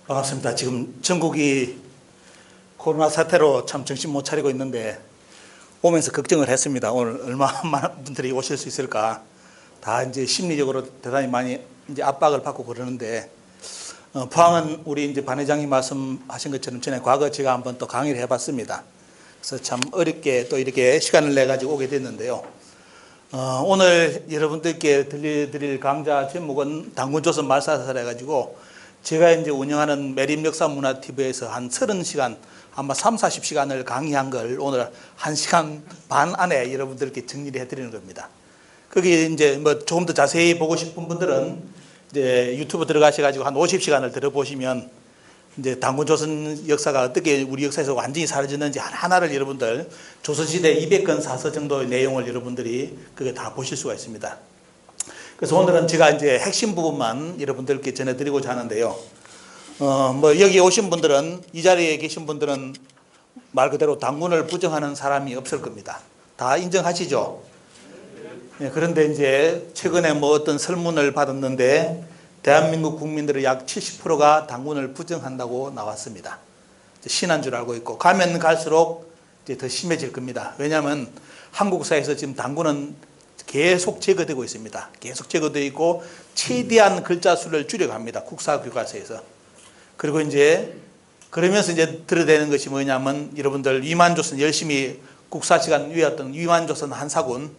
반갑습니다. 지금 전국이 코로나 사태로 참 정신 못 차리고 있는데 오면서 걱정을 했습니다. 오늘 얼마나 많은 분들이 오실 수 있을까. 다 이제 심리적으로 대단히 많이 이제 압박을 받고 그러는데 포항은 우리 이제 반 회장님 말씀하신 것처럼 전에 과거 제가 한번 또 강의를 해봤습니다. 그래서 참 어렵게 또 이렇게 시간을 내 가지고 오게 됐는데요. 오늘 여러분들께 들려드릴 강좌 제목은 당군조선 말사사를 해가지고 제가 이제 운영하는 매립역사문화TV에서 한 30시간, 아마 40시간을 강의한 걸 오늘 1시간 반 안에 여러분들께 정리를 해드리는 겁니다. 거기 이제 뭐 조금 더 자세히 보고 싶은 분들은 이제 유튜브 들어가셔가지고 한 50시간을 들어보시면 이제 당군조선 역사가 어떻게 우리 역사에서 완전히 사라졌는지 하나하나를 여러분들 조선시대 200권 사서 정도의 내용을 여러분들이 그게 다 보실 수가 있습니다. 그래서 오늘은 제가 이제 핵심 부분만 여러분들께 전해드리고자 하는데요. 뭐 여기 오신 분들은, 이 자리에 계신 분들은 말 그대로 당군을 부정하는 사람이 없을 겁니다. 다 인정하시죠? 네, 그런데 이제 최근에 뭐 어떤 설문을 받았는데 대한민국 국민들의 약 70%가 당군을 부정한다고 나왔습니다. 신한 줄 알고 있고 가면 갈수록 이제 더 심해질 겁니다. 왜냐하면 한국사에서 지금 당군은 계속 제거되고 있습니다. 계속 제거되어 있고 최대한 글자 수를 줄여갑니다. 국사교과서에서. 그리고 이제 그러면서 이제 드러내는 것이 뭐냐면 여러분들 위만조선 열심히 국사 시간 외웠던 위만조선 한사군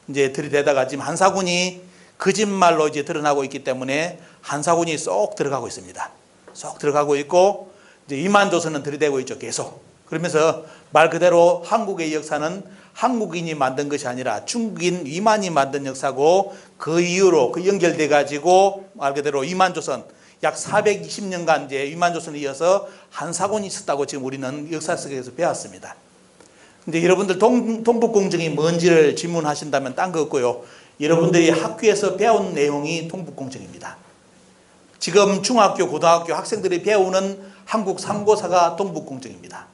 이제 들이대다가 지금 한사군이 거짓말로 이제 드러나고 있기 때문에 한사군이 쏙 들어가고 있습니다. 쏙 들어가고 있고 이제 위만조선은 들이대고 있죠. 계속. 그러면서 말 그대로 한국의 역사는 한국인이 만든 것이 아니라 중국인 위만이 만든 역사고 그 이후로 그 연결돼 가지고 말 그대로 위만조선 약 420년간 이제 위만조선에 이어서 한사군이 있었다고 지금 우리는 역사 속에서 배웠습니다. 근데 여러분들 동북공정이 뭔지를 질문하신다면 딴 거 없고요. 여러분들이 학교에서 배운 내용이 동북공정입니다. 지금 중학교, 고등학교 학생들이 배우는 한국 상고사가 동북공정입니다.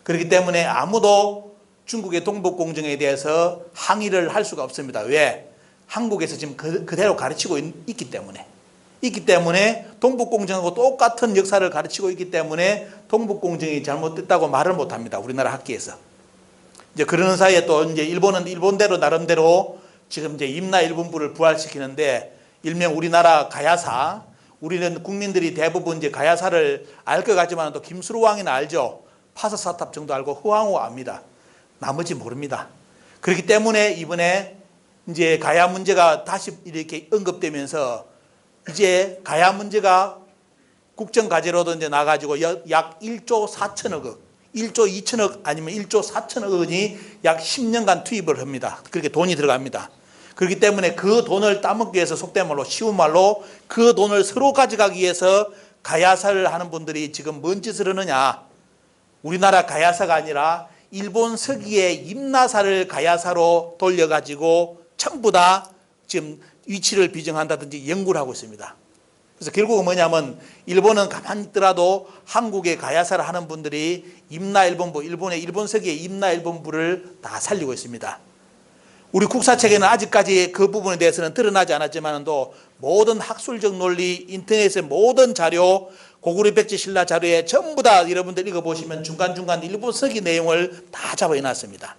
그렇기 때문에 아무도 중국의 동북공정에 대해서 항의를 할 수가 없습니다. 왜? 한국에서 지금 그대로 가르치고 있기 때문에. 있기 때문에 동북공정하고 똑같은 역사를 가르치고 있기 때문에 동북공정이 잘못됐다고 말을 못합니다. 우리나라 학계에서. 이제 그러는 사이에 또 이제 일본은 일본대로 나름대로 지금 이제 임나 일본부를 부활시키는데 일명 우리나라 가야사, 우리는 국민들이 대부분 이제 가야사를 알 것 같지만 또 김수로 왕이나 알죠. 파서사탑 정도 알고 후황후 압니다. 나머지 모릅니다. 그렇기 때문에 이번에 이제 가야 문제가 다시 이렇게 언급되면서 이제 가야 문제가 국정과제로도 이제 나가지고 약 1조 4천억 원, 1조 2천억 아니면 1조 4천억 원이 약 10년간 투입을 합니다. 그렇게 돈이 들어갑니다. 그렇기 때문에 그 돈을 따먹기 위해서 속된 말로 쉬운 말로 그 돈을 서로 가져가기 위해서 가야사를 하는 분들이 지금 뭔 짓을 하느냐. 우리나라 가야사가 아니라 일본 서기의 임나사를 가야사로 돌려가지고 전부 다 지금 위치를 비정한다든지 연구를 하고 있습니다. 그래서 결국은 뭐냐면 일본은 가만히 있더라도 한국의 가야사를 하는 분들이 임나일본부, 일본 서기의 임나일본부를 다 살리고 있습니다. 우리 국사책에는 아직까지 그 부분에 대해서는 드러나지 않았지만도 모든 학술적 논리, 인터넷의 모든 자료, 고구려 백제 신라 자료에 전부 다 여러분들 읽어보시면 중간중간 일본 서기 내용을 다 잡아해놨습니다.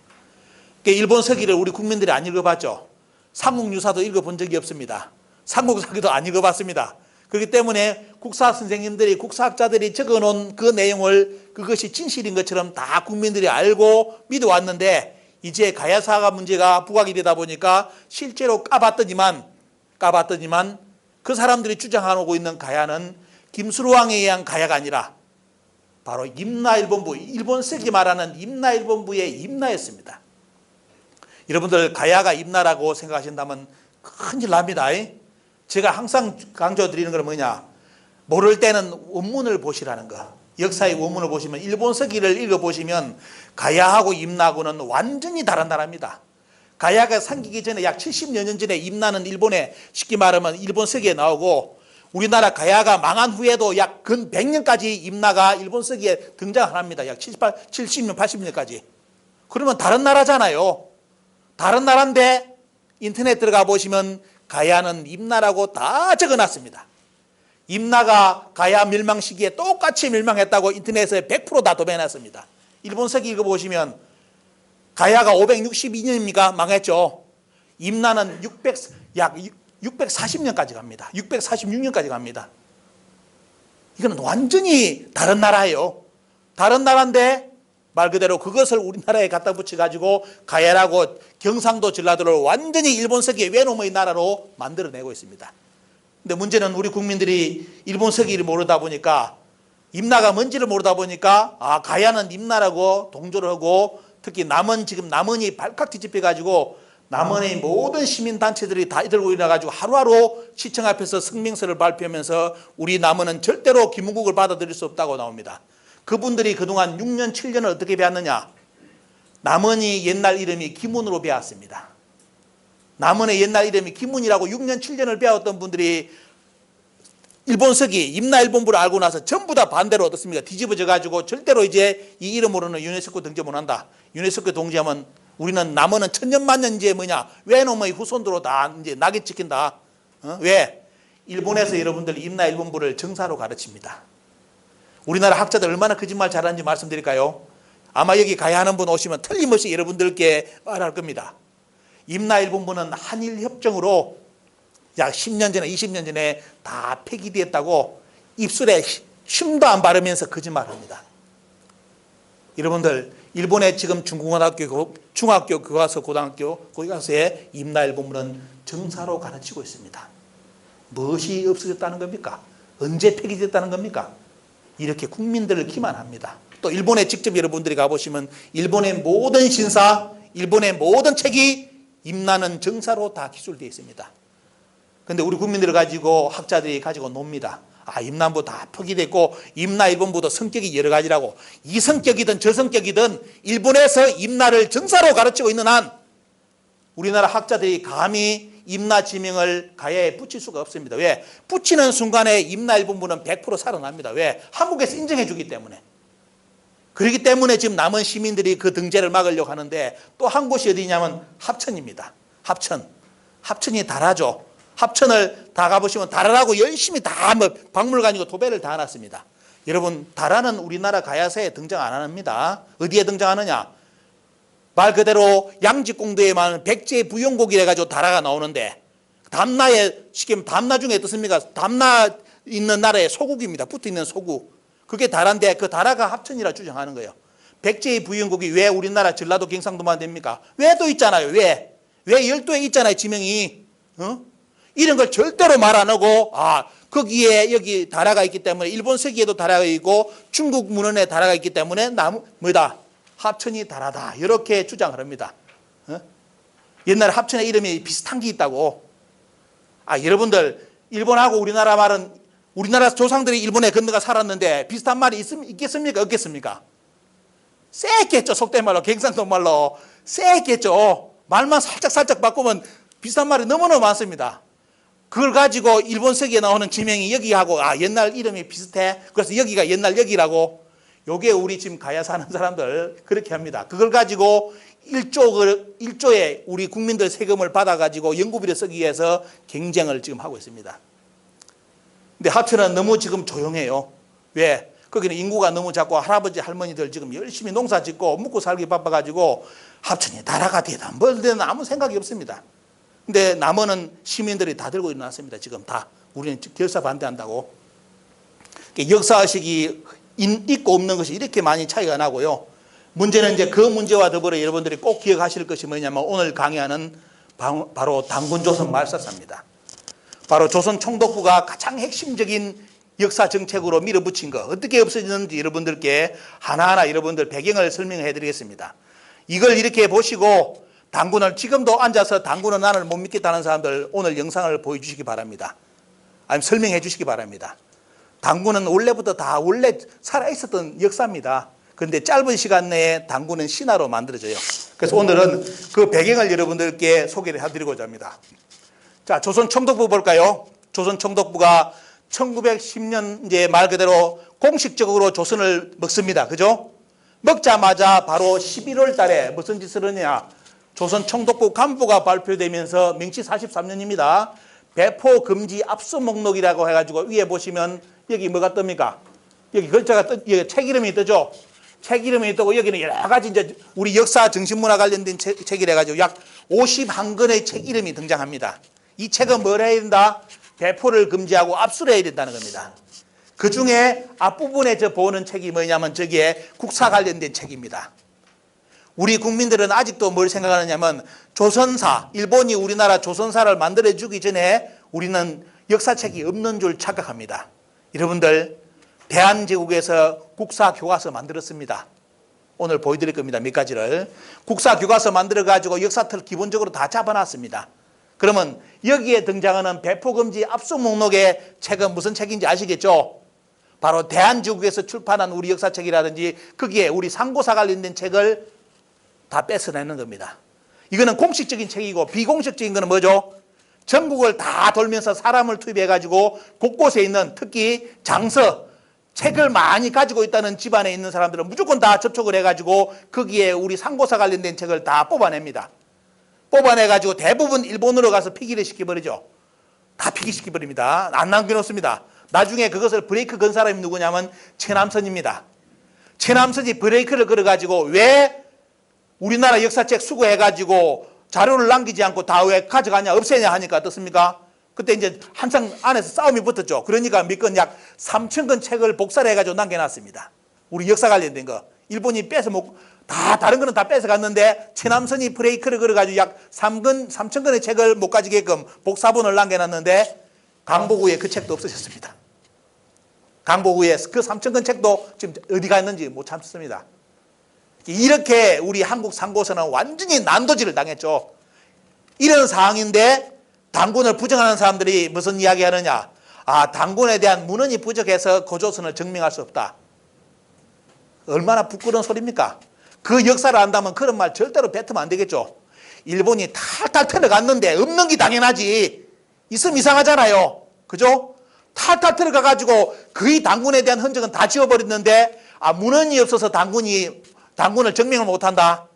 그러니까 일본 서기를 우리 국민들이 안 읽어봤죠. 삼국유사도 읽어본 적이 없습니다. 삼국사기도 안 읽어봤습니다. 그렇기 때문에 국사 선생님들이, 국사학자들이 적어놓은 그 내용을 그것이 진실인 것처럼 다 국민들이 알고 믿어왔는데 이제 가야사가 문제가 부각이 되다 보니까 실제로 까봤더니만 그 사람들이 주장하고 있는 가야는 김수로왕에 의한 가야가 아니라 바로 임나일본부, 일본 서기 말하는 임나일본부의 임나였습니다. 여러분들 가야가 임나라고 생각하신다면 큰일 납니다. 제가 항상 강조드리는 건 뭐냐, 모를 때는 원문을 보시라는 거. 역사의 원문을 보시면 일본 서기를 읽어보시면 가야하고 임나하고는 완전히 다른 나라입니다. 가야가 생기기 전에 약 70여 년 전에 임나는 일본에 쉽게 말하면 일본 서기에 나오고 우리나라 가야가 망한 후에도 약 근 100년까지 임나가 일본 서기에 등장을 합니다. 약 70년, 80년까지. 그러면 다른 나라잖아요. 다른 나라인데 인터넷 들어가 보시면 가야는 임나라고 다 적어놨습니다. 임나가 가야 멸망 시기에 똑같이 멸망했다고 인터넷에 100%다 도배해놨습니다. 일본서기 읽어보시면 가야가 562년입니까? 망했죠. 임나는 약 640년까지 갑니다. 646년까지 갑니다. 이거는 완전히 다른 나라예요. 다른 나라인데 말 그대로 그것을 우리나라에 갖다 붙여가지고 가야라고 경상도 전라도를 완전히 일본서기의 외놈의 나라로 만들어내고 있습니다. 근데 문제는 우리 국민들이 일본서기를 모르다 보니까 임나가 뭔지를 모르다 보니까 가야는 임나라고 동조를 하고 특히 남원이 발칵 뒤집혀가지고 남원의 모든 시민단체들이 다 들고 일어나가지고 하루하루 시청 앞에서 성명서를 발표하면서 우리 남원은 절대로 김은국을 받아들일 수 없다고 나옵니다. 그분들이 그동안 6년, 7년을 어떻게 배웠느냐? 남원이 옛날 이름이 김운으로 배웠습니다. 남원의 옛날 이름이 김운이라고 6년, 7년을 배웠던 분들이 일본서기, 임나일본부를 알고 나서 전부 다 반대로 어떻습니까? 뒤집어져 가지고 절대로 이제 이 이름으로는 유네스코 등재 못한다. 유네스코 동지하면 우리는 남원은 천년만년 이제 외놈의 후손들로 다 이제 낙이 찍힌다. 왜? 일본에서 여러분들 임나일본부를 정사로 가르칩니다. 우리나라 학자들 얼마나 거짓말 잘하는지 말씀드릴까요? 아마 여기 가야 하는 분 오시면 틀림없이 여러분들께 말할 겁니다. 임나일본부는 한일협정으로 약 10년 전에 20년 전에 다 폐기되었다고 입술에 쉼도 안 바르면서 거짓말합니다. 여러분들 일본의 지금 중학교 교과서 고등학교 거기 가서의 임나일본부는 정사로 가르치고 있습니다. 무엇이 없어졌다는 겁니까? 언제 폐기됐다는 겁니까? 이렇게 국민들을 기만합니다. 또 일본에 직접 여러분들이 가보시면 일본의 모든 신사, 일본의 모든 책이 임나는 정사로 다 기술되어 있습니다. 그런데 우리 국민들을 가지고 학자들이 가지고 놉니다. 임나부 다 폐기됐고 임나일본부도 성격이 여러 가지라고. 이 성격이든 저 성격이든 일본에서 임나를 정사로 가르치고 있는 한 우리나라 학자들이 감히 임나 지명을 가야에 붙일 수가 없습니다. 왜? 붙이는 순간에 임나일본부는 100% 살아납니다. 왜? 한국에서 인정해 주기 때문에. 그렇기 때문에 지금 남은 시민들이 그 등재를 막으려고 하는데 또 한 곳이 어디냐면 합천입니다. 합천이 다라죠. 합천을 다 가보시면 다라라고 열심히 다 박물관이고 도배를 다 해놨습니다. 여러분 다라는 우리나라 가야서에 등장 안 합니다. 어디에 등장하느냐? 말 그대로 양지공도에만 백제 부용곡이라 해가지고 다라가 나오는데 담나에 쉽게 담나 중에 어떻습니까? 담나 있는 나라의 소국입니다. 붙어있는 소국. 그게 다라인데 그 다라가 합천이라 주장하는 거예요. 백제의 부용곡이 왜 우리나라 전라도 경상도만 됩니까? 왜도 있잖아요. 왜 12에 있잖아요. 지명이. 이런 걸 절대로 말 안 하고 거기에 여기 다라가 있기 때문에 일본 서기에도 다라가 있고 중국 문헌에 다라가 있기 때문에 합천이 다라다 이렇게 주장을 합니다. 옛날에 합천의 이름이 비슷한 게 있다고. 여러분들 일본하고 우리나라 말은 우리나라 조상들이 일본에 건너가 살았는데 비슷한 말이 있겠습니까? 없겠습니까? 쎄겠죠. 속된 말로 경상도 말로 쎄겠죠. 말만 살짝 바꾸면 비슷한 말이 너무너무 많습니다. 그걸 가지고 일본 서기에 나오는 지명이 여기하고 옛날 이름이 비슷해. 그래서 여기가 옛날 여기라고. 요게 우리 지금 가야 사는 사람들 그렇게 합니다. 그걸 가지고 1조에 우리 국민들 세금을 받아가지고 연구비를 쓰기 위해서 경쟁을 지금 하고 있습니다. 근데 합천은 너무 지금 조용해요. 왜? 거기는 인구가 너무 작고 할아버지 할머니들 지금 열심히 농사 짓고 먹고 살기 바빠가지고 합천이 다라가 되다 뭘 되나 아무 생각이 없습니다. 근데 남원은 시민들이 다 들고 일어났습니다. 지금 다. 우리는 결사 반대한다고. 역사의식이 있고 없는 것이 이렇게 많이 차이가 나고요. 문제는 이제 그 문제와 더불어 여러분들이 꼭 기억하실 것이 뭐냐면 오늘 강의하는 바로 단군조선 말사사입니다. 바로 조선 총독부가 가장 핵심적인 역사 정책으로 밀어붙인 거 어떻게 없어졌는지 여러분들께 하나하나 여러분들 배경을 설명해 드리겠습니다. 이걸 이렇게 보시고 당군을 지금도 앉아서 당군은 나를 못 믿겠다는 사람들 오늘 영상을 보여주시기 바랍니다. 아니면 설명해 주시기 바랍니다. 당군은 원래부터 다 원래 살아있었던 역사입니다. 그런데 짧은 시간 내에 당군은 신화로 만들어져요. 그래서 오늘은 그 배경을 여러분들께 소개를 해드리고자 합니다. 자, 조선 총독부 볼까요? 조선 총독부가 1910년 이제 말 그대로 공식적으로 조선을 먹습니다. 그죠? 먹자마자 바로 11월 달에 무슨 짓을 하냐? 조선 총독부 간부가 발표되면서 명치 43년입니다. 배포 금지 압수 목록이라고 해가지고 위에 보시면 여기 뭐가 뜹니까? 여기 글자가 여기 책 이름이 뜨죠. 책 이름이 뜨고 여기는 여러 가지 이제 우리 역사 정신문화 관련된 책이라 가지고 약 51권의 책 이름이 등장합니다. 이 책은 뭘 해야 된다? 배포를 금지하고 압수를 해야 된다는 겁니다. 그 중에 앞부분에 저 보는 책이 뭐냐면 저기에 국사 관련된 책입니다. 우리 국민들은 아직도 뭘 생각하느냐면 조선사, 일본이 우리나라 조선사를 만들어주기 전에 우리는 역사책이 없는 줄 착각합니다. 여러분들, 대한제국에서 국사교과서 만들었습니다. 오늘 보여드릴 겁니다. 몇 가지를. 국사교과서 만들어가지고 역사틀 기본적으로 다 잡아놨습니다. 그러면 여기에 등장하는 배포금지 압수 목록의 책은 무슨 책인지 아시겠죠? 바로 대한제국에서 출판한 우리 역사책이라든지 거기에 우리 상고사 관련된 책을 다 뺏어내는 겁니다. 이거는 공식적인 책이고 비공식적인 거는 뭐죠? 전국을 다 돌면서 사람을 투입해가지고 곳곳에 있는 특히 장서, 책을 많이 가지고 있다는 집안에 있는 사람들은 무조건 다 접촉을 해가지고 거기에 우리 상고사 관련된 책을 다 뽑아냅니다. 뽑아내가지고 대부분 일본으로 가서 폐기를 시켜버리죠. 다 폐기시켜버립니다. 안 남겨놓습니다. 나중에 그것을 브레이크 건 사람이 누구냐면 최남선입니다. 최남선이 브레이크를 걸어가지고 왜 우리나라 역사책 수거해가지고 자료를 남기지 않고 다 왜 가져가냐 없애냐 하니까 어떻습니까? 그때 이제 한창 안에서 싸움이 붙었죠. 그러니까 몇 건 약 3,000권 책을 복사를 해가지고 남겨놨습니다. 우리 역사 관련된 거. 일본이 뺏어 먹고 다 다른 거는 다 뺏어 갔는데 최남선이 브레이크를 걸어가지고 약 3,000권의 책을 못 가지게끔 복사본을 남겨놨는데 강보구에 그 책도 없어졌습니다. 강보구에 그 3,000권 책도 지금 어디 갔는지 못 찾습니다. 이렇게 우리 한국 상고서는 완전히 난도질을 당했죠. 이런 상황인데 단군을 부정하는 사람들이 무슨 이야기 하느냐. 아, 단군에 대한 문헌이 부족해서 고조선을 증명할 수 없다. 얼마나 부끄러운 소리입니까? 그 역사를 안다면 그런 말 절대로 뱉으면 안 되겠죠. 일본이 탈탈 털어갔는데 없는 게 당연하지. 있으면 이상하잖아요. 그죠? 탈탈 털어가가지고 거의 단군에 대한 흔적은 다 지워버렸는데 아, 문헌이 없어서 단군을 증명을 못한다.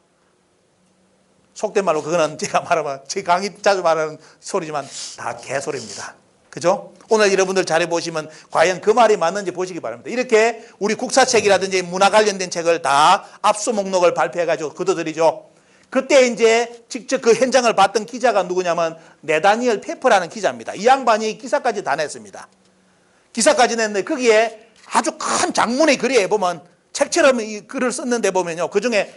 속된 말로 그거는 제가 말하면 제 강의 자주 말하는 소리지만 다 개소리입니다. 그죠? 오늘 여러분들 잘해보시면 과연 그 말이 맞는지 보시기 바랍니다. 이렇게 우리 국사책이라든지 문화 관련된 책을 다 압수 목록을 발표해가지고 거둬들이죠. 그때 이제 직접 그 현장을 봤던 기자가 누구냐면 네다니엘 페퍼라는 기자입니다. 이 양반이 기사까지 다 냈습니다. 기사까지 냈는데 거기에 아주 큰 장문의 글에 보면 책처럼 이 글을 썼는데 보면요. 그 중에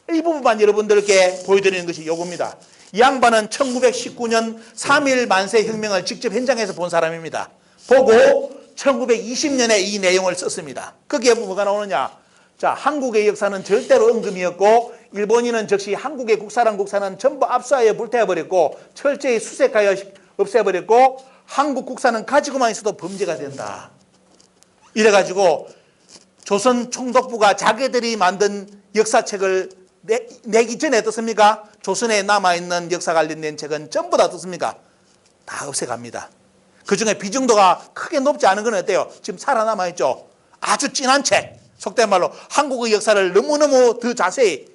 일부분만 여러분들께 보여드리는 것이 요겁니다. 이 양반은 1919년 3.1 만세 혁명을 직접 현장에서 본 사람입니다. 보고 1920년에 이 내용을 썼습니다. 거기에 뭐가 나오느냐. 자, 한국의 역사는 절대로 은금이었고 일본인은 즉시 한국의 국사는 전부 압수하여 불태워버렸고 철저히 수색하여 없애버렸고 한국 국사는 가지고만 있어도 범죄가 된다. 이래가지고 조선 총독부가 자기들이 만든 역사책을 내기 전에 어떻습니까? 조선에 남아있는 역사 관련된 책은 전부 다 어떻습니까? 다 없애갑니다. 그 중에 비중도가 크게 높지 않은 건 어때요? 지금 살아남아있죠. 아주 진한 책, 속된 말로 한국의 역사를 너무너무 더 자세히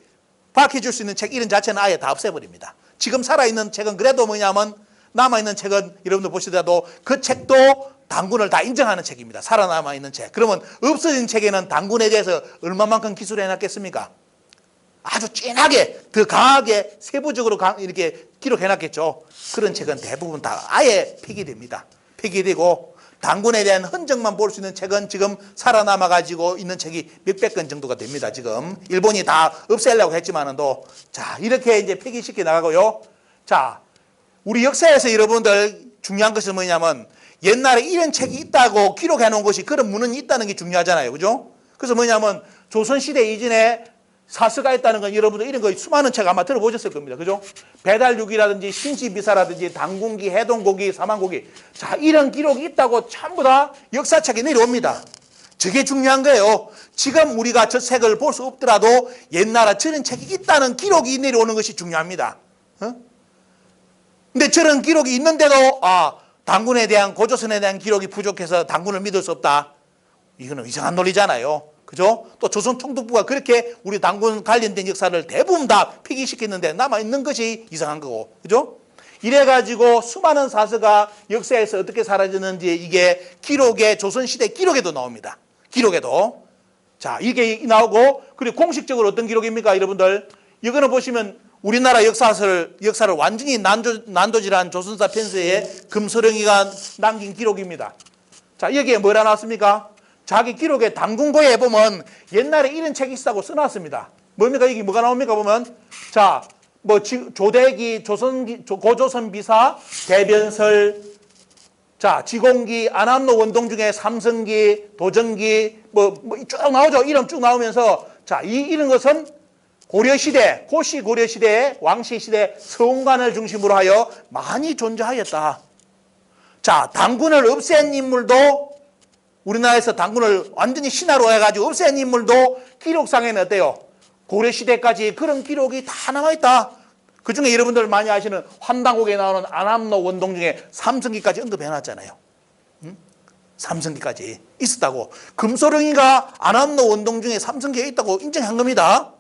밝혀줄 수 있는 책 이런 자체는 아예 다 없애버립니다. 지금 살아있는 책은 그래도 뭐냐면 남아있는 책은 여러분들 보시더라도 그 책도 단군을 다 인정하는 책입니다. 살아남아있는 책. 그러면 없어진 책에는 단군에 대해서 얼마만큼 기술을 해놨겠습니까? 아주 진하게 더 강하게 세부적으로 이렇게 기록해놨겠죠. 그런 책은 대부분 다 아예 폐기됩니다. 폐기되고 단군에 대한 흔적만 볼 수 있는 책은 지금 살아남아가지고 있는 책이 몇백 권 정도가 됩니다. 지금 일본이 다 없애려고 했지만은도 자 이렇게 이제 폐기시켜 나가고요. 자 우리 역사에서 여러분들 중요한 것은 뭐냐면 옛날에 이런 책이 있다고 기록해 놓은 것이 그런 문헌이 있다는 게 중요하잖아요. 그죠? 그래서 뭐냐면 조선시대 이전에 사서가 있다는 건 여러분들 이런 거 수많은 책 아마 들어보셨을 겁니다. 그죠? 배달육이라든지 신시비사라든지 당군기, 해동고기, 사만고기. 자, 이런 기록이 있다고 전부 다 역사책에 내려옵니다. 저게 중요한 거예요. 지금 우리가 저 책을 볼 수 없더라도 옛날에 저런 책이 있다는 기록이 내려오는 것이 중요합니다. 근데 저런 기록이 있는데도 당군에 대한 고조선에 대한 기록이 부족해서 당군을 믿을 수 없다. 이거는 이상한 논리잖아요. 그죠? 또 조선 총독부가 그렇게 우리 당군 관련된 역사를 대부분 다 폐기시켰는데 남아있는 것이 이상한 거고. 그죠? 이래가지고 수많은 사서가 역사에서 어떻게 사라졌는지 이게 기록에, 조선시대 기록에도 나옵니다. 기록에도. 자, 이게 나오고, 그리고 공식적으로 어떤 기록입니까, 여러분들? 이거는 보시면 우리나라 역사를 완전히 난도질한 조선사 편서의 금소령이가 남긴 기록입니다. 자, 여기에 뭐라 나왔습니까? 자기 기록에 당군고에 보면 옛날에 이런 책이 있다고 써놨습니다. 뭡니까? 이게 뭐가 나옵니까? 보면. 자, 뭐, 조대기, 고조선 비사, 대변설, 자, 지공기, 안암로 원동 중에 삼성기, 도전기, 쭉 나오죠. 이름 쭉 나오면서, 자, 이런 것은 고려시대, 고시 고려시대의 왕시시대 서원관을 중심으로 하여 많이 존재하였다. 자, 당군을 없앤 인물도, 우리나라에서 당군을 완전히 신화로 해가지고 없앤 인물도 기록상에는 어때요? 고려시대까지 그런 기록이 다 남아있다. 그 중에 여러분들 많이 아시는 환당곡에 나오는 안암로 원동 중에 삼성기까지 언급해놨잖아요. 응? 삼성기까지 있었다고. 금소령이가 안암로 원동 중에 삼성기에 있다고 인정한 겁니다.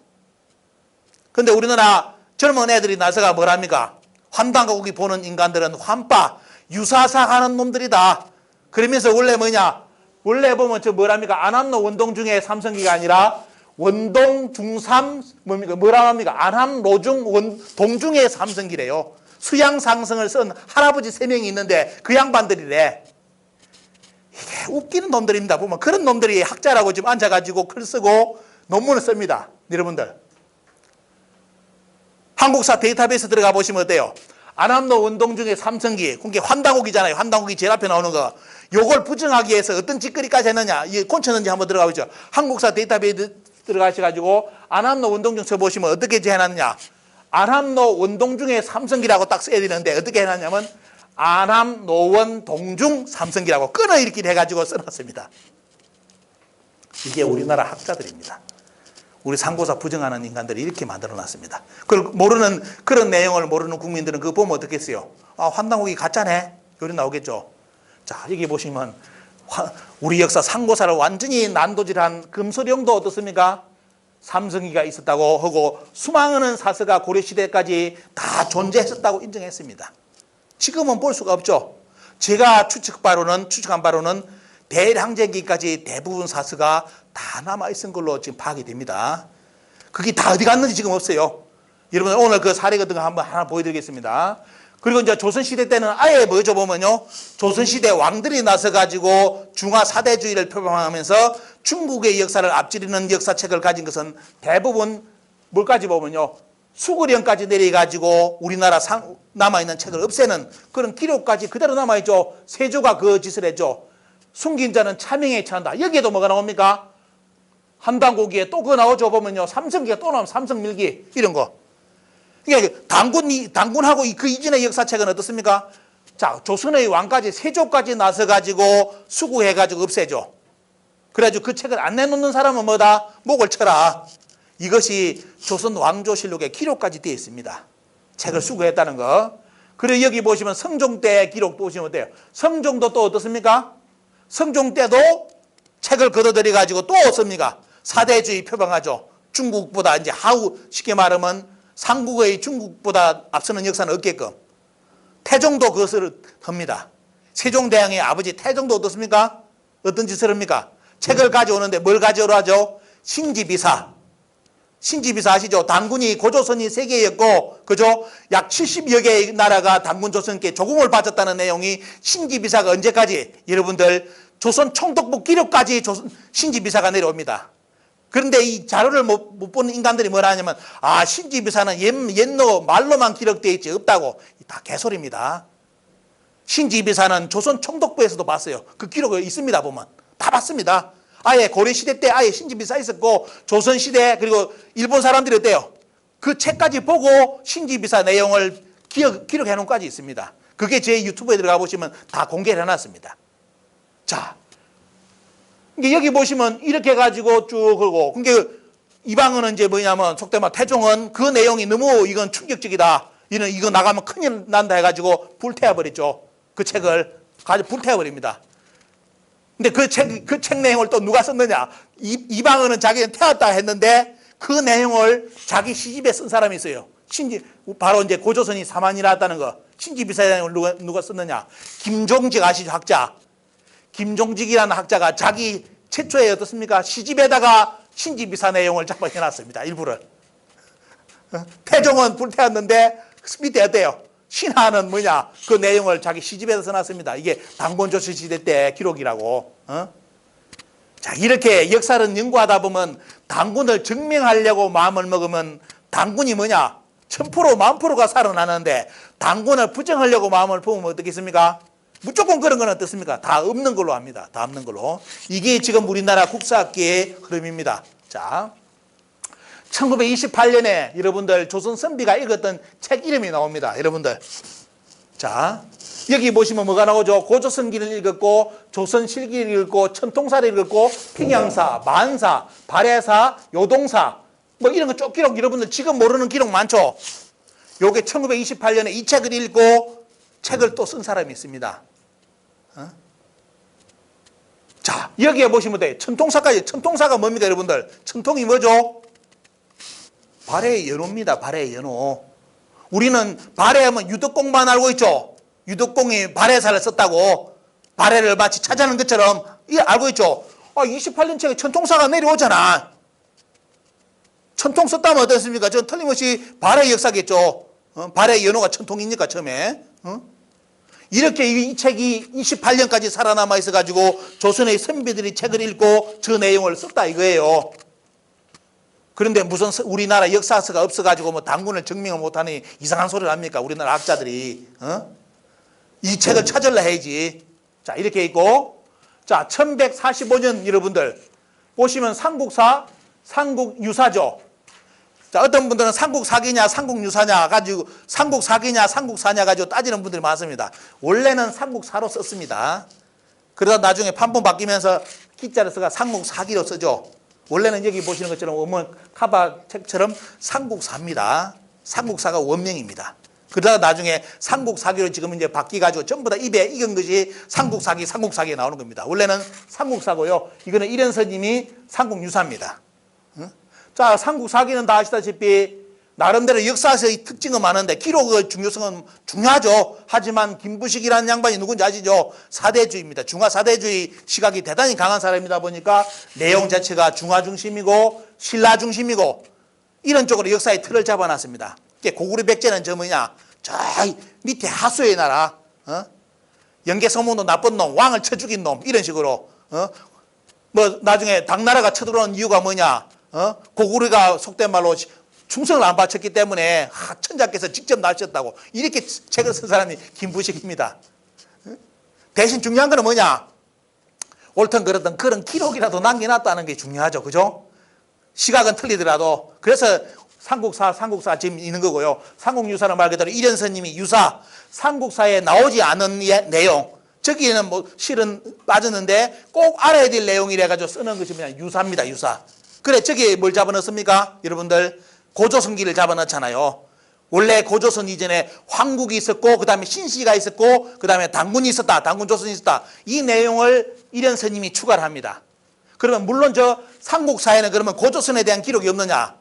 근데 우리나라 젊은 애들이 나서가 뭐랍니까? 환당곡이 보는 인간들은 환빠, 유사사 하는 놈들이다. 그러면서 원래 뭐냐? 원래 보면 저 뭐랍니까? 안암로 원동 중에 삼성기가 아니라 원동 중삼 뭡니까? 뭐라 합니까? 안암 로중 동중의 삼성기래요. 수양 상승을 쓴 할아버지 3명이 있는데 그 양반들이래. 이게 웃기는 놈들입니다. 보면 그런 놈들이 학자라고 지금 앉아가지고 글 쓰고 논문을 씁니다. 여러분들. 한국사 데이터베이스 들어가 보시면 어때요? 안암로 원동 중에 삼성기, 그게 환당곡이잖아요. 환당곡이 제일 앞에 나오는 거. 요걸 부정하기 위해서 어떤 짓거리까지 했느냐, 이게 꼰쳤는지 한번 들어가 보죠. 한국사 데이터베이스 들어가셔가지고 안암로 원동 중 써보시면 어떻게 해놨느냐. 안암로 원동 중에 삼성기라고 딱 써야 되는데 어떻게 해놨냐면 안암 노원 동중 삼성기라고 끊어읽기를 해가지고 써놨습니다. 이게 우리나라 학자들입니다. 우리 상고사 부정하는 인간들이 이렇게 만들어놨습니다. 그걸 모르는, 그런 내용을 모르는 국민들은 그거 보면 어떻겠어요? 아, 환당곡이 가짜네? 요리 나오겠죠. 자, 여기 보시면 우리 역사 상고사를 완전히 난도질한 금소령도 어떻습니까? 삼성기가 있었다고 하고 수많은 사서가 고려시대까지 다 존재했었다고 인정했습니다. 지금은 볼 수가 없죠. 제가 추측한 바로는 대량제기까지 대부분 사서가 다 남아있은 걸로 지금 파악이 됩니다. 그게 다 어디 갔는지 지금 없어요. 여러분 오늘 그 사례 같은 거 한번 하나 보여드리겠습니다. 그리고 이제 조선시대 때는 아예 뭐죠 보면요. 조선시대 왕들이 나서가지고 중화사대주의를 표방하면서 중국의 역사를 앞지르는 역사책을 가진 것은 대부분 뭘까지 보면요. 수구령까지 내려가지고 우리나라 남아있는 책을 없애는 그런 기록까지 그대로 남아있죠. 세조가 그 짓을 했죠. 숨긴 자는 차명에 처한다. 여기에도 뭐가 나옵니까? 한당고기에 또 그거 나오죠. 보면요. 삼성기가 또 나오면 삼성밀기 이런 거. 그러니까 당군하고 그 이전의 역사책은 어떻습니까? 자, 조선의 왕까지 세조까지 나서가지고 수구해가지고 없애죠. 그래가지고 그 책을 안 내놓는 사람은 뭐다? 목을 쳐라. 이것이 조선 왕조실록에 기록까지 되어 있습니다. 책을 수구했다는 거. 그리고 여기 보시면 성종 때 기록 보시면 어때요? 성종도 또 어떻습니까? 성종 때도 책을 걷어들여가지고 또 어떻습니까? 사대주의 표방하죠. 중국보다 이제 쉽게 말하면 삼국의 중국보다 앞서는 역사는 없게끔. 태종도 그것을 합니다. 세종대왕의 아버지 태종도 어떻습니까? 어떤 짓을 합니까? 책을 가져오는데 뭘 가져오라 하죠? 신지비사. 신지비사 아시죠? 당군이 고조선이 3개였고, 그죠? 약 70여 개의 나라가 당군 조선께 조공을 바쳤다는 내용이 신지비사가 언제까지? 여러분들, 조선 총독부 기록까지 신지비사가 내려옵니다. 그런데 이 자료를 못 보는 인간들이 뭐라 하냐면, 아, 신지비사는 옛로 말로만 기록되어 있지 없다고. 다 개소리입니다. 신지비사는 조선 총독부에서도 봤어요. 그 기록이 있습니다, 보면. 다 봤습니다. 아예 고려시대 때 아예 신지비사 있었고, 조선시대, 그리고 일본 사람들이 어때요? 그 책까지 보고 신지비사 내용을 기록해 놓은 까지 있습니다. 그게 제 유튜브에 들어가 보시면 다 공개를 해놨습니다. 자, 여기 보시면 이렇게 해가지고 쭉 그러고, 그러니까 이방은 이제 뭐냐면, 속된 말 태종은 그 내용이 너무 이건 충격적이다. 이거 나가면 큰일 난다 해가지고 불태워버렸죠. 그 책을 가지고 불태워버립니다. 근데 그 책 내용을 또 누가 썼느냐? 이방은은 자기는 태웠다 했는데 그 내용을 자기 시집에 쓴 사람이 있어요. 바로 이제 고조선이 사만이 나왔다는 거. 신지비사의 내용을 누가 썼느냐? 김종직 아시죠? 학자. 김종직이라는 학자가 자기 최초에 어떻습니까? 시집에다가 신지비사 내용을 잡아 해놨습니다. 일부를. 태종은 불태웠는데 밑에 어때요? 신하는 뭐냐? 그 내용을 자기 시집에서 써놨습니다. 이게 당군조선 시대 때 기록이라고. 자, 이렇게 역사를 연구하다 보면 당군을 증명하려고 마음을 먹으면 당군이 뭐냐? 1000% 10,000%가 살아나는데 당군을 부정하려고 마음을 품으면 어떻겠습니까? 무조건 그런 건 어떻습니까? 다 없는 걸로 합니다. 다 없는 걸로. 이게 지금 우리나라 국사학계의 흐름입니다. 자, 1928년에 여러분들 조선 선비가 읽었던 책 이름이 나옵니다. 여러분들. 자, 여기 보시면 뭐가 나오죠? 고조선기를 읽었고, 조선실기를 읽었고, 천통사를 읽었고, 평양사, 만사, 발해사, 요동사, 뭐 이런 거 쭉 기록, 여러분들 지금 모르는 기록 많죠? 요게 1928년에 이 책을 읽고 책을 또 쓴 사람이 있습니다. 자, 여기에 보시면 돼요. 천통사까지. 천통사가 뭡니까, 여러분들? 천통이 뭐죠? 발해의 연호입니다. 발해의 연호. 우리는 발해하면 유덕공만 알고 있죠? 유덕공이 발해사를 썼다고 발해를 마치 찾아낸 것처럼 알고 있죠? 28년 책에 천통사가 내려오잖아. 천통 썼다면 어떻습니까? 저 틀림없이 발해의 역사겠죠. 발해의 연호가 천통이니까 처음에. 이렇게 이 책이 28년까지 살아남아 있어가지고 조선의 선비들이 책을 읽고 저 내용을 썼다 이거예요. 그런데 무슨 우리나라 역사서가 없어가지고 뭐 당군을 증명을 못하니 이상한 소리를 합니까? 우리나라 학자들이. 이 책을 찾으려 해야지. 자, 이렇게 있고. 자, 1145년 여러분들 보시면 삼국사, 삼국유사죠. 자, 어떤 분들은 삼국사기냐, 삼국유사냐 가지고 삼국사기냐, 삼국사냐 가지고 따지는 분들이 많습니다. 원래는 삼국사로 썼습니다. 그러다 나중에 판본 바뀌면서 기자를 써가 삼국사기로 쓰죠. 원래는 여기 보시는 것처럼 원문 카바 책처럼 삼국사입니다. 삼국사가 원명입니다. 그러다 나중에 삼국사기로 지금 이제 바뀌어가지고 전부 다 입에 익은 것이 삼국사기, 삼국사기에 나오는 겁니다. 원래는 삼국사고요. 이거는 이련서님이 삼국유사입니다. 자, 삼국사기는 다 아시다시피 나름대로 역사에서의 특징은 많은데 기록의 중요성은 중요하죠. 하지만 김부식이라는 양반이 누군지 아시죠? 사대주의입니다. 중화사대주의 시각이 대단히 강한 사람이다 보니까 내용 자체가 중화 중심이고 신라 중심이고 이런 쪽으로 역사의 틀을 잡아놨습니다. 고구려 백제는 저 뭐냐? 저 밑에 하수의 나라, 영계성문도 나쁜 놈, 왕을 쳐 죽인 놈 이런 식으로 뭐 나중에 당나라가 쳐들어온 이유가 뭐냐? 고구려가 속된 말로 충성을 안 바쳤기 때문에 천자께서 직접 날쳤다고 이렇게 책을 쓴 사람이 김부식입니다. 대신 중요한 건 뭐냐? 옳든 그렇든 그런 기록이라도 남겨놨다는 게 중요하죠. 그죠? 시각은 틀리더라도. 그래서 삼국사 지금 있는 거고요. 삼국유사는 말 그대로 이련서님이 유사, 삼국사에 나오지 않은 내용, 저기에는 뭐 실은 빠졌는데 꼭 알아야 될 내용이라 가지고 쓰는 것이 그냥 유사입니다. 유사. 그래, 저기에 뭘 잡아넣습니까? 여러분들 고조선기를 잡아넣잖아요. 원래 고조선 이전에 황국이 있었고 그 다음에 신시가 있었고 그 다음에 당군이 있었다. 당군조선이 있었다. 이 내용을 이련서님이 추가를 합니다. 그러면 물론 저 삼국사에는 그러면 고조선에 대한 기록이 없느냐?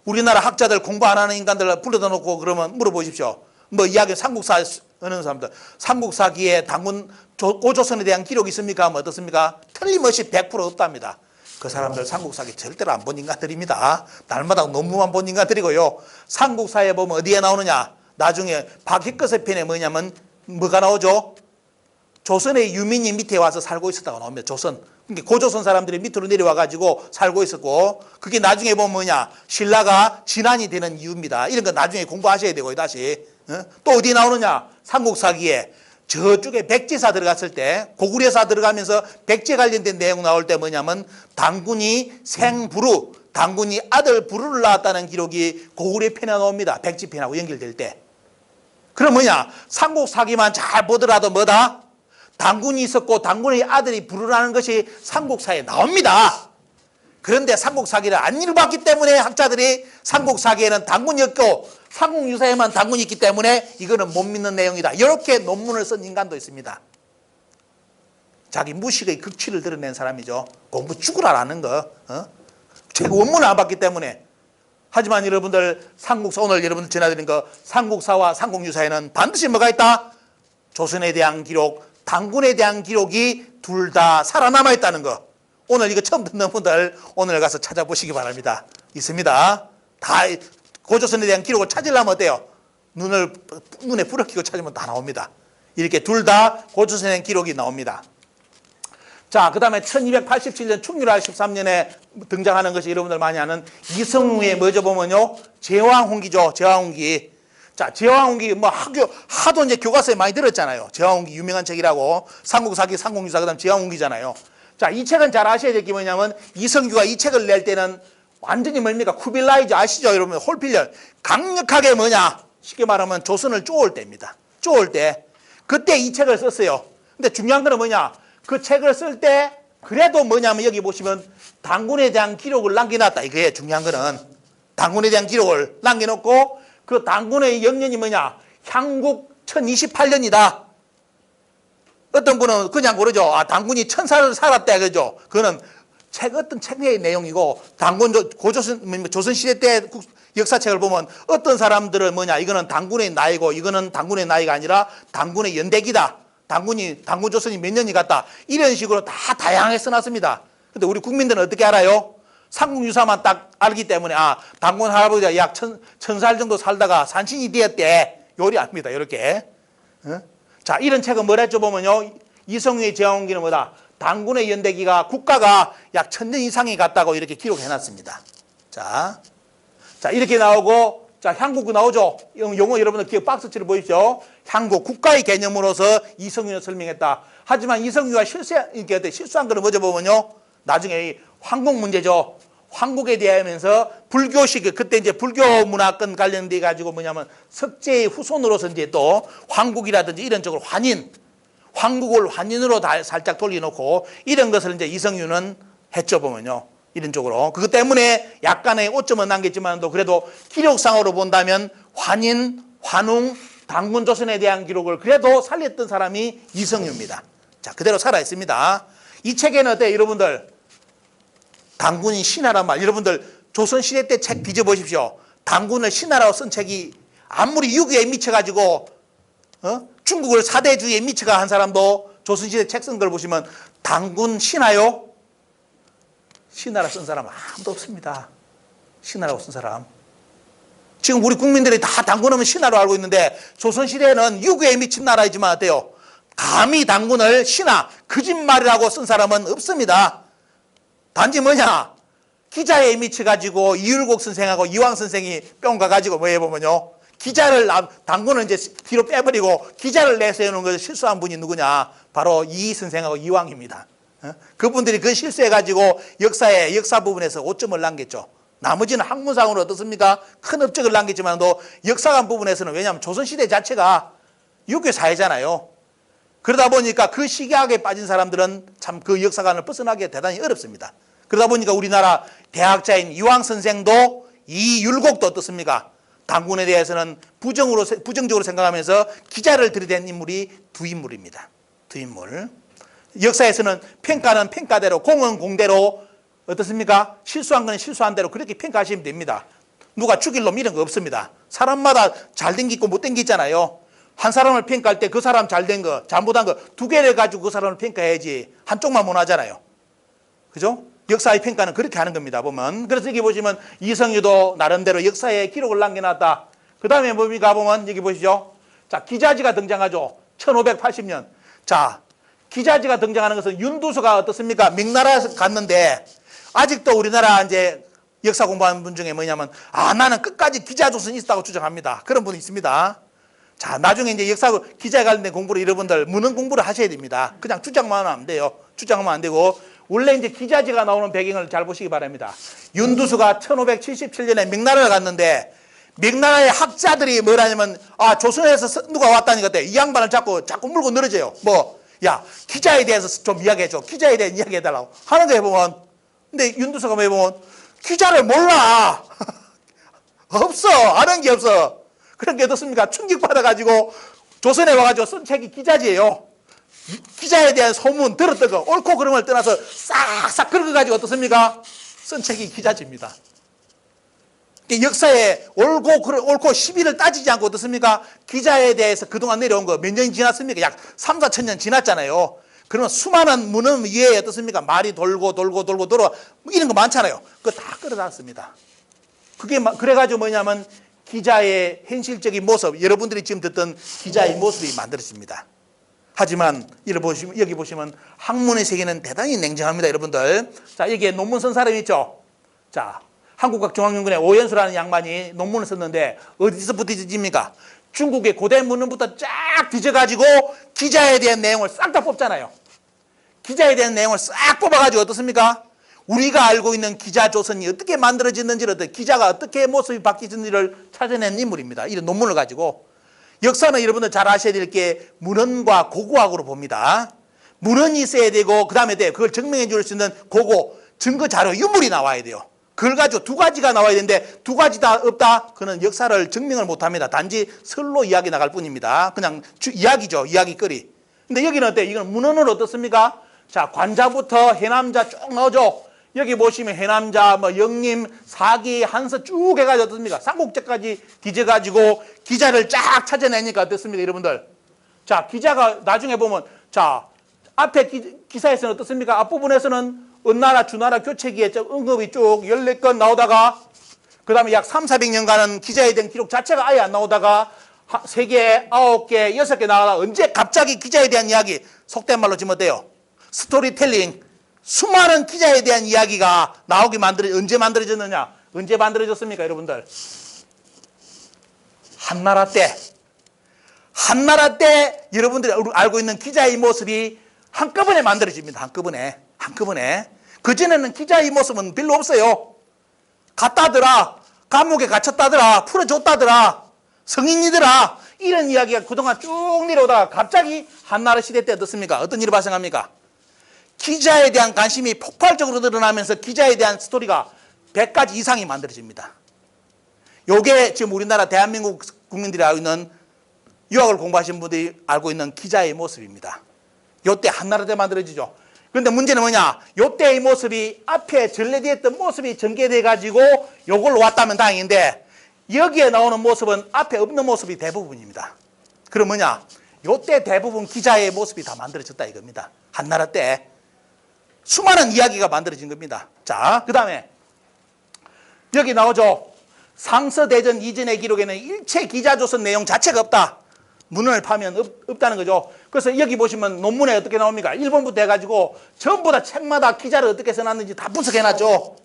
우리나라 학자들 공부 안 하는 인간들 불러다 놓고 그러면 물어보십시오. 뭐 이야기 삼국사 하는 사람들 삼국사기에 당군 고조선에 대한 기록이 있습니까? 뭐 어떻습니까? 틀림없이 100% 없답니다. 그 사람들 삼국사기 절대로 안 본 인간들입니다. 날마다 논문만 본 인간들이고요. 삼국사에 보면 어디에 나오느냐? 나중에 박희거세 편에 뭐냐면 뭐가 나오죠? 조선의 유민이 밑에 와서 살고 있었다고 나옵니다. 조선. 그러니까 고조선 사람들이 밑으로 내려와가지고 살고 있었고 그게 나중에 보면 뭐냐? 신라가 진안이 되는 이유입니다. 이런 거 나중에 공부하셔야 되고요. 다시. 또 어디 나오느냐? 삼국사기에 저쪽에 백제사 들어갔을 때 고구려사 들어가면서 백제 관련된 내용 나올 때 뭐냐면 당군이 생부루, 당군이 아들 부루를 낳았다는 기록이 고구려 편에 나옵니다. 백제편하고 연결될 때. 그럼 뭐냐? 삼국사기만 잘 보더라도 뭐다? 당군이 있었고 당군의 아들이 부르라는 것이 삼국사에 나옵니다. 그런데 삼국사기를 안 읽어봤기 때문에 학자들이 삼국사기에는 당군이 없고 삼국유사에만 당군이 있기 때문에 이거는 못 믿는 내용이다. 이렇게 논문을 쓴 인간도 있습니다. 자기 무식의 극치를 드러낸 사람이죠. 공부 죽으라라는 거. 책 원문을 안 봤기 때문에. 하지만 여러분들 삼국사, 오늘 여러분들 전해드린 거 삼국사와 삼국유사에는 반드시 뭐가 있다? 조선에 대한 기록, 당군에 대한 기록이 둘 다 살아남아 있다는 거. 오늘 이거 처음 듣는 분들 오늘 가서 찾아보시기 바랍니다. 있습니다. 다 고조선에 대한 기록을 찾으려면 어때요? 눈에 불을 켜고 찾으면 다 나옵니다. 이렇게 둘 다 고조선에 대한 기록이 나옵니다. 자, 그 다음에 1287년 충렬할 13년에 등장하는 것이 여러분들 많이 아는 이성우의 뭐죠 보면요. 제왕홍기죠. 제왕홍기. 자, 제왕홍기 뭐 하도 이제 교과서에 많이 들었잖아요. 제왕홍기 유명한 책이라고. 삼국사기, 삼국유사, 그 다음 제왕홍기잖아요. 자, 이 책은 잘 아셔야 될 게 뭐냐면 이성규가 이 책을 낼 때는 완전히 뭡니까? 쿠빌라이즈 아시죠? 여러분, 홀필렬. 강력하게 뭐냐? 쉽게 말하면 조선을 쪼을 때입니다. 쪼을 때. 그때 이 책을 썼어요. 근데 중요한 거는 뭐냐? 그 책을 쓸 때 그래도 뭐냐면 여기 보시면 당군에 대한 기록을 남겨놨다. 이게 중요한 거는 당군에 대한 기록을 남겨놓고 그 당군의 영년이 뭐냐? 향국 1028년이다. 어떤 분은 그냥 그러죠. 아, 당군이 1000살을 살았다. 그러죠. 그거는 어떤 책의 내용이고 당군 고조선 조선시대 때 역사책을 보면 어떤 사람들은 뭐냐? 이거는 당군의 나이고 이거는 당군의 나이가 아니라 당군의 연대기다. 당군 조선이 몇 년이 갔다. 이런 식으로 다 다양하게 써놨습니다. 근데 우리 국민들은 어떻게 알아요? 삼국유사만 딱 알기 때문에 아, 당군 할아버지가 약 1000살 정도 살다가 산신이 되었대. 요리 압니다. 이렇게. 자, 이런 책은 뭐라 했죠 보면요. 이성유의 제왕홍기는 뭐다? 당군의 연대기가 국가가 약 1000년 이상이 갔다고 이렇게 기록해놨습니다. 자, 이렇게 나오고 자, 향국 나오죠. 용어 여러분들 기억 박스치를 보이죠. 향국 국가의 개념으로서 이성유는 설명했다. 하지만 이성유가 실수한 거는 뭐죠 보면요. 나중에 이 황국 문제죠. 황국에 대하면서 불교식 그때 이제 불교 문화권 관련돼 가지고 뭐냐면 석제의 후손으로서 이제 또 황국이라든지 이런 쪽으로 황국을 환인으로 다 살짝 돌려놓고 이런 것을 이제 이성유는 했죠 보면요. 이런 쪽으로. 그것 때문에 약간의 오점은 남겼지만도 그래도 기록상으로 본다면 환인, 환웅, 당군 조선에 대한 기록을 그래도 살렸던 사람이 이성유입니다. 자, 그대로 살아있습니다. 이 책에는 어때요, 여러분들? 당군이 신하란 말. 여러분들 조선시대 때 책 뒤져보십시오. 당군을 신하라고 쓴 책이 아무리 유교에 미쳐가지고 중국을 사대주의에 미쳐가 한 사람도 조선시대 책 쓴 걸 보시면 당군 신하요? 신하라 쓴 사람 아무도 없습니다. 신하라고 쓴 사람. 지금 우리 국민들이 다 당군하면 신하로 알고 있는데 조선시대에는 유교에 미친 나라이지만 어때요? 감히 당군을 신하, 거짓말이라고 쓴 사람은 없습니다. 단지 뭐냐? 기자에 미쳐가지고 이율곡 선생하고 이왕 선생이 뿅 가가지고 뭐 해보면요. 당군을 이제 뒤로 빼버리고 기자를 내세우는 것을 실수한 분이 누구냐? 바로 이 선생하고 이왕입니다. 그분들이 그 실수해가지고 역사 부분에서 오점을 남겼죠. 나머지는 학문상으로 어떻습니까? 큰 업적을 남겼지만도 역사관 부분에서는 왜냐하면 조선시대 자체가 유교 사회잖아요. 그러다 보니까 그 시기학에 빠진 사람들은 참 그 역사관을 벗어나기 대단히 어렵습니다. 그러다 보니까 우리나라 대학자인 이왕 선생도 이율곡도 어떻습니까? 당군에 대해서는 부정적으로 생각하면서 기자를 들이댄 인물이 두 인물입니다. 두 인물. 역사에서는 평가는 평가대로, 공은 공대로 어떻습니까? 실수한 건 실수한 대로 그렇게 평가하시면 됩니다. 누가 죽일 놈 이런 거 없습니다. 사람마다 잘된 게 있고 못된 게 있잖아요. 한 사람을 평가할 때 그 사람 잘된 거, 잘못한 거 두 개를 가지고 그 사람을 평가해야지 한쪽만 못 하잖아요. 그죠? 역사의 평가는 그렇게 하는 겁니다. 보면. 그래서 여기 보시면 이성유도 나름대로 역사에 기록을 남겨놨다. 그 다음에 뭡니까? 보면 여기 보시죠. 자, 기자지가 등장하죠. 1580년. 자, 기자지가 등장하는 것은 윤두수가 어떻습니까? 명나라에서 갔는데 아직도 우리나라 이제 역사 공부하는 분 중에 뭐냐면 나는 끝까지 기자조선이 있었다고 주장합니다. 그런 분이 있습니다. 자, 나중에 이제 역사 기자에 관련된 공부를 여러분들 문헌 공부를 하셔야 됩니다. 그냥 주장만 하면 안 돼요. 주장하면 안 되고 원래 이제 기자지가 나오는 배경을 잘 보시기 바랍니다. 윤두수가 1577년에 명나라를 갔는데 명나라의 학자들이 뭐라냐면 조선에서 누가 왔다니까 이 양반을 자꾸 물고 늘어져요. 야, 기자에 대해서 좀 이야기해줘. 기자에 대한 이야기해달라고 하는 거 해보면 근데 윤두수가 뭐 해보면 기자를 몰라. 없어. 아는 게 없어. 그런 게 어떻습니까? 충격받아가지고 조선에 와가지고 쓴 책이 기자지예요. 기자에 대한 소문 들었던 거 옳고 그름을 걸 떠나서 싹싹 긁어가지고 어떻습니까? 쓴 책이 기자지입니다. 역사에 옳고 시비를 따지지 않고 어떻습니까? 기자에 대해서 그동안 내려온 거 몇 년이 지났습니까? 약 3, 4천 년 지났잖아요. 그러면 수많은 문헌 위에 어떻습니까? 말이 돌고 이런 거 많잖아요. 그거 다 끌어놨습니다. 그래가지고 뭐냐면 기자의 현실적인 모습, 여러분들이 지금 듣던 기자의 모습이 만들어집니다. 하지만 여기 보시면 학문의 세계는 대단히 냉정합니다, 여러분들. 자, 여기에 논문 쓴 사람이 있죠. 자, 한국과학중앙연구원의 오연수라는 양반이 논문을 썼는데 어디서부터 뒤집니까? 중국의 고대 문헌부터 쫙 뒤져가지고 기자에 대한 내용을 싹 다 뽑잖아요. 기자에 대한 내용을 싹 뽑아가지고 어떻습니까? 우리가 알고 있는 기자 조선이 어떻게 만들어졌는지를, 기자가 어떻게 모습이 바뀌었는지를 찾아낸 인물입니다. 이런 논문을 가지고. 역사는 여러분들 잘 아셔야 될 게 문헌과 고고학으로 봅니다. 문헌이 있어야 되고 그 다음에 그걸 증명해 줄 수 있는 고고, 증거 자료, 유물이 나와야 돼요. 그걸 가지고 두 가지가 나와야 되는데 두 가지 다 없다? 그는 역사를 증명을 못합니다. 단지 설로 이야기 나갈 뿐입니다. 그냥 이야기죠. 이야기거리. 근데 여기는 어때요? 이건 문헌은 어떻습니까? 자, 관자부터 해남자 쭉 나오죠. 여기 보시면 해남자, 영림, 사기, 한서 쭉 해가지고 어떻습니까? 삼국지까지 뒤져가지고 기자를 쫙 찾아내니까 어떻습니까, 여러분들? 자, 기자가 나중에 보면, 자, 앞에 기사에서는 어떻습니까? 앞부분에서는 은나라, 주나라 교체기에 언급이 쭉 14건 나오다가, 그 다음에 약 300~400년간은 기자에 대한 기록 자체가 아예 안 나오다가, 3개, 9개, 6개 나가다가 언제 갑자기 기자에 대한 이야기, 속된 말로 지금 어때요? 스토리텔링. 수많은 기자에 대한 이야기가 나오게 언제 만들어졌느냐? 언제 만들어졌습니까, 여러분들? 한나라 때. 한나라 때 여러분들이 알고 있는 기자의 모습이 한꺼번에 만들어집니다. 한꺼번에. 그전에는 기자의 모습은 별로 없어요. 갔다더라. 감옥에 갇혔다더라. 풀어줬다더라. 성인이더라. 이런 이야기가 그동안 쭉 내려오다가 갑자기 한나라 시대 때 어떻습니까? 어떤 일이 발생합니까? 기자에 대한 관심이 폭발적으로 늘어나면서 기자에 대한 스토리가 100가지 이상이 만들어집니다. 요게 지금 우리나라 대한민국 국민들이 알고 있는, 유학을 공부하신 분들이 알고 있는 기자의 모습입니다. 요때 한나라 때 만들어지죠. 그런데 문제는 뭐냐? 요때의 모습이 앞에 전래되어 있던 모습이 전개돼 가지고 요걸로 왔다면 다행인데, 여기에 나오는 모습은 앞에 없는 모습이 대부분입니다. 그럼 뭐냐? 요때 대부분 기자의 모습이 다 만들어졌다 이겁니다. 한나라 때. 수많은 이야기가 만들어진 겁니다. 자, 그 다음에 여기 나오죠. 상서대전 이전의 기록에는 일체 기자조선 내용 자체가 없다. 문헌을 파면 없다는 거죠. 그래서 여기 보시면 논문에 어떻게 나옵니까? 1번부터 해가지고 전부 다 책마다 기자를 어떻게 써놨는지 다 분석해놨죠.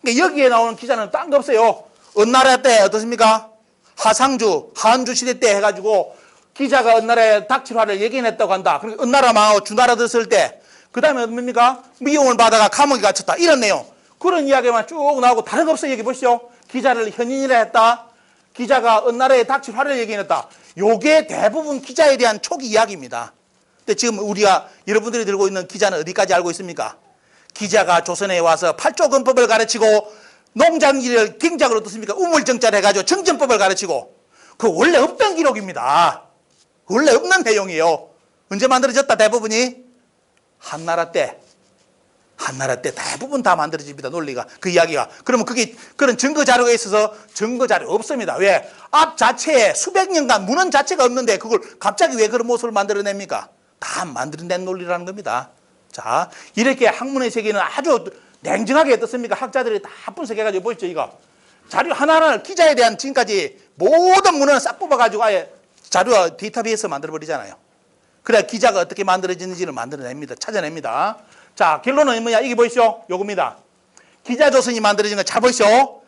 그러니까 여기에 나오는 기자는 딴 거 없어요. 은나라 때 어떻습니까? 하상주, 한주 시대 때 해가지고 기자가 은나라의 닥칠화를 예견했다고 한다. 그러니까 은나라 망하고 주나라 들었을 때, 그 다음에 뭡니까? 미움을 받아가 감옥에 갇혔다. 이런 내용. 그런 이야기만 쭉 나오고 다른 거 없어요. 여기 보시죠. 기자를 현인이라 했다. 기자가 은나라의 닥칠 화를 예견했다. 요게 대부분 기자에 대한 초기 이야기입니다. 근데 지금 여러분들이 들고 있는 기자는 어디까지 알고 있습니까? 기자가 조선에 와서 팔조근법을 가르치고 농장일을 경작으로 어떻습니까? 우물정자를 해가지고 정전법을 가르치고, 그 원래 없던 기록입니다. 원래 없는 내용이에요. 언제 만들어졌다 대부분이? 한나라 때 대부분 다 만들어집니다. 논리가, 그 이야기가. 그러면 그런 증거 자료가 있어서 증거 자료 없습니다. 왜? 앞 자체에 수백 년간 문헌 자체가 없는데 그걸 갑자기 왜 그런 모습을 만들어냅니까? 다 만들어낸 논리라는 겁니다. 자, 이렇게 학문의 세계는 아주 냉정하게 어떻습니까? 학자들이 다 분석해가지고 보시죠, 이거. 자료 하나하나 기자에 대한 지금까지 모든 문헌을 싹 뽑아가지고 아예 자료 데이터베이스 만들어버리잖아요. 그래야 기자가 어떻게 만들어지는지를 만들어냅니다. 찾아냅니다. 자, 결론은 뭐냐? 이게 보이시죠? 요겁니다. 기자조선이 만들어진 거 잘 보이시죠?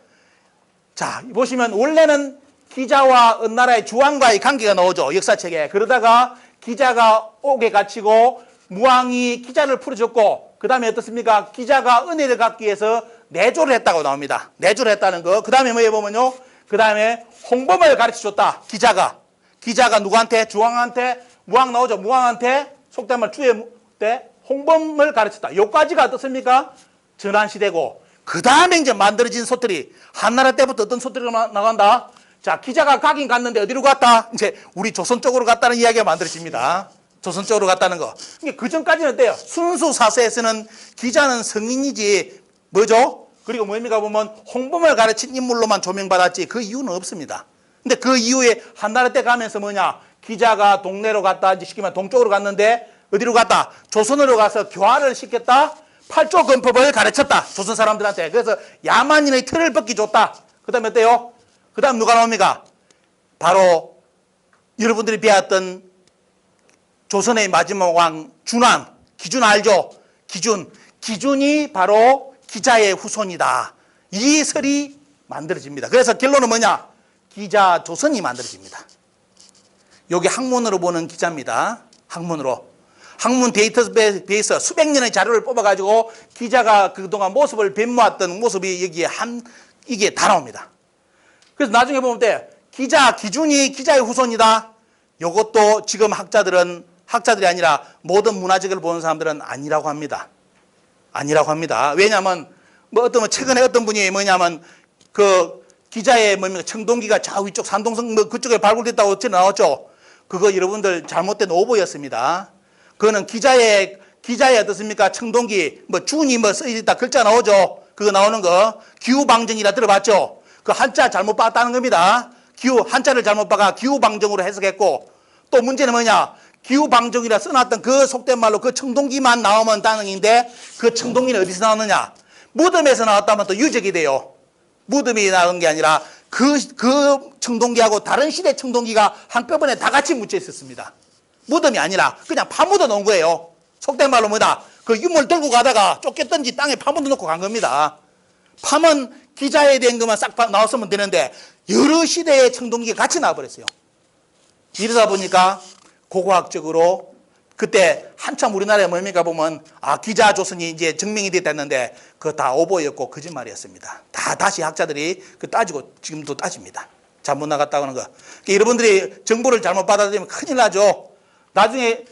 자, 보시면 원래는 기자와 은나라의 주왕과의 관계가 나오죠. 역사책에. 그러다가 기자가 옥에 갇히고 무왕이 기자를 풀어줬고, 그 다음에 어떻습니까? 기자가 은혜를 갖기 위해서 내조를 했다고 나옵니다. 내조를 했다는 거. 그 다음에 뭐에 보면요. 그 다음에 홍범을 가르쳐줬다. 기자가 누구한테? 주왕한테, 무왕 나오죠. 무왕한테 속된 말 주의 때 홍범을 가르쳤다. 요까지가 어떻습니까? 전환시대고, 그 다음에 이제 만들어진 소설이 한나라 때부터 어떤 소설이가 나간다? 자, 기자가 가긴 갔는데 어디로 갔다? 이제 우리 조선 쪽으로 갔다는 이야기가 만들어집니다. 조선 쪽으로 갔다는 거. 그 전까지는 어때요? 순수 사서에서는 기자는 성인이지, 뭐죠? 그리고 뭡니까 보면 홍범을 가르친 인물로만 조명받았지 그 이유는 없습니다. 근데 그 이후에 한나라 때 가면서 뭐냐, 기자가 동네로 갔다 이제 시키면 동쪽으로 갔는데 어디로 갔다? 조선으로 가서 교화를 시켰다. 팔조건법을 가르쳤다. 조선 사람들한테. 그래서 야만인의 틀을 벗기 줬다. 그 다음에 어때요? 그 다음 누가 나옵니까? 바로 여러분들이 배웠던 조선의 마지막 왕 준왕. 기준 알죠? 기준이 바로 기자의 후손이다. 이 설이 만들어집니다. 그래서 결론은 뭐냐? 기자 조선이 만들어집니다. 여기 학문으로 보는 기자입니다. 학문 데이터베이스 수백 년의 자료를 뽑아가지고 기자가 그동안 모습을 변모했던 모습이 여기에 이게 다 나옵니다. 그래서 나중에 보면 돼. 기준이 기자의 후손이다. 이것도 지금 학자들이 아니라 모든 문화적을 보는 사람들은 아니라고 합니다. 왜냐하면 최근에 어떤 분이 뭐냐면 그 기자의 청동기가 저 위쪽 산동성 그쪽에 발굴됐다고 나왔죠. 그거 여러분들 잘못된 오보였습니다. 그거는 기자의 어떻습니까? 청동기 준이 써있다 글자 나오죠. 그거 나오는 거 기후방정이라 들어봤죠. 그 한자 잘못 봤다는 겁니다. 한자를 잘못 봐가 기후방정으로 해석했고, 또 문제는 뭐냐? 기후방정이라 써놨던 그 속된 말로 그 청동기만 나오면 단응인데 그 청동기는 어디서 나오느냐? 무덤에서 나왔다면 또 유적이 돼요. 무덤이 나온 게 아니라 그 청동기하고 다른 시대 청동기가 한꺼번에 다 같이 묻혀 있었습니다. 무덤이 아니라 그냥 파묻어 놓은 거예요. 속된 말로 뭐다? 그 유물 들고 가다가 쫓겼던지 땅에 파묻어 놓고 간 겁니다. 파면 기자에 대한 것만 싹 나왔으면 되는데 여러 시대의 청동기가 같이 나와버렸어요. 이러다 보니까 고고학적으로 그때 한참 우리나라에 뭡니까 보면 기자 조선이 이제 증명이 됐다는데 그거 다 오보였고 거짓말이었습니다. 다시 학자들이 따지고 지금도 따집니다. 잘못 나갔다고 하는 거. 그러니까 여러분들이 정보를 잘못 받아들이면 큰일 나죠. 나중에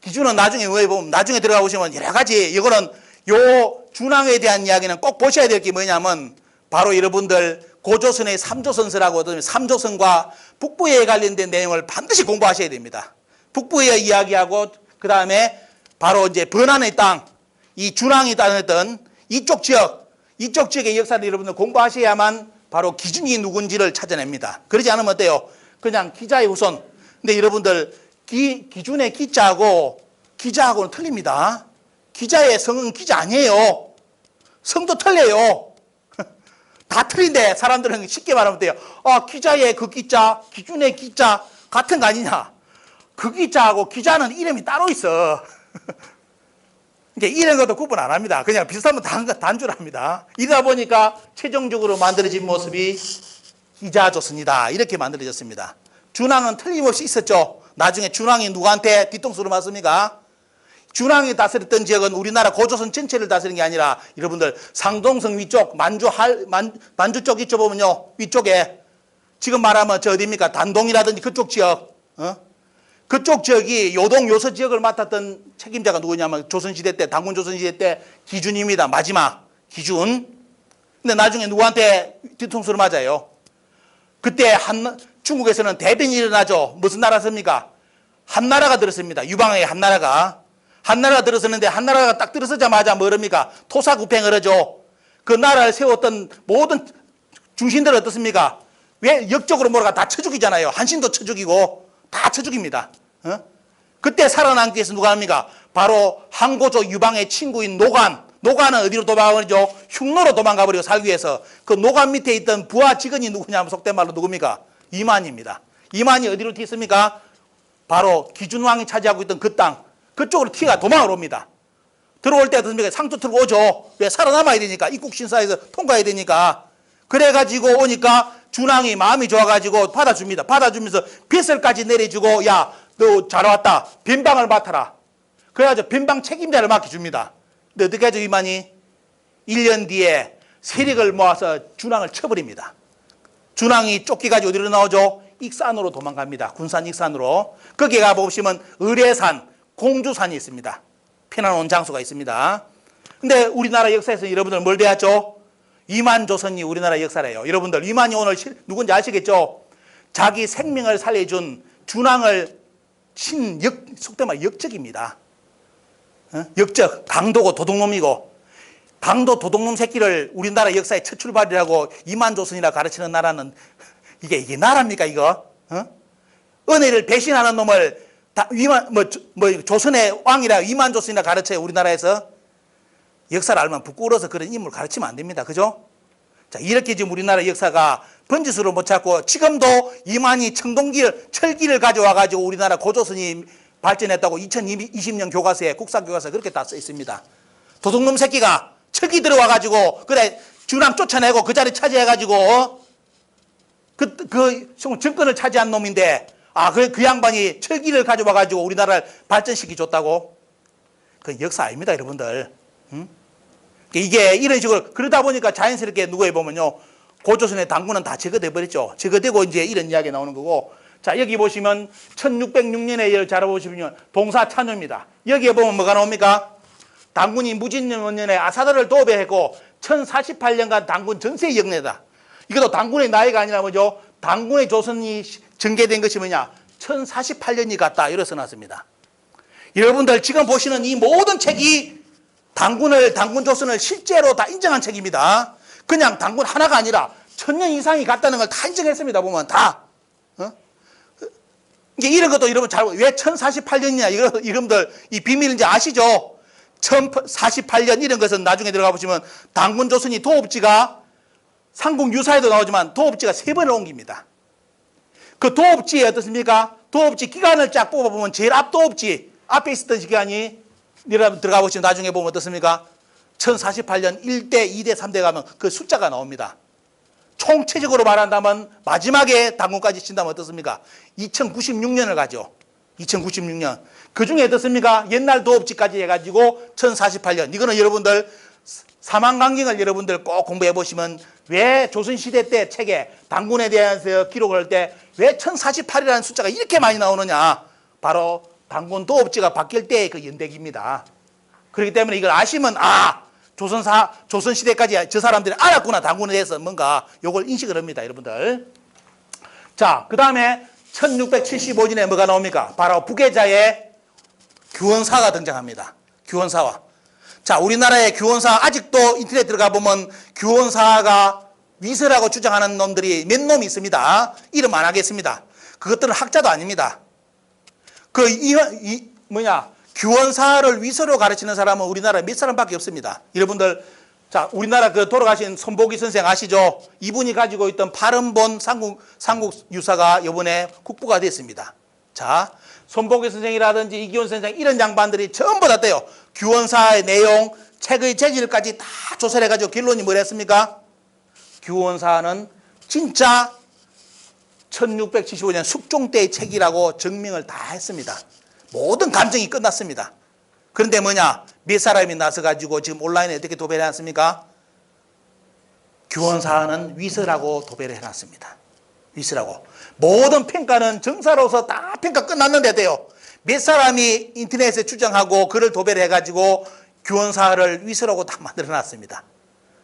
기준은 나중에 왜 보면 나중에 들어가 보시면 여러 가지 이거는 요 준왕에 대한 이야기는 꼭 보셔야 될 게 뭐냐면 바로 여러분들 고조선의 삼조선서라고 하더니 삼조선과 북부에 관련된 내용을 반드시 공부하셔야 됩니다. 북부의 이야기하고 그 다음에 바로 이제 번안의 땅, 이 준왕이 따냈던 이쪽 지역의 역사를 여러분들 공부하셔야만 바로 기준이 누군지를 찾아냅니다. 그러지 않으면 어때요? 그냥 기자의 후손. 근데 여러분들 기준의 기자하고는 틀립니다. 기자의 성은 기자 아니에요. 성도 틀려요. 다 틀린데 사람들은 쉽게 말하면 돼요. 기자의 그 기자, 기준의 기자 같은 거 아니냐. 그 기자하고 기자는 이름이 따로 있어. 그러니까 이런 것도 구분 안 합니다. 그냥 비슷하면 단줄합니다. 이러다 보니까 최종적으로 만들어진 모습이 기자 조선이다. 이렇게 만들어졌습니다. 준왕은 틀림없이 있었죠. 나중에 준왕이 누구한테 뒤통수를 맞습니까? 준왕이 다스렸던 지역은 우리나라 고조선 전체를 다스린 게 아니라 여러분들 상동성 위쪽 만주 쪽 이쪽 보면요. 위쪽에 지금 말하면 저 어디입니까? 단동이라든지 그쪽 지역. 그쪽 지역이 요동 요서 지역을 맡았던 책임자가 누구냐면 조선시대 때 당군 조선시대 때 기준입니다. 마지막 기준. 근데 나중에 누구한테 뒤통수를 맞아요? 그때 중국에서는 대변이 일어나죠. 무슨 나라습니까? 한나라가 들었습니다. 유방의 한나라가 들었었는데 한나라가 딱 들어서자마자 뭐랍니까? 토사구팽을 하죠. 그 나라를 세웠던 모든 중신들은 어떻습니까? 왜 역적으로 몰아가 다 쳐죽이잖아요. 한신도 쳐죽이고 다 쳐죽입니다. 그때 살아남기 위해서 누가 합니까? 바로 항고조 유방의 친구인 노관은 어디로 도망가버리죠? 흉노로 도망가버리고 살기 위해서 그 노관 밑에 있던 부하 직원이 누구냐면 속된 말로 누굽니까? 이만희입니다. 이만희 어디로 튀습니까? 바로 기준왕이 차지하고 있던 그 땅, 그쪽으로 튀가 도망을 옵니다. 들어올 때 어떻습니까? 상투 틀고 오죠. 왜? 살아남아야 되니까. 입국심사에서 통과해야 되니까. 그래가지고 오니까 준왕이 마음이 좋아가지고 받아줍니다. 받아주면서 뱃설까지 내려주고 야, 너 잘 왔다. 변방을 맡아라. 그래가지고 변방 책임자를 맡겨줍니다. 근데 어떻게 하죠, 이만희? 1년 뒤에 세력을 모아서 준왕을 쳐버립니다. 준왕이 쫓겨가지고 어디로 나오죠? 익산으로 도망갑니다. 군산 익산으로. 거기에 가보시면 의례산, 공주산이 있습니다. 편안한 장소가 있습니다. 근데 우리나라 역사에서 여러분들 뭘 배웠죠? 이만조선이 우리나라 역사래요. 여러분들 이만이 오늘 누군지 아시겠죠? 자기 생명을 살려준 준왕을 친 속된 말 역적입니다. 역적, 강도고 도둑놈이고 당도 도둑놈 새끼를 우리나라 역사의 첫 출발이라고 이만조선이라 가르치는 나라는 이게 나라입니까 이거? 어? 은혜를 배신하는 놈을 조선의 왕이라 이만조선이라 가르쳐요 우리나라에서. 역사를 알면 부끄러워서 그런 인물 가르치면 안 됩니다. 그죠? 자, 이렇게 지금 우리나라 역사가 번지수를 못 찾고 지금도 이만희 철기를 가져와 가지고 우리나라 고조선이 발전했다고 2020년 교과서에 국사교과서에 그렇게 다 써 있습니다. 도둑놈 새끼가 철기 들어와 가지고 그래 주남 쫓아내고 그 자리 차지해 가지고 그 정권을 차지한 놈인데 그 양반이 철기를 가져와 가지고 우리나라를 발전시켜 줬다고? 그 역사 아닙니다, 여러분들. 응? 이게 이런 식으로 그러다 보니까 자연스럽게 누구에 보면요 고조선의 당군은 다 제거돼 버렸죠. 제거되고 이제 이런 이야기 나오는 거고. 자, 여기 보시면 1606년에 잘 보시면 동사찬유입니다. 여기에 보면 뭐가 나옵니까? 당군이 무진년에 아사드를 도배했고 1048년간 당군 전세 영내다. 이것도 당군의 나이가 아니라 뭐죠? 당군의 조선이 전개된 것이 뭐냐? 1048년이 갔다. 이렇게 써놨습니다. 여러분들 지금 보시는 이 모든 책이 당군 조선을 실제로 다 인정한 책입니다. 그냥 당군 하나가 아니라 1000년 이상이 갔다는 걸 다 인정했습니다. 보면 다. 이게 이런 것도 여러분 왜 1048년이냐 여러분들 이 비밀인지 아시죠? 1048년 이런 것은 나중에 들어가 보시면 당군 조선이 도읍지가 삼국 유사에도 나오지만 도읍지가 3번을 옮깁니다. 그 도읍지에 어떻습니까? 도읍지 기간을 쫙 뽑아보면 제일 앞 도읍지 앞에 있었던 기간이 여러분 들어가 보시면 나중에 보면 어떻습니까? 1048년 1대, 2대, 3대 가면 그 숫자가 나옵니다. 총체적으로 말한다면 마지막에 당군까지 친다면 어떻습니까? 2096년을 가죠. 2096년. 그 중에 어떻습니까? 옛날 도읍지까지 해가지고 1048년. 이거는 여러분들 사망강경을 여러분들 꼭 공부해 보시면 왜 조선시대 때 책에 당군에 대해서 기록을 할 때 왜 1048이라는 숫자가 이렇게 많이 나오느냐. 바로 당군 도읍지가 바뀔 때의 그 연대기입니다. 그렇기 때문에 이걸 아시면 조선시대까지 저 사람들이 알았구나. 당군에 대해서 뭔가 요걸 인식을 합니다. 여러분들. 자, 그 다음에 1675년에 뭐가 나옵니까? 바로 북계자의 규원사가 등장합니다. 규원사화. 자, 우리나라의 규원사 아직도 인터넷 들어가 보면 규원사가 위서라고 주장하는 놈들이 몇 놈이 있습니다. 이름 안 하겠습니다. 그것들은 학자도 아닙니다. 규원사를 위서로 가르치는 사람은 우리나라에 몇 사람밖에 없습니다. 여러분들, 자, 우리나라 돌아가신 손보기 선생 아시죠? 이분이 가지고 있던 8원본 삼국 유사가 이번에 국부가 됐습니다. 자, 손보기 선생이라든지 이기원 선생 이런 양반들이 전부 다 떼요. 규원사의 내용, 책의 재질까지 다 조사를 해가지고 결론이 뭐랬습니까? 규원사는 진짜 1675년 숙종 때의 책이라고 증명을 다 했습니다. 모든 감정이 끝났습니다. 그런데 몇 사람이 나서가지고 지금 온라인에 어떻게 도배를 해놨습니까? 규원사는 위서라고 도배를 해놨습니다. 위서라고. 모든 평가는 정사로서 다 평가 끝났는데 돼요. 몇 사람이 인터넷에 주장하고 글을 도배를 해가지고 규원사를 위서라고 다 만들어놨습니다.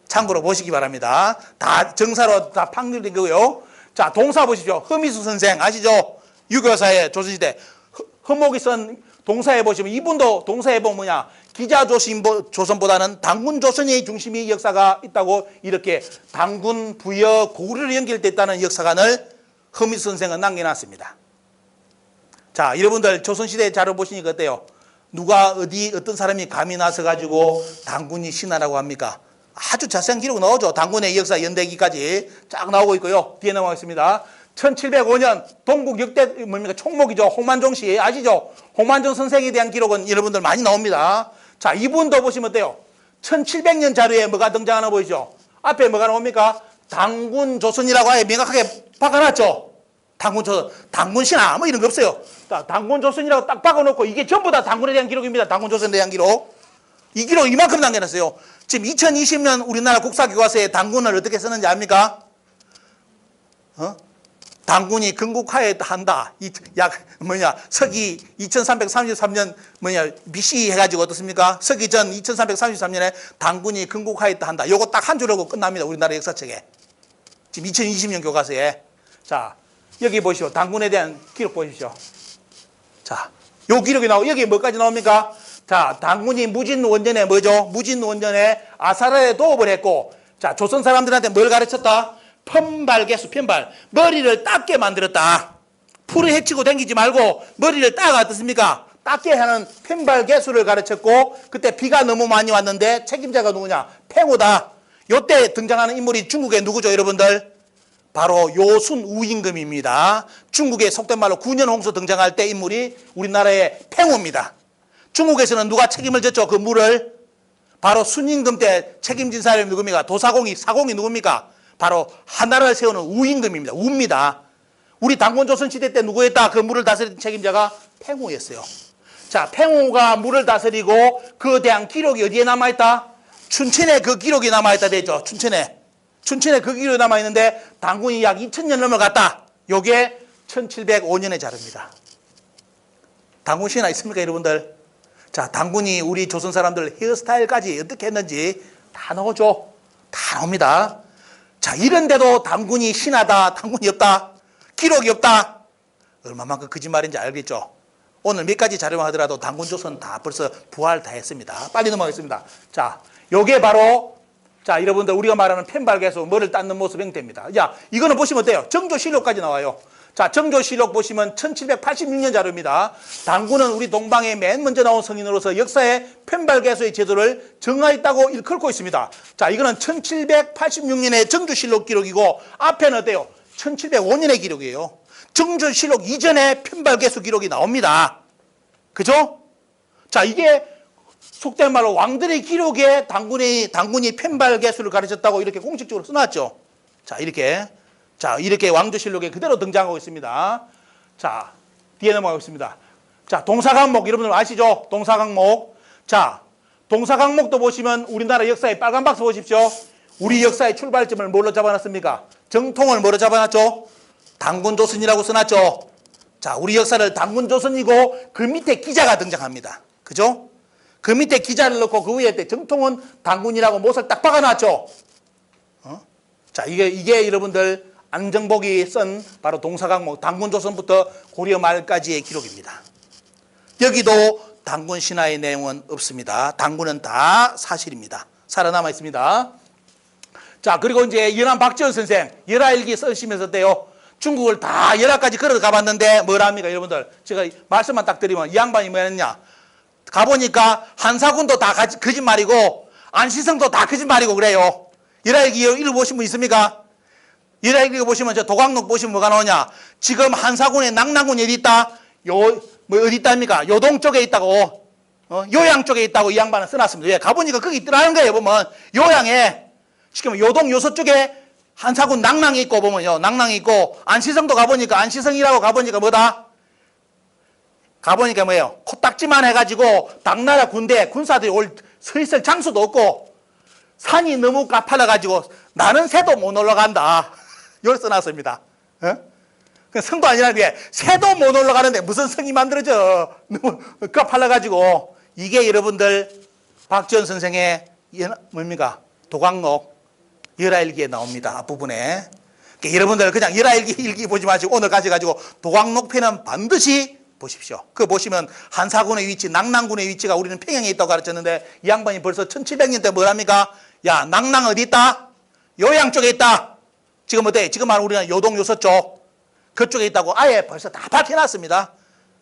참고로 보시기 바랍니다. 다 정사로 다 판결된 거고요. 자, 동사 보십시오. 허미수 선생 아시죠? 유교사의 조선시대. 허목이 쓴 동사에 보시면 이분도 동사에 보면 기자 조선보다는 당군 조선의 중심이 역사가 있다고 이렇게 당군 부여 고구려로 연결됐다는 역사관을 허미수 선생은 남겨놨습니다. 자, 여러분들 조선시대 자료 보시니까 어때요? 누가 어떤 사람이 감히 나서 가지고 당군이 신하라고 합니까? 아주 자세한 기록 나오죠. 당군의 역사 연대기까지 쫙 나오고 있고요. 뒤에 나와 있습니다. 1705년 동국 역대 총목이죠. 홍만종 씨 아시죠? 홍만종 선생에 대한 기록은 여러분들 많이 나옵니다. 자, 이분도 보시면 어때요? 1700년 자료에 뭐가 등장하나 보이죠? 앞에 뭐가 나옵니까? 당군 조선이라고 아예 명확하게 박아놨죠. 당군 조선, 당군 신하 뭐 이런 거 없어요. 자, 당군 조선이라고 딱 박아놓고 이게 전부 다 당군에 대한 기록입니다. 당군 조선에 대한 기록. 이 기록 이만큼 남겨놨어요. 지금 2020년 우리나라 국사교과서에 당군을 어떻게 쓰는지 압니까? 당군이 건국하였다. 서기 2333년 BC 해가지고 어떻습니까? 서기 전 2333년에 당군이 건국하였다 한다. 요거 딱 한 줄하고 끝납니다. 우리나라 역사책에. 지금 2020년 교과서에. 자, 여기 보시오. 당군에 대한 기록 보십시오. 자, 요 기록이 여기 뭐까지 나옵니까? 자, 당군이 무진원전에 뭐죠? 무진원전에 아사라에 도읍을 했고, 자, 조선 사람들한테 뭘 가르쳤다? 편발개수, 편발. 머리를 닦게 만들었다. 풀을 헤치고 다니지 말고 머리를 닦아 어떻습니까? 닦게 하는 편발개수를 가르쳤고, 그때 비가 너무 많이 왔는데 책임자가 누구냐? 팽호다. 요때 등장하는 인물이 중국의 누구죠, 여러분들? 바로 요순 우임금입니다. 중국의 속된 말로 9년 홍수 등장할 때 인물이 우리나라의 팽호입니다. 중국에서는 누가 책임을 졌죠? 그 물을? 바로 순임금 때 책임진 사람이 누굽니까? 사공이 누굽니까? 바로 하나를 세우는 우임금입니다. 우입니다. 우리 당군조선 시대 때 누구였다? 그 물을 다스리는 책임자가 팽호였어요. 자, 팽호가 물을 다스리고 그에 대한 기록이 어디에 남아있다? 춘천에 그 기록이 남아있다 되죠. 춘천에 그 기록이 남아있는데 당군이 약 2000년 넘어갔다. 요게 1705년의 자료입니다. 당군 신화 있습니까, 여러분들? 자, 당군이 우리 조선 사람들 헤어스타일까지 어떻게 했는지 다 나오죠. 다 나옵니다. 자, 이런데도 당군이 신하다, 당군이 없다, 기록이 없다. 얼마만큼 거짓말인지 알겠죠? 오늘 몇 가지 자료만 하더라도 당군조선 다 벌써 부활 다 했습니다. 빨리 넘어가겠습니다. 자, 요게 바로, 자, 여러분들 우리가 말하는 편발개수, 머리를 닦는 모습 형태입니다. 자, 이거는 보시면 어때요? 정조실록까지 나와요. 자, 정조실록 보시면 1786년 자료입니다. 당군은 우리 동방에 맨 먼저 나온 성인으로서 역사의 편발개수의 제도를 정하였다고 일컬고 있습니다. 자, 이거는 1786년의 정조실록 기록이고, 앞에는 어때요? 1705년의 기록이에요. 정조실록 이전에 편발개수 기록이 나옵니다. 그죠? 자, 이게 속된 말로 왕들의 기록에 당군이 편발개수를 가르쳤다고 이렇게 공식적으로 써놨죠. 자, 이렇게 왕조실록에 그대로 등장하고 있습니다. 자, 뒤에 넘어가겠습니다. 자, 동사강목 여러분들 아시죠? 동사강목. 자, 동사강목도 보시면 우리나라 역사의 빨간 박스 보십시오. 우리 역사의 출발점을 뭘로 잡아놨습니까? 정통을 뭐로 잡아놨죠? 당군조선이라고 써놨죠. 자, 우리 역사를 당군조선이고 그 밑에 기자가 등장합니다. 그죠? 그 밑에 기자를 넣고 그 위에 정통은 당군이라고 못을 딱 박아놨죠. 자, 이게 여러분들 안정복이 쓴 바로 동사강목, 당군조선부터 고려 말까지의 기록입니다. 여기도 당군 신화의 내용은 없습니다. 당군은 다 사실입니다. 살아남아 있습니다. 자, 그리고 이제 연암 박지원 선생 열하일기 쓰시면서 어때요? 중국을 다 열하까지 걸어가 봤는데 뭐라 합니까, 여러분들? 제가 말씀만 딱 드리면 이 양반이 뭐 했냐? 가보니까 한사군도 다 거짓말이고 안시성도 다 거짓말이고 그래요. 열하일기 읽어보신 분 있습니까? 열하일기 보시면 저 도광록 보시면 뭐가 나오냐? 지금 한사군의 낙랑군이 어디 있다? 어디 있답니까? 요동 쪽에 있다고, 요양 쪽에 있다고 이 양반은 써놨습니다. 예, 가보니까 거기 있더라는 거예요. 보면 요양에 지금 요동 요서 쪽에 한사군 낙랑이 있고 보면요, 낙랑이 있고, 안시성도 가보니까 안시성이라고 가보니까 뭐다? 가보니까 뭐예요? 코딱지만 해가지고 당나라 군사들이 서 있을 장소도 없고 산이 너무 가팔라가지고 나는 새도 못 올라간다. 이걸 써놨습니다. 성도 아니라는 게 새도 못 올라가는데 무슨 성이 만들어져? 너무 가팔라가지고. 이게 여러분들 박지원 선생의 뭡니까? 도광록 열하일기에 나옵니다. 앞부분에. 그러니까 여러분들 그냥 열하일기 보지 마시고 오늘 가셔가지고 도광록편은 반드시 보십시오. 그거 보시면 한사군의 위치, 낙랑군의 위치가 우리는 평양에 있다고 가르쳤는데 이 양반이 벌써 1700년대 뭐랍니까? 야, 낙랑 어디 있다? 요양 쪽에 있다. 지금 어때? 지금 말하는 우리는 요동 요서 쪽 그쪽에 있다고 아예 벌써 다 밝혀놨습니다.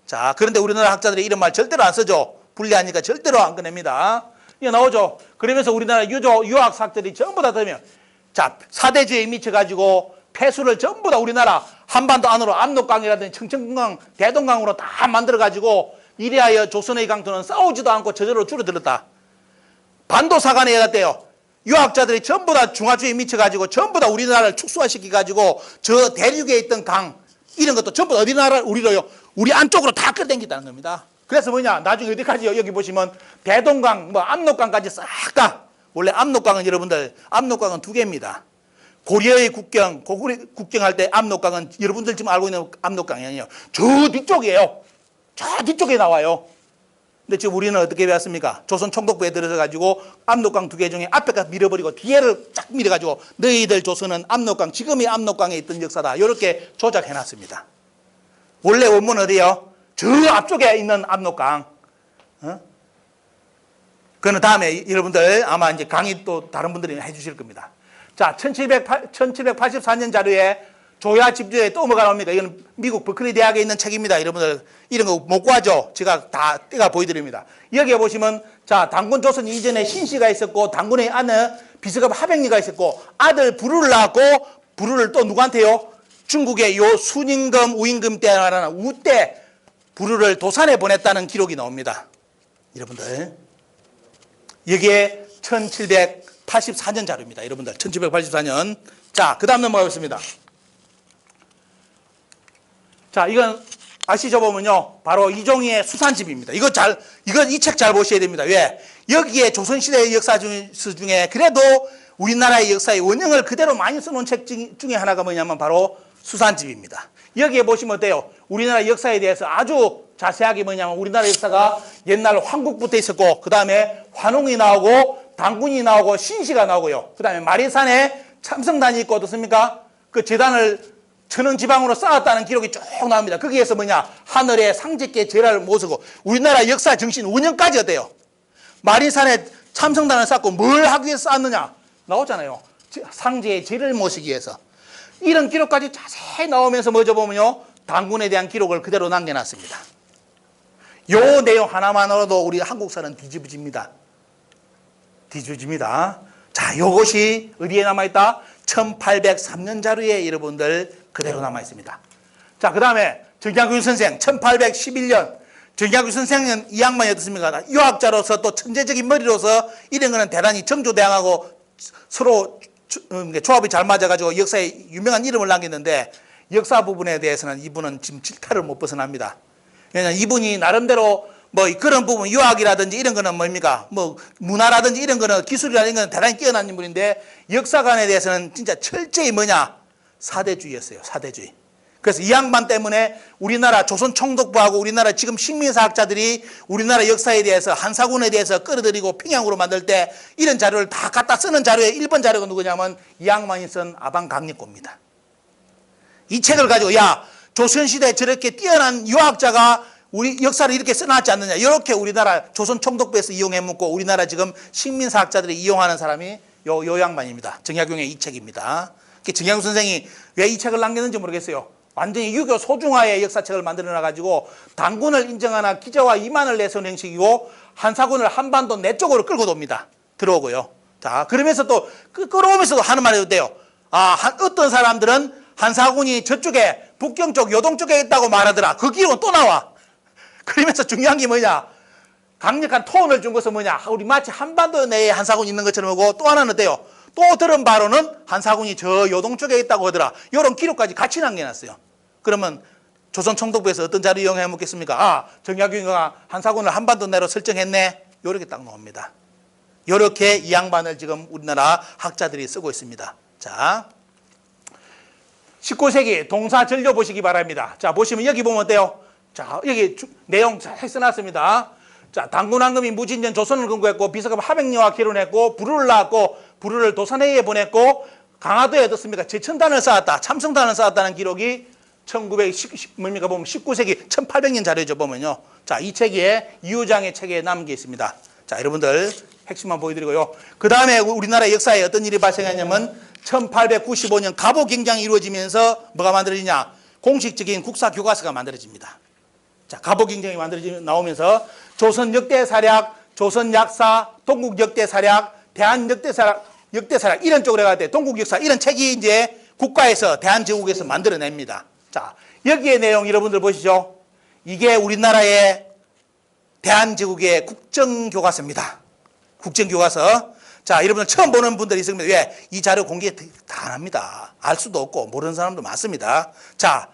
자, 그런데 우리나라 학자들이 이런 말 절대로 안 쓰죠. 불리하니까 절대로 안 꺼냅니다. 이거 나오죠. 그러면서 우리나라 유학사학들이 전부 다 들으면, 자, 사대주의에 미쳐가지고 폐수를 전부 다 우리나라 한반도 안으로 압록강이라든지 청천강, 대동강으로 다 만들어가지고 이래하여 조선의 강토는 싸우지도 않고 저절로 줄어들었다. 반도사관에 해갔대요. 유학자들이 전부 다 중화주의에 미쳐가지고 전부 다 우리나라를 축소화시켜가지고 저 대륙에 있던 강 이런 것도 전부 다 어디 나라 우리 안쪽으로 다 끌어당겼다는 겁니다. 그래서 뭐냐, 나중에 어디까지요? 여기 보시면 대동강, 압록강까지 싹 다. 원래 압록강은 여러분들 압록강은 두 개입니다. 고려의 국경, 고구려 국경할 때 압록강은 여러분들 지금 알고 있는 압록강이 아니에요. 저 뒤쪽이에요. 저 뒤쪽에 나와요. 근데 지금 우리는 어떻게 배웠습니까? 조선 총독부에 들어서가지고 압록강 두 개 중에 앞에가 밀어버리고 뒤에를 쫙 밀어가지고 너희들 조선은 압록강, 지금의 압록강에 있던 역사다. 이렇게 조작해놨습니다. 원래 원문 어디요? 저 앞쪽에 있는 압록강. 그거는 다음에 여러분들 아마 이제 강의 또 다른 분들이 해주실 겁니다. 자, 1784년 자료에 조야 집주에 또 뭐가 나옵니까? 이건 미국 버클리 대학에 있는 책입니다. 여러분들 이런 거 못 구하죠? 제가 다 떼가 보여드립니다. 여기에 보시면 자, 단군 조선 이전에 신씨가 있었고 단군의 아내 비스급 하백리가 있었고 아들 부르를 낳았고 부르를 또 누구한테요? 중국의 요 순임금 우임금 때라는 우때 부르를 도산에 보냈다는 기록이 나옵니다. 여러분들 여기에 1784년 자료입니다. 여러분들 1784년. 자, 그 다음 넘어가겠습니다. 자, 이건 아시죠? 보면요. 바로 이종희의 수산집입니다. 이건 이 책 잘 보셔야 됩니다. 왜? 여기에 조선시대의 역사 중에 그래도 우리나라의 역사의 원형을 그대로 많이 써놓은 책 중에 하나가 뭐냐면 바로 수산집입니다. 여기에 보시면 어때요? 우리나라 역사에 대해서 아주 자세하게 뭐냐면 우리나라 역사가 옛날 황국부터 있었고 그 다음에 환웅이 나오고 당군이 나오고 신시가 나오고요. 그 다음에 마리산에 참성단이 있고 어떻습니까? 그 재단을 천왕지방으로 쌓았다는 기록이 쭉 나옵니다. 거기에서 뭐냐? 하늘에 상제께 제라를 모시고 우리나라 역사 정신 운영까지 어때요? 마리산에 참성단을 쌓고 뭘 하기 위해서 쌓았느냐? 나오잖아요. 상제의 제를 모시기 위해서. 이런 기록까지 자세히 나오면서 뭐죠 보면요. 당군에 대한 기록을 그대로 남겨놨습니다. 요 내용 하나만으로도 우리 한국사는 뒤집어집니다. 뒤집어집니다. 자, 요것이 어디에 남아있다? 1803년 자료에 여러분들 그대로 남아있습니다. 자, 그 다음에 정약용 선생 1811년 정약용 선생은 이 양반이 어떻습니까? 유학자로서 또 천재적인 머리로서 이런 거는 대단히 정조대왕하고 서로 조합이 잘 맞아가지고 역사에 유명한 이름을 남겼는데 역사 부분에 대해서는 이분은 지금 질타를 못 벗어납니다. 왜냐하면 이분이 나름대로 뭐 그런 부분 유학이라든지 이런 거는 뭡니까? 뭐 문화라든지 이런 거는 기술이라는 거는 대단히 뛰어난 인물인데 역사관에 대해서는 진짜 철저히 뭐냐? 사대주의였어요. 사대주의. 그래서 이 양반 때문에 우리나라 조선 총독부하고 우리나라 지금 식민사학자들이 우리나라 역사에 대해서 한사군에 대해서 끌어들이고 평양으로 만들 때 이런 자료를 다 갖다 쓰는 자료에 1번 자료가 누구냐면 이 양반이 쓴 아방강립고입니다. 이 책을 가지고 야 조선시대에 저렇게 뛰어난 유학자가 우리 역사를 이렇게 써놨지 않느냐. 이렇게 우리나라 조선 총독부에서 이용해 먹고 우리나라 지금 식민사학자들이 이용하는 사람이 요 양반입니다. 정약용의 이 책입니다. 정약용 선생이 왜 이 책을 남겼는지 모르겠어요. 완전히 유교 소중화의 역사책을 만들어놔가지고 당군을 인정하나 기자와 이만을 내세우는 형식이고 한사군을 한반도 내 쪽으로 끌고 돕니다. 들어오고요. 자, 그러면서 또 끌어오면서도 하는 말이 어때요? 어떤 사람들은 한사군이 저쪽에 북경 쪽 요동 쪽에 있다고 말하더라. 그 기록은 또 나와. 그러면서 중요한 게 뭐냐? 강력한 톤을 준 것은 뭐냐? 우리 마치 한반도 내에 한사군이 있는 것처럼 하고 또 하나는 어때요? 또 들은 바로는 한사군이 저 요동 쪽에 있다고 하더라. 이런 기록까지 같이 남겨놨어요. 그러면 조선 총독부에서 어떤 자료 이용해 먹겠습니까? 정약용이가 한사군을 한반도 내로 설정했네. 이렇게 딱 나옵니다. 이렇게 이 양반을 지금 우리나라 학자들이 쓰고 있습니다. 자, 19세기 동사전료 보시기 바랍니다. 자, 보시면 여기 보면 어때요? 자, 여기 내용 잘 써놨습니다. 자, 당군왕금이 무진년 조선을 건국했고 비서급 하백리와 결혼했고 부르를 낳았고 부르를 도산회에 보냈고 강화도에 어떻습니까? 제천단을 쌓았다. 참성단을 쌓았다는 기록이 19세기 1800년 자료죠 보면요. 자, 이 책에 이유장의 책에 남겨 있습니다. 자, 여러분들 핵심만 보여드리고요. 그 다음에 우리나라 역사에 어떤 일이 발생했냐면 1895년 갑오경장이 이루어지면서 뭐가 만들어지냐? 공식적인 국사교과서가 만들어집니다. 자, 갑오경장이 나오면서 조선 역대사략, 조선 약사, 동국 역대사략, 대한 역대사략 이런 쪽으로 갈 때 동국 역사 이런 책이 이제 국가에서 대한제국에서 만들어냅니다. 자, 여기에 내용 여러분들 보시죠. 이게 우리나라의 대한제국의 국정교과서입니다. 국정교과서. 자, 여러분들 처음 보는 분들이 있습니다. 왜? 이 자료 공개 다 안 합니다. 알 수도 없고 모르는 사람도 많습니다. 자,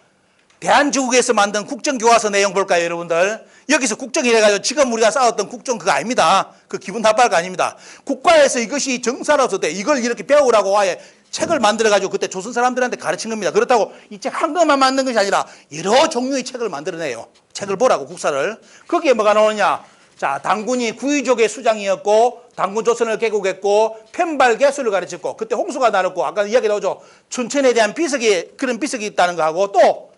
대한제국에서 만든 국정교과서 내용 볼까요, 여러분들? 여기서 국정이래가지고 지금 우리가 싸웠던 국정 그거 아닙니다. 그 기분 나빠할 거 아닙니다. 국가에서 이것이 정사로서 때 이걸 이렇게 배우라고 아예 책을 만들어가지고 그때 조선 사람들한테 가르친 겁니다. 그렇다고 이 책 한 권만 만든 것이 아니라 여러 종류의 책을 만들어내요. 책을 보라고 국사를. 거기에 뭐가 나오느냐? 자, 당군이 구의족의 수장이었고 당군 조선을 개국했고 편발개수를 가르쳤고 그때 홍수가 나왔고 아까 이야기 나오죠. 춘천에 대한 그런 비석이 있다는 거 하고 또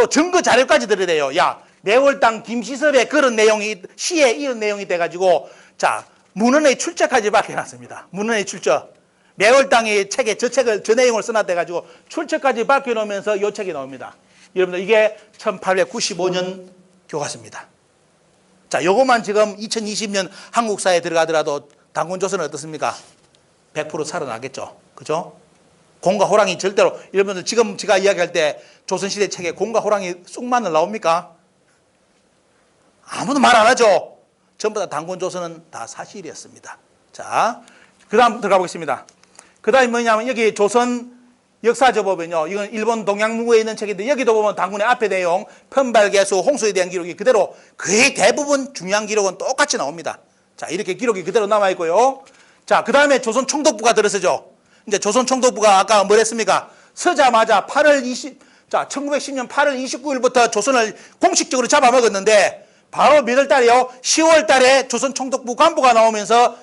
증거 자료까지 들어야 돼요. 야, 내월당 김시섭의 그런 내용이 시에 이런 내용이 돼가지고 자, 문헌의 출처까지 밝혀놨습니다. 문헌의 출처. 매월당의 책에 저 내용을 써놨대가지고 출처까지 밝혀놓으면서 이 책이 나옵니다. 여러분들 이게 1895년 교과서입니다. 자, 요것만 지금 2020년 한국사에 들어가더라도 단군조선은 어떻습니까? 100% 살아나겠죠. 그죠? 곰과 호랑이 절대로, 여러분들 지금 제가 이야기할 때 조선시대 책에 곰과 호랑이 쑥만을 나옵니까? 아무도 말 안 하죠. 전부 다 단군조선은 다 사실이었습니다. 자, 그 다음 들어가 보겠습니다. 그 다음에 뭐냐면 여기 조선 역사저 보면요. 이건 일본 동양문고에 있는 책인데 여기도 보면 단군의 앞에 내용, 편발개수, 홍수에 대한 기록이 그대로 거의 대부분 중요한 기록은 똑같이 나옵니다. 자, 이렇게 기록이 그대로 남아있고요. 자, 그 다음에 조선 총독부가 들어서죠. 이제 조선 총독부가 아까 뭘 했습니까? 서자마자 1910년 8월 29일부터 조선을 공식적으로 잡아먹었는데 바로 몇 월 달에요? 10월 달에 조선 총독부 간부가 나오면서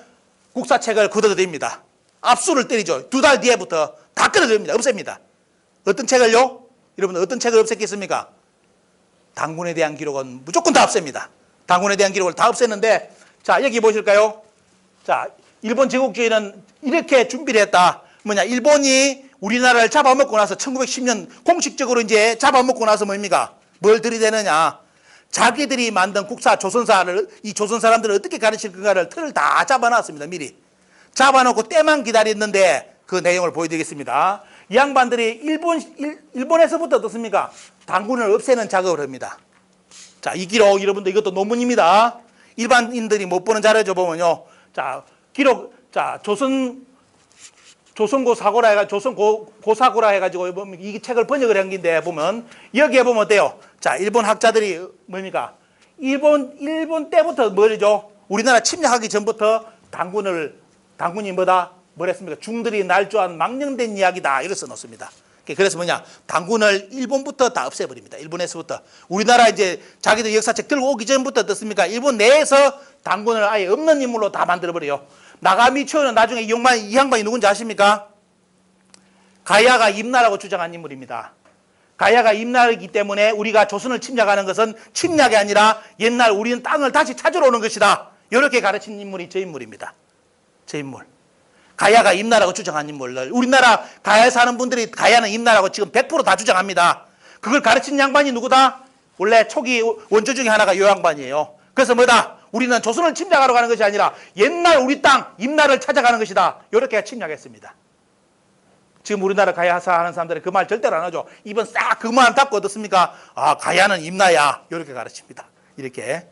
국사책을 굳어드립니다. 압수를 때리죠. 2달 뒤에부터 다 끌어들입니다. 없앱니다. 어떤 책을요? 여러분 어떤 책을 없앴겠습니까? 단군에 대한 기록은 무조건 다 없앱니다. 단군에 대한 기록을 다 없앴는데 자, 여기 보실까요? 자, 일본 제국주의는 이렇게 준비를 했다. 뭐냐, 일본이 우리나라를 잡아먹고 나서 1910년 공식적으로 이제 잡아먹고 나서 뭡니까? 뭘 들이대느냐? 자기들이 만든 국사, 조선사를 이 조선 사람들을 어떻게 가르칠 건가를 틀을 다 잡아놨습니다. 미리. 잡아놓고 때만 기다렸는데 그 내용을 보여드리겠습니다. 이 양반들이 일본에서부터 어떻습니까? 단군을 없애는 작업을 합니다. 자, 이 기록 여러분들 이것도 논문입니다. 일반인들이 못 보는 자료죠. 보면요. 자, 기록, 자, 조선고 사고라 해가지고, 조선고사고라 해가지고, 이 책을 번역을 한 건데, 보면, 여기에 보면 어때요? 자, 일본 학자들이 뭡니까? 일본 때부터 뭐죠? 우리나라 침략하기 전부터 단군이 뭐다? 뭐랬습니까? 중들이 날조한 망령된 이야기다. 이렇게 써놓습니다. 그래서 뭐냐? 단군을 일본부터 다 없애버립니다. 일본에서부터. 우리나라 이제 자기들 역사책 들고 오기 전부터 어떻습니까? 일본 내에서 단군을 아예 없는 인물로 다 만들어버려요. 나가미초는 나중에 이 양반이 누군지 아십니까? 가야가 임나라고 주장한 인물입니다. 가야가 임나라이기 때문에 우리가 조선을 침략하는 것은 침략이 아니라 옛날 우리는 땅을 다시 찾으러 오는 것이다. 이렇게 가르친 인물이 저 인물입니다. 저 인물. 가야가 임나라고 주장한 인물을 우리나라 가야에 사는 분들이 가야는 임나라고 지금 100% 다 주장합니다. 그걸 가르친 양반이 누구다? 원래 초기 원조 중에 하나가 이 양반이에요. 그래서 뭐다? 우리는 조선을 침략하러 가는 것이 아니라 옛날 우리 땅 임나라를 찾아가는 것이다. 이렇게 침략했습니다. 지금 우리나라 가야 하는 사람들은 그 말 절대로 안 하죠. 입은 싹 그만 닫고 어떻습니까? 아, 가야는 임나야. 이렇게 가르칩니다. 이렇게.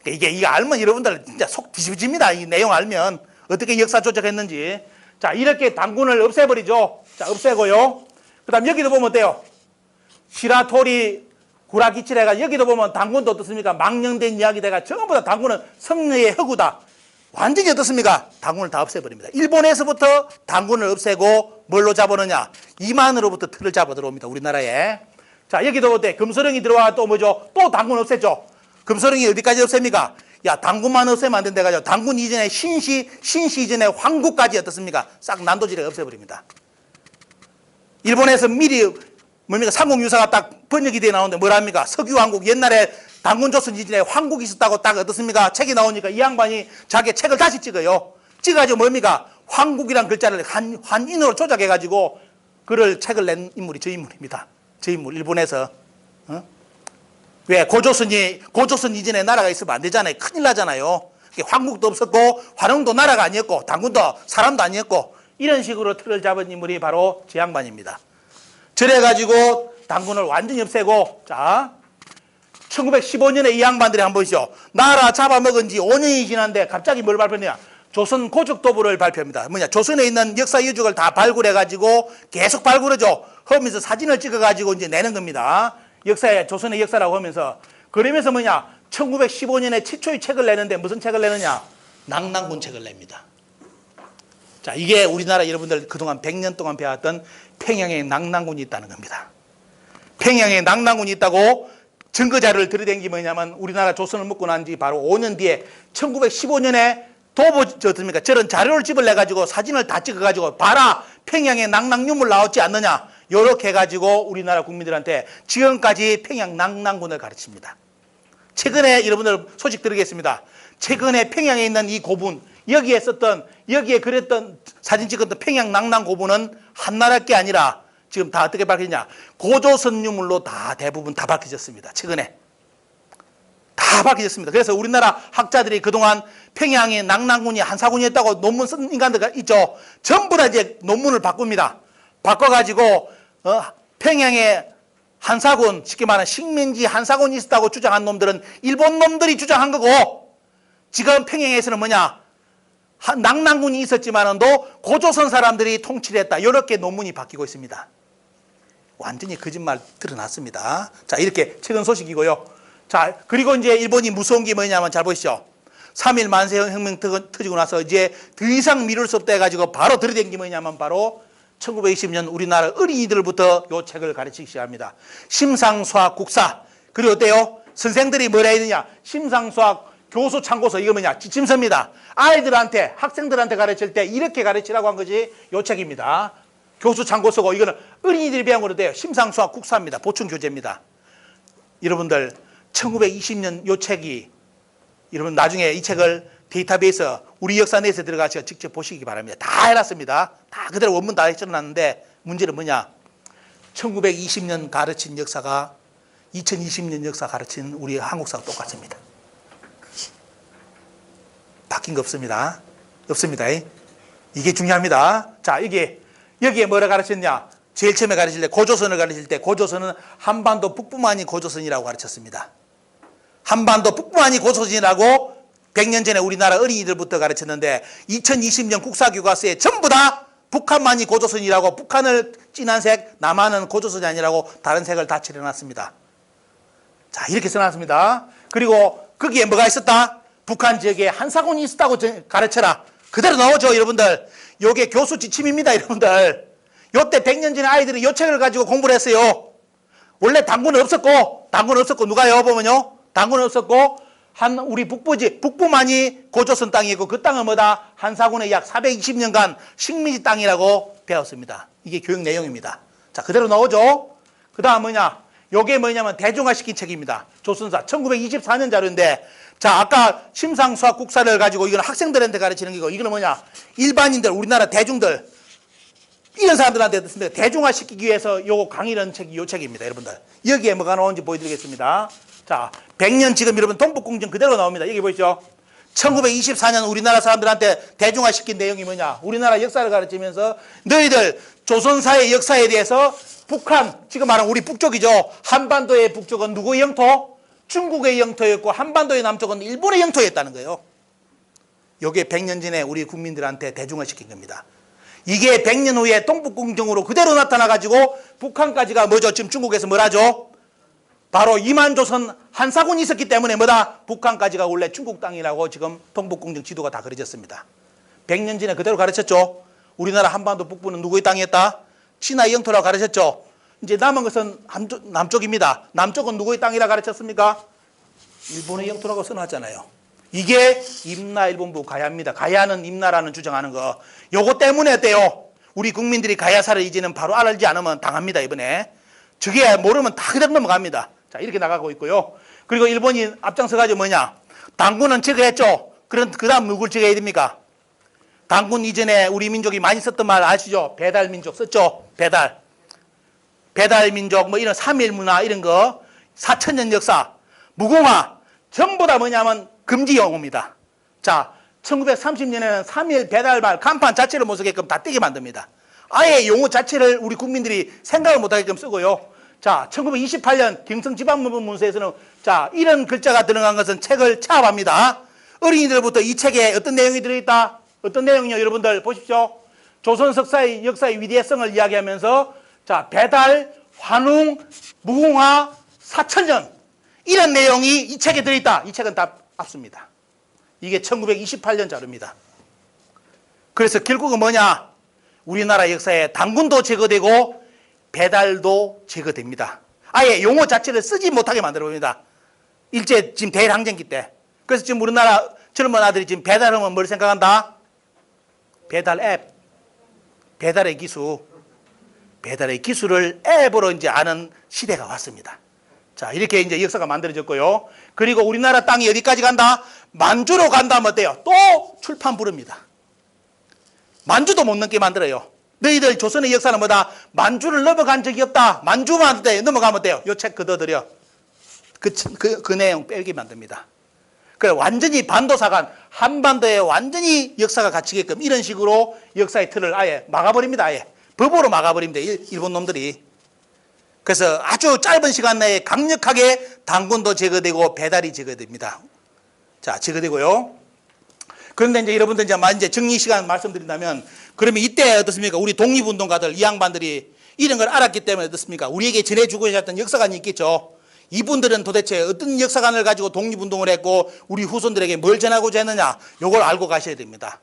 이게 알면 여러분들 진짜 속 뒤집어집니다. 이 내용 알면. 어떻게 역사 조작했는지. 자, 이렇게 단군을 없애버리죠. 자, 없애고요. 그 다음 여기도 보면 어때요? 시라토리 구라기치레가 여기도 보면 단군도 어떻습니까? 망령된 이야기대가 전부 다 단군은 성리의 허구다. 완전히 어떻습니까? 단군을 다 없애버립니다. 일본에서부터 단군을 없애고 뭘로 잡아느냐? 이만으로부터 틀을 잡아 들어옵니다. 우리나라에. 자, 여기도 어때? 금서령이 들어와 또 뭐죠? 또 단군 없앴죠. 금서령이 어디까지 없앱니까? 야, 단군만 없애면 안 된다 가지고 단군 이전에 신시 이전에 황국까지 어떻습니까? 싹 난도질에 없애버립니다. 일본에서 미리 뭡니까? 삼국유사가 딱 번역이 돼 나오는데 뭐랍니까? 석유왕국 옛날에 단군조선 이전에 황국이 있었다고 딱 어떻습니까? 책이 나오니까 이 양반이 자기 책을 다시 찍어요. 찍어가지고 뭡니까? 황국이란 글자를 한인으로 조작해가지고 그를 책을 낸 인물이 저 인물입니다. 저 인물 일본에서. 왜? 고조선 이전에 나라가 있으면 안 되잖아요. 큰일 나잖아요. 황국도 없었고 환웅도 나라가 아니었고 단군도 사람도 아니었고 이런 식으로 틀을 잡은 인물이 바로 제 양반입니다. 저래가지고 단군을 완전히 없애고 자 1915년에 이 양반들이 한번 보시죠. 나라 잡아먹은 지 5년이 지났는데 갑자기 뭘 발표했냐. 조선 고적도부를 발표합니다. 뭐냐, 조선에 있는 역사 유적을 다 발굴해가지고 계속 발굴하죠. 하면서 사진을 찍어가지고 이제 내는 겁니다. 역사에 조선의 역사라고 하면서. 그러면서 뭐냐, 1915년에 최초의 책을 내는데 무슨 책을 내느냐, 낙랑군 책을 냅니다. 자, 이게 우리나라 여러분들 그동안 100년 동안 배웠던 평양에 낙랑군이 있다는 겁니다. 평양에 낙랑군이 있다고 증거 자료를 들이댄 게 뭐냐면 우리나라 조선을 먹고 난 지 바로 5년 뒤에 1915년에 저런 자료를 집어내가지고 사진을 다 찍어가지고 봐라, 평양에 낙랑유물 나왔지 않느냐, 요렇게 해가지고 우리나라 국민들한테 지금까지 평양 낙랑군을 가르칩니다. 최근에 여러분들 소식 드리겠습니다. 최근에 평양에 있는 이 고분, 여기에 그랬던 사진 찍었던 평양 낭랑 고분은 한나라 게 아니라 지금 다 어떻게 밝혀졌냐. 고조선 유물로 다 대부분 다 밝혀졌습니다. 최근에. 다 밝혀졌습니다. 그래서 우리나라 학자들이 그동안 평양의 낭랑군이 한사군이었다고 논문 쓴 인간들 있죠. 전부 다 이제 논문을 바꿉니다. 바꿔가지고 평양에 한사군, 쉽게 말하면 식민지 한사군이 있었다고 주장한 놈들은 일본 놈들이 주장한 거고, 지금 평양에서는 뭐냐, 낭랑군이 있었지만도 고조선 사람들이 통치를 했다. 이렇게 논문이 바뀌고 있습니다. 완전히 거짓말 드러났습니다. 자, 이렇게 최근 소식이고요. 자, 그리고 이제 일본이 무서운 게 뭐냐면 잘 보시죠. 3.1 만세혁명 터지고 나서 이제 더 이상 미룰 수 없다 해가지고 바로 들이댄 게 뭐냐면 바로 1920년 우리나라 어린이들부터 요 책을 가르치기 시작합니다. 심상수학 국사. 그리고 어때요? 선생들이 뭐라 해야 되냐? 심상수학 교수 참고서, 이거 뭐냐? 지침서입니다. 아이들한테, 학생들한테 가르칠 때 이렇게 가르치라고 한 것이 요 책입니다. 교수 참고서고, 이거는 어린이들이 배운 거로 돼요. 심상수학 국사입니다. 보충 교재입니다. 여러분들 1920년 요 책이, 여러분 나중에 이 책을 데이터베이스 우리 역사 내에서 들어가서 직접 보시기 바랍니다. 다 해놨습니다. 다 그대로 원문 다 해놨는데, 문제는 뭐냐? 1920년 가르친 역사가 2020년 역사 가르친 우리 한국사가 똑같습니다. 바뀐 거 없습니다. 없습니다. 이게 중요합니다. 자, 여기에 뭐라 가르쳤냐? 제일 처음에 가르칠 때 고조선을 가르칠 때 고조선은 한반도 북부만이 고조선이라고 가르쳤습니다. 한반도 북부만이 고조선이라고 100년 전에 우리나라 어린이들부터 가르쳤는데, 2020년 국사교과서에 전부 다 북한만이 고조선이라고, 북한을 진한 색, 남한은 고조선이 아니라고 다른 색을 다 칠해놨습니다. 자, 이렇게 써놨습니다. 그리고 거기에 뭐가 있었다? 북한 지역에 한사군이 있었다고 가르쳐라. 그대로 나오죠, 여러분들. 요게 교수 지침입니다, 여러분들. 요때 100년 전에 아이들이 요 책을 가지고 공부를 했어요. 원래 당군은 없었고, 누가요? 보면요. 당군은 없었고, 우리 북부만이 고조선 땅이고, 그 땅은 뭐다? 한사군의 약 420년간 식민지 땅이라고 배웠습니다. 이게 교육 내용입니다. 자, 그대로 나오죠? 그 다음 뭐냐? 요게 뭐냐면 대중화시킨 책입니다. 조선사 1924년 자료인데, 자, 아까 심상수학 국사를 가지고 이거는 학생들한테 가르치는 거고, 이거는 뭐냐? 일반인들, 우리나라 대중들, 이런 사람들한테 대중화시키기 위해서 요 강의라는 책이 요 책입니다, 여러분들. 여기에 뭐가 나오는지 보여드리겠습니다. 자, 100년 지금 여러분 동북공정 그대로 나옵니다. 여기 보이죠? 1924년 우리나라 사람들한테 대중화시킨 내용이 뭐냐? 우리나라 역사를 가르치면서 너희들 조선사의 역사에 대해서 북한, 지금 말하는 우리 북쪽이죠. 한반도의 북쪽은 누구의 영토? 중국의 영토였고, 한반도의 남쪽은 일본의 영토였다는 거예요. 이게 100년 전에 우리 국민들한테 대중화시킨 겁니다. 이게 100년 후에 동북공정으로 그대로 나타나가지고 북한까지가 뭐죠? 지금 중국에서 뭐라죠? 바로 이만조선 한사군이 있었기 때문에 뭐다? 북한까지가 원래 중국 땅이라고 지금 동북공정 지도가 다 그려졌습니다. 100년 전에 그대로 가르쳤죠. 우리나라 한반도 북부는 누구의 땅이었다? 신라의 영토라고 가르쳤죠. 이제 남은 것은 남쪽입니다. 남쪽은 누구의 땅이라 가르쳤습니까? 일본의 영토라고 써놨잖아요. 이게 임나일본부 가야입니다. 가야는 임나라는 주장하는 거. 요거 때문에 어때요? 우리 국민들이 가야사를 이제는 바로 알지 않으면 당합니다, 이번에. 저게 모르면 다 그대로 넘어갑니다. 자, 이렇게 나가고 있고요. 그리고 일본이 앞장서가지고 뭐냐? 당군은 제거했죠. 그 다음 누굴 제거해야 됩니까? 당군 이전에 우리 민족이 많이 썼던 말 아시죠? 배달민족 썼죠? 배달민족, 뭐 이런 3.1 문화 이런 거, 4,000년 역사, 무궁화, 전부 다 뭐냐면 금지 용어입니다. 자, 1930년에는 3.1 배달말 간판 자체를 못 쓰게끔 다 떼게 만듭니다. 아예 용어 자체를 우리 국민들이 생각을 못하게끔 쓰고요. 자, 1928년 경성지방법원 문서에서는 자, 이런 글자가 들어간 것은 책을 차압합니다. 어린이들부터 이 책에 어떤 내용이 들어있다? 어떤 내용이요? 여러분들 보십시오. 조선 석사의 역사의 위대성을 이야기하면서 자, 배달, 환웅, 무궁화, 4,000년 이런 내용이 이 책에 들어있다. 이 책은 다 앞섭니다. 이게 1928년 자료입니다. 그래서 결국은 뭐냐? 우리나라 역사에 당군도 제거되고 배달도 제거됩니다. 아예 용어 자체를 쓰지 못하게 만들어 봅니다. 일제 지금 대일항쟁기 때. 그래서 지금 우리나라 젊은 아들이 지금 배달하면 뭘 생각한다? 배달 앱, 배달의 기술. 배달의 기술을 앱으로 이제 아는 시대가 왔습니다. 자, 이렇게 이제 역사가 만들어졌고요. 그리고 우리나라 땅이 어디까지 간다? 만주로 간다면 어때요? 또 출판 부릅니다. 만주도 못 넘게 만들어요. 너희들 조선의 역사는 뭐다? 만주를 넘어간 적이 없다. 만주만 넘어가면 어때요? 요 책 걷어들여. 그 내용 빼게 만듭니다. 그래, 완전히 반도사관, 한반도에 완전히 역사가 갇히게끔 이런 식으로 역사의 틀을 아예 막아버립니다. 아예. 법으로 막아버립니다. 일본 놈들이. 그래서 아주 짧은 시간 내에 강력하게 당군도 제거되고 배달이 제거됩니다. 자, 제거되고요. 그런데 이제 여러분들 이제 정리 시간 말씀드린다면, 그러면 이때 어떻습니까? 우리 독립운동가들, 이 양반들이 이런 걸 알았기 때문에 어떻습니까? 우리에게 전해주고 계셨던 역사관이 있겠죠. 이분들은 도대체 어떤 역사관을 가지고 독립운동을 했고 우리 후손들에게 뭘 전하고자 했느냐, 요걸 알고 가셔야 됩니다.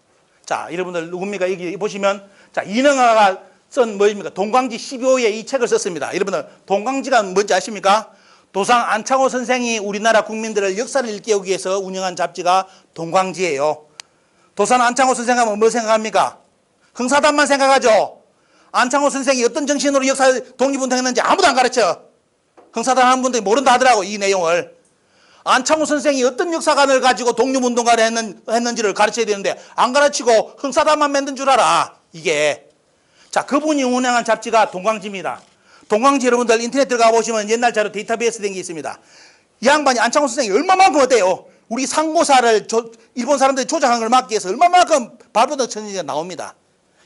자, 여러분들 누굽니까? 여기 보시면, 자, 이능화가 쓴 뭐입니까? 동광지 12호에 이 책을 썼습니다. 여러분들 동광지가 뭔지 아십니까? 도상 안창호 선생이 우리나라 국민들을 역사를 일깨우기 위해서 운영한 잡지가 동광지예요. 도산 안창호 선생 하면 뭐 생각합니까? 흥사단만 생각하죠. 안창호 선생이 어떤 정신으로 역사 독립운동했는지 아무도 안 가르쳐. 흥사단 하는 분들이 모른다 하더라고, 이 내용을. 안창호 선생이 어떤 역사관을 가지고 독립운동가를 했는지를 가르쳐야 되는데 안 가르치고 흥사단만 만든 줄 알아, 이게. 자, 그분이 운영한 잡지가 동광지입니다. 동광지 여러분들 인터넷 들어가 보시면 옛날 자료 데이터베이스 된 게 있습니다. 이 양반이 안창호 선생이 얼마만큼 어때요? 우리 상고사를 일본 사람들이 조작한 걸 막기 위해서 얼마만큼 발버둥 쳤는지가 나옵니다.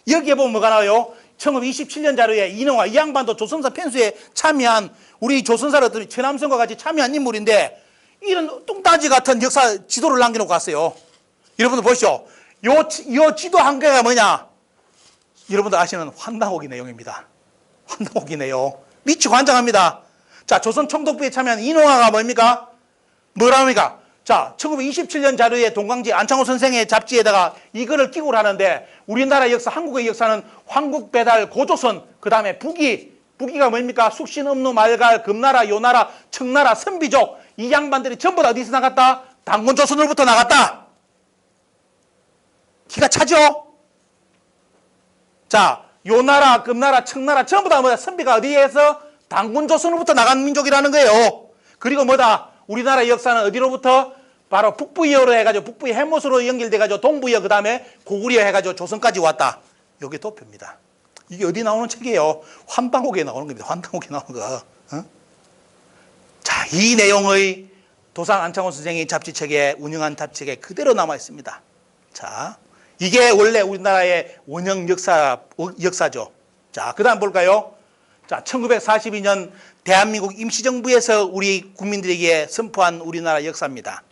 여기에 보면 뭐가 나와요? 1927년 자료에 이능화, 이 양반도 조선사 편수에 참여한, 우리 조선사들이 최남선과 같이 참여한 인물인데 이런 뚱따지 같은 역사 지도를 남겨놓고 갔어요. 여러분들 보시죠. 요 지도 한 개가 뭐냐? 여러분들 아시는 환당호기 내용입니다. 환당호기 내용. 미치고 환장합니다. 자, 조선 총독부에 참여한 이능화가 뭡니까? 뭐랍니까? 자, 1927년 자료에 동광지 안창호 선생의 잡지에다가 이거를 기고를 하는데, 우리나라 역사, 한국의 역사는 황국배달, 고조선, 그 다음에 북이가 뭡니까? 숙신, 음루, 말갈, 금나라, 요나라, 청나라, 선비족, 이 양반들이 전부 다 어디서 나갔다? 당군조선으로부터 나갔다. 기가 차죠? 자, 요나라, 금나라, 청나라 전부 다 뭐다? 선비가 어디에서? 당군조선으로부터 나간 민족이라는 거예요. 그리고 뭐다? 우리나라 역사는 어디로부터? 바로 북부여로 해가지고 북부의 해못으로 연결돼가지고 동부여, 그 다음에 고구려 해가지고 조선까지 왔다. 이게 도표입니다. 이게 어디 나오는 책이에요? 환당옥에 나오는 겁니다. 환당옥에 나오는 거. 어? 자, 이 내용의 도상 안창호 선생이 잡지책에 운영한 잡지책에 그대로 남아 있습니다. 자, 이게 원래 우리나라의 원형 역사죠. 자, 그 다음 볼까요? 자, 1942년 대한민국 임시정부에서 우리 국민들에게 선포한 우리나라 역사입니다.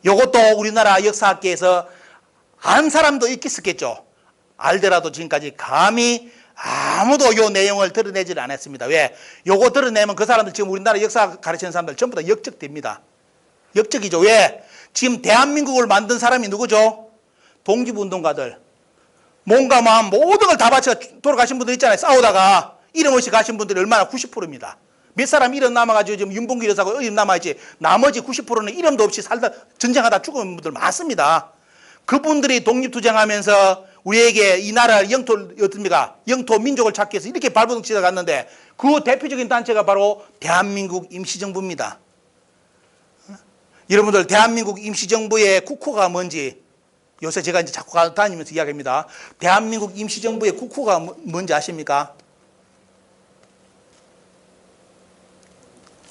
이것도 우리나라 역사학계에서 안 사람도 있겠었겠죠. 알더라도 지금까지 감히 아무도 이 내용을 드러내질 않았습니다. 왜? 요거 드러내면 그 사람들, 지금 우리나라 역사 가르치는 사람들 전부 다 역적됩니다. 역적이죠. 왜? 지금 대한민국을 만든 사람이 누구죠? 독립운동가들. 몸과 마음 모든 걸 다 바쳐 돌아가신 분들 있잖아요. 싸우다가 이름 없이 가신 분들이 얼마나 90%입니다. 몇 사람 이름 남아가지고 지금 윤봉길 여사고 이름 남아있지, 나머지 90%는 이름도 없이 살다 전쟁하다 죽은 분들 많습니다. 그분들이 독립투쟁하면서 우리에게 이 나라를 영토 민족을 찾기 위해서 이렇게 발버둥 치다 갔는데, 그 대표적인 단체가 바로 대한민국 임시정부입니다. 여러분들 대한민국 임시정부의 국호가 뭔지, 요새 제가 이제 자꾸 다니면서 이야기합니다. 대한민국 임시정부의 국호가 뭔지 아십니까?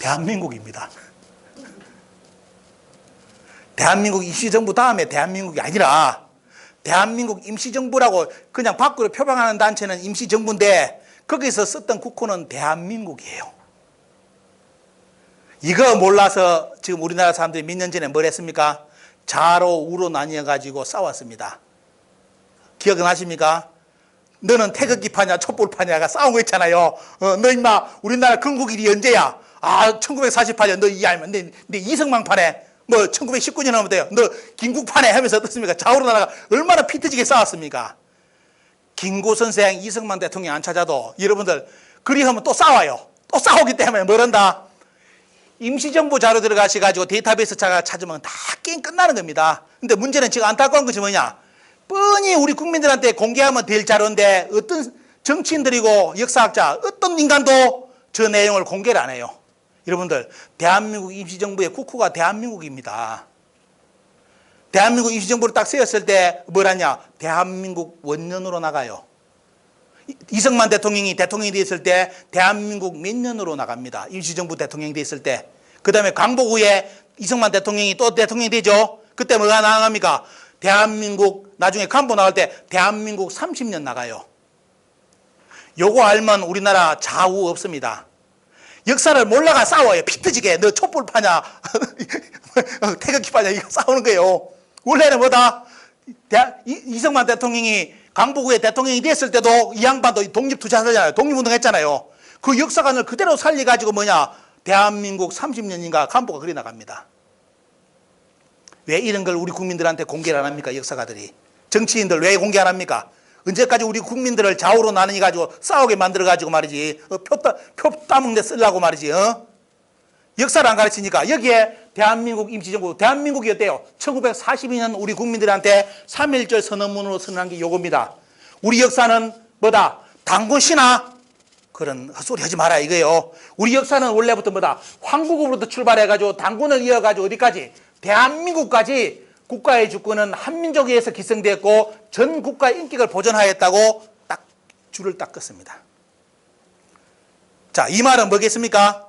대한민국입니다. 대한민국 임시정부 다음에 대한민국이 아니라 대한민국 임시정부라고 그냥 밖으로 표방하는 단체는 임시정부인데, 거기서 썼던 국호는 대한민국이에요. 이거 몰라서 지금 우리나라 사람들이 몇 년 전에 뭘 했습니까? 좌로 우로 나뉘어가지고 싸웠습니다. 기억나십니까? 너는 태극기파냐 촛불파냐가 싸운 거 있잖아요. 너 임마 우리나라 건국일이 언제야? 아, 1948년 너 이해하면 내 이승만파네. 뭐 1919년 하면 돼요. 너 김국파네 하면서 어떻습니까? 좌우로 나라가 얼마나 피터지게 싸웠습니까? 김구 선생, 이승만 대통령 안 찾아도 여러분들 그리 하면 또 싸워요. 또 싸우기 때문에 뭘 한다? 임시정부 자료 들어가셔가지고 데이터베이스 찾으면 다 게임 끝나는 겁니다. 근데 문제는 지금 안타까운 것이 뭐냐? 뻔히 우리 국민들한테 공개하면 될 자료인데 어떤 정치인들이고 역사학자, 어떤 인간도 저 내용을 공개를 안 해요. 여러분들, 대한민국 임시정부의 국호가 대한민국입니다. 대한민국 임시정부를 딱 세웠을 때 뭐라냐? 대한민국 원년으로 나가요. 이승만 대통령이 됐을 때 대한민국 몇 년으로 나갑니다. 임시정부 대통령이 됐을 때. 그 다음에 광복 후에 이승만 대통령이 또 대통령이 되죠. 그때 뭐가 나갑니까? 대한민국, 나중에 간부 나올 때 대한민국 30년 나가요. 요거 알면 우리나라 좌우 없습니다. 역사를 몰라가 싸워요. 피 터지게. 너 촛불 파냐? 태극기 파냐? 이거 싸우는 거예요. 원래는 뭐다? 이승만 대통령이 광복 후에 대통령이 됐을 때도 이 양반도 독립투사잖아요. 독립운동 했잖아요. 그 역사관을 그대로 살려가지고 뭐냐? 대한민국 30년인가 간부가 그리 나갑니다. 왜 이런 걸 우리 국민들한테 공개를 안 합니까? 역사가들이. 정치인들 왜 공개 안 합니까? 언제까지 우리 국민들을 좌우로 나누니 가지고 싸우게 만들어가지고 말이지. 표 따먹는 데 쓰려고 말이지. 역사를 안 가르치니까. 여기에 대한민국 임시정부, 대한민국이 어때요? 1942년 우리 국민들한테 3.1절 선언문으로 선언한 게 요겁니다. 우리 역사는 뭐다? 단군 신화? 그런 헛소리 하지 마라 이거예요. 우리 역사는 원래부터 뭐다? 황국으로부터 출발해가지고 단군을 이어가지고 어디까지? 대한민국까지 국가의 주권은 한민족에 의해서 기성되었고 전 국가의 인격을 보존하였다고 딱 줄을 딱 긋습니다. 자, 이 말은 뭐겠습니까?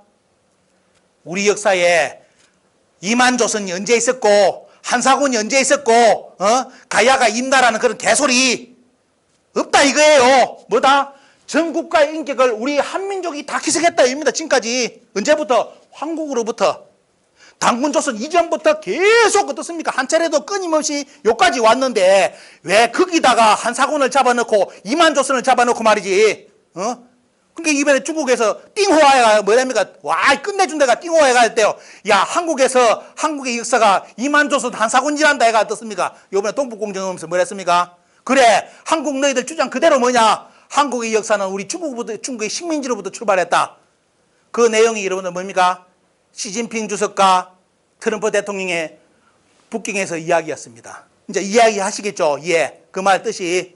우리 역사에 이만조선이 언제 있었고 한사군이 언제 있었고 가야가 임나라는 그런 개소리 없다 이거예요. 뭐다? 전 국가의 인격을 우리 한민족이 다 기성했다 입니다. 지금까지. 언제부터? 황국으로부터. 단군조선 이전부터 계속 어떻습니까? 한 차례도 끊임없이 여기까지 왔는데 왜 거기다가 한사군을 잡아놓고 이만조선을 잡아놓고 말이지. 그러니까 이번에 중국에서 띵호아가 뭐랍니까? 와, 끝내준 데가 띵호아가 했대요. 야, 한국에서 한국의 역사가 이만조선 한사군이란다 해가 어떻습니까? 이번에 동북공정하면서 뭐랬습니까? 그래, 한국 너희들 주장 그대로 뭐냐? 한국의 역사는 우리 중국의 식민지로부터 출발했다. 그 내용이 여러분들 뭡니까? 시진핑 주석과 트럼프 대통령의 북경에서 이야기였습니다. 이제 이야기 하시겠죠? 예. 그 말 뜻이.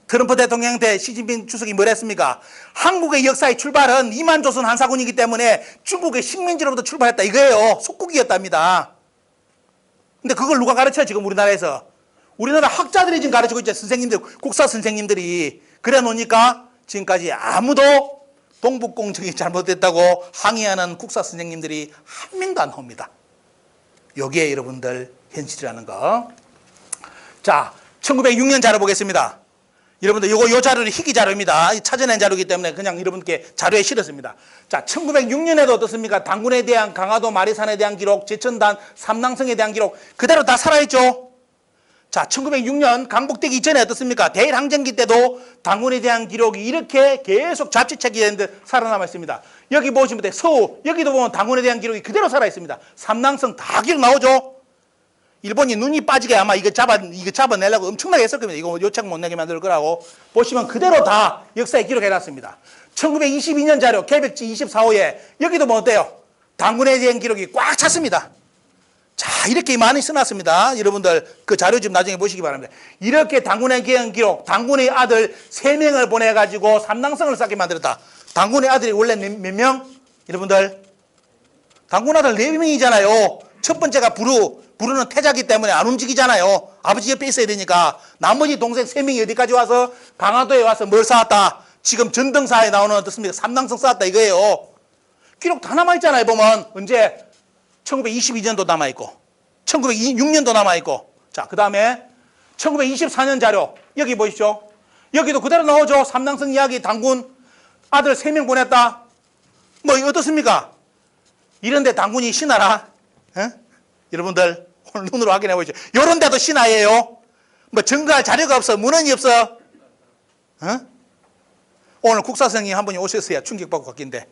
트럼프 대통령한테 시진핑 주석이 뭘 했습니까? 한국의 역사의 출발은 이만조선 한사군이기 때문에 중국의 식민지로부터 출발했다. 이거예요. 속국이었답니다. 근데 그걸 누가 가르쳐요? 지금 우리나라에서. 우리나라 학자들이 지금 가르치고 있죠. 선생님들, 국사 선생님들이. 그래 놓으니까 지금까지 아무도 동북공정이 잘못됐다고 항의하는 국사 선생님들이 한 명도 안 나옵니다. 여기에 여러분들 현실이라는 거. 자, 1906년 자료 보겠습니다. 여러분들 요 자료는 희귀 자료입니다. 찾아낸 자료이기 때문에 그냥 여러분께 자료에 실었습니다. 자, 1906년에도 어떻습니까? 당군에 대한 강화도 마리산에 대한 기록, 제천단, 삼낭성에 대한 기록 그대로 다 살아있죠. 자, 1906년 강복되기 이전에 어떻습니까? 대일항쟁기 때도 당군에 대한 기록이 이렇게 계속 잡지책이 되는데 살아남아 있습니다. 여기 보시면 돼. 서우, 여기도 보면 당군에 대한 기록이 그대로 살아 있습니다. 삼낭성 다 기록 나오죠? 일본이 눈이 빠지게 아마 이거 잡아내려고 엄청나게 했을 겁니다. 이거 요책 못 내게 만들 거라고. 보시면 그대로 다 역사에 기록해놨습니다. 1922년 자료, 개백지 24호에 여기도 뭐 어때요? 당군에 대한 기록이 꽉 찼습니다. 자, 이렇게 많이 써놨습니다. 여러분들 그 자료 좀 나중에 보시기 바랍니다. 이렇게 당군에 대한 기록, 당군의 아들 3명을 보내가지고 삼낭성을 쌓게 만들었다. 당군의 아들이 원래 몇 명? 여러분들 당군 아들 4명이잖아요. 첫 번째가 부르는 태자기 때문에 안 움직이잖아요. 아버지 옆에 있어야 되니까. 나머지 동생 3명이 어디까지 와서 강화도에 와서 뭘 쌓았다? 지금 전등사에 나오는 어떻습니까? 삼낭성 쌓았다 이거예요. 기록 다 남아있잖아요. 보면 언제? 1922년도 남아있고 1906년도 남아있고. 자, 그 다음에 1924년 자료 여기 보십시오. 여기도 그대로 나오죠. 삼낭성 이야기 당군 아들 3명 보냈다. 뭐 어떻습니까? 이런데 당군이 신하라? 여러분들 오늘 눈으로 확인해 보시죠. 이런 데도 신하예요. 뭐 증거할 자료가 없어. 문헌이 없어. 오늘 국사선생님 한 분이 오셨어야 충격받고 갔긴데.